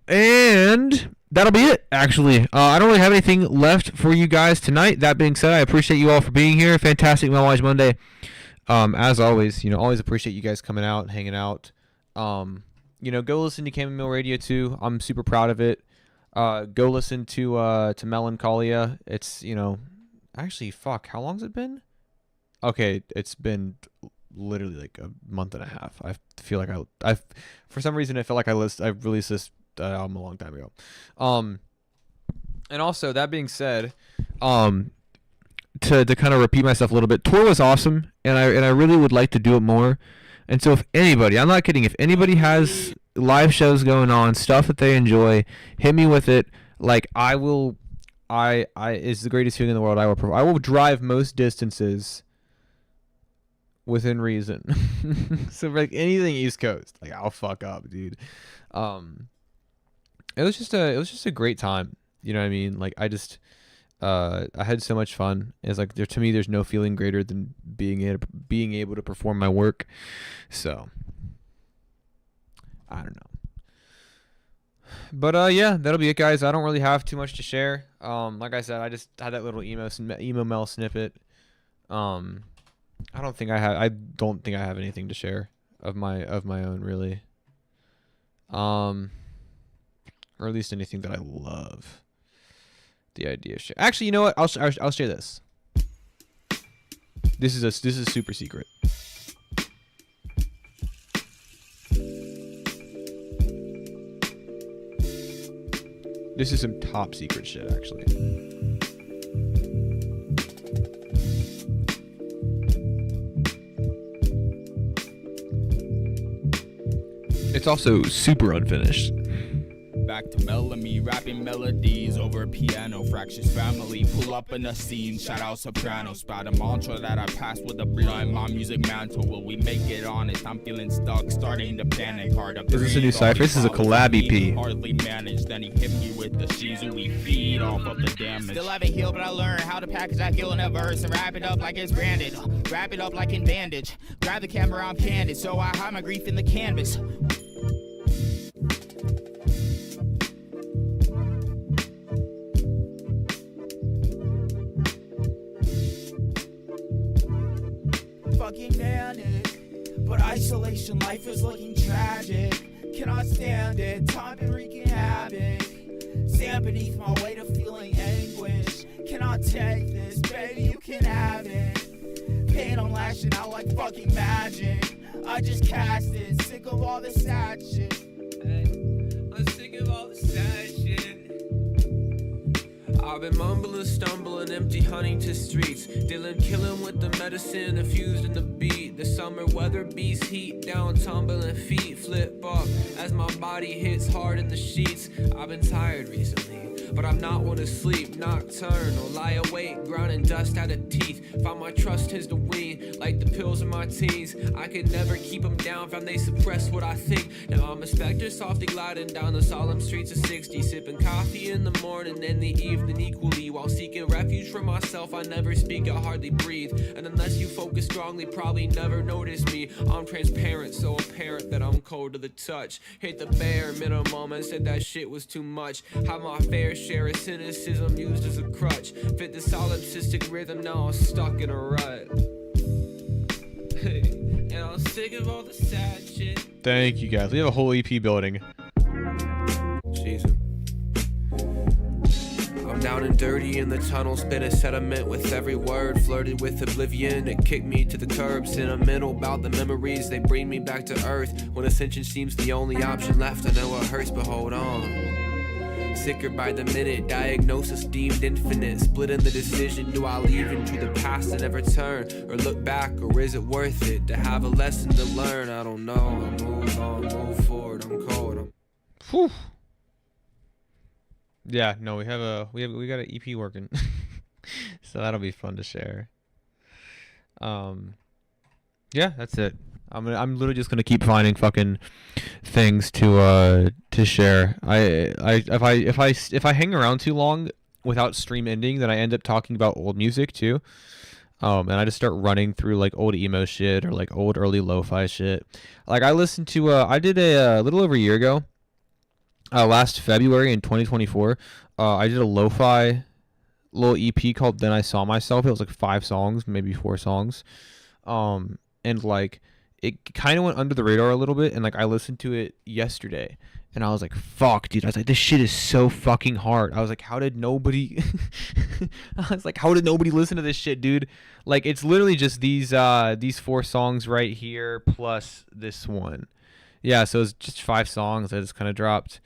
And that'll be it, actually. I don't really have anything left for you guys tonight. That being said, I appreciate you all for being here. Fantastic Melmige Monday. As always, always appreciate you guys coming out and hanging out. Go listen to Chamomile Radio too. I'm super proud of it. Go listen to Melancholia. It's, actually, fuck, how long's it been? Okay, it's been literally like a month and a half. I feel like I for some reason I feel like I released this album a long time ago. And also, that being said, to kind of repeat myself a little bit, tour was awesome, and I really would like to do it more. And so if anybody, I'm not kidding, if anybody has live shows going on, stuff that they enjoy, hit me with it. Like, I it's the greatest feeling in the world. I will drive most distances within reason. So for like anything East Coast, like, I'll fuck up, dude. It was just a great time. You know what I mean? Like, I had so much fun. It's like, to me, there's no feeling greater than being able to perform my work. So, I don't know. But yeah, that'll be it, guys. I don't really have too much to share. Like I said, I just had that little emo Mel snippet. I don't think I have anything to share of my own, really. Or at least anything that I love. The idea share. Actually, you know what? I'll share this. This is super secret. This is some top secret shit, actually. It's also super unfinished. Back to melody, rapping melodies over a piano. Fractious family, pull up in the scene. Shout out soprano, spout a mantra that I pass with a blind. My music mantle, will we make it honest? I'm feeling stuck, starting to panic. Hard up. Is this a new cypher? This is a collab EP. Hardly managed, then he hit me with the Shizu. We feed off of the damage. Still haven't healed, but I learned how to package that feel in a verse and wrap it up like it's branded. Wrap it up like in bandage. Grab the camera, I'm candid, so I hide my grief in the canvas. Fucking manic, but isolation, life is looking tragic. Cannot stand it, time been wreaking havoc. Stand beneath my weight of feeling anguish. Cannot take this, baby, you can have it. Pain, I'm lashing out like fucking magic. I just cast it, sick of all the sad shit. I'm sick of all the sad shit. I've been mumbling, stumbling, empty Huntington streets. Dealing, killing with the medicine infused in the beat. The summer weather beats heat down, tumbling feet flip up as my body hits hard in the sheets. I've been tired recently, but I'm not one to sleep. Nocturnal, lie awake, grinding dust out of teeth. Found my trust is the weed, like the pills in my teens. I could never keep them down, found they suppress what I think. Now I'm a specter, softly gliding down the solemn streets of 60. Sipping coffee in the morning and the evening equally. While seeking refuge for myself, I never speak, I hardly breathe. And unless you focus strongly, probably never notice me. I'm transparent, so apparent that I'm cold to the touch. Hit the bare minimum and said that shit was too much. Have my fair share of cynicism used as a crutch. Fit the solipsistic rhythm, now I'm stuck in a rut. And I'm sick of all the sad shit. Thank you, guys. We have a whole EP building. Jesus. I'm down and dirty in the tunnel, spinning sediment with every word. Flirted with oblivion, it kicked me to the curb. Sentimental about the memories, they bring me back to earth. When ascension seems the only option left, I know it hurts, but hold on. sicker by the minute, diagnosis deemed infinite. Splitting the decision, do I leave into the past and never turn, or look back, or is it worth it to have a lesson to learn? I don't know. I move on, move forward. I'm cold. Whew. Yeah, no, we got an EP working, so that'll be fun to share. Yeah, that's it. I'm literally just gonna keep finding fucking things to share. If I hang around too long without stream ending, then I end up talking about old music too. And I just start running through like old emo shit or like old early lo-fi shit. Like I listened to I did a little over a year ago, last February in 2024. I did a lo-fi little EP called Then I Saw Myself. It was like 5 songs, maybe 4 songs. And like it kind of went under the radar a little bit, and like I listened to it yesterday and I was like, fuck, dude. I was like, this shit is so fucking hard. I was like, how did nobody listen to this shit, dude? Like it's literally just these 4 songs right here plus this one. Yeah, so it's just 5 songs that just kind of dropped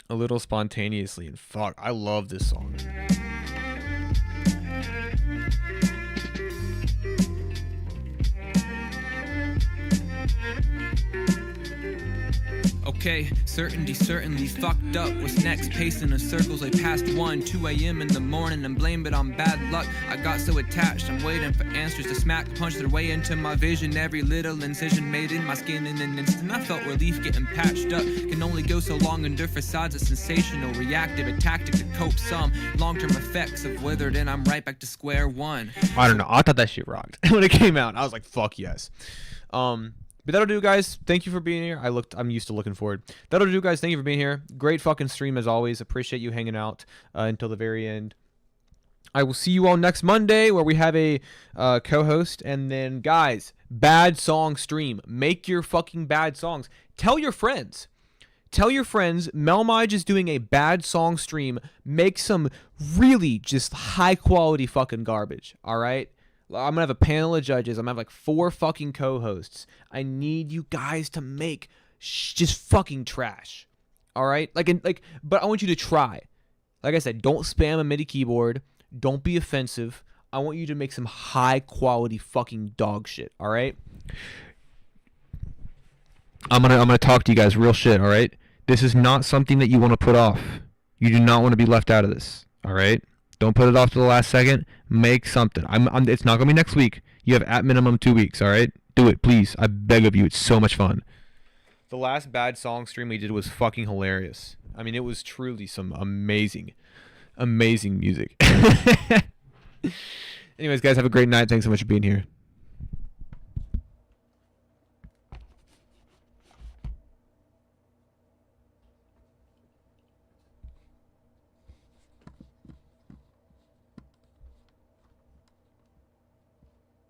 a little spontaneously, and fuck, I love this song. Okay, certainty certainly fucked up. What's next? Pacing in circles like past 1, 2 a.m. in the morning and blame it on bad luck. I got so attached, I'm waiting for answers to smack punch their way into my vision. Every little incision made in my skin in an instant. I felt relief getting patched up. Can only go so long under facades of sensational, reactive, a tactic to cope some. Long-term effects have withered and I'm right back to square one. I don't know. I thought that shit rocked when it came out. I was like, fuck yes. But that'll do, guys. Thank you for being here. I'm used to looking forward. That'll do, guys. Thank you for being here. Great fucking stream as always. Appreciate you hanging out until the very end. I will see you all next Monday where we have a co-host. And then, guys, bad song stream. Make your fucking bad songs. Tell your friends. Tell your friends Melmige is doing a bad song stream. Make some really just high quality fucking garbage. All right? I'm gonna have a panel of judges. I'm gonna have like 4 fucking co-hosts. I need you guys to make just fucking trash. All right, but I want you to try. Like I said, don't spam a MIDI keyboard. Don't be offensive. I want you to make some high quality fucking dog shit. All right. I'm gonna talk to you guys real shit. All right. This is not something that you want to put off. You do not want to be left out of this. All right. Don't put it off to the last second. Make something. It's not going to be next week. You have at minimum 2 weeks, all right? Do it, please. I beg of you. It's so much fun. The last bad song stream we did was fucking hilarious. I mean, it was truly some amazing, amazing music. Anyways, guys, have a great night. Thanks so much for being here.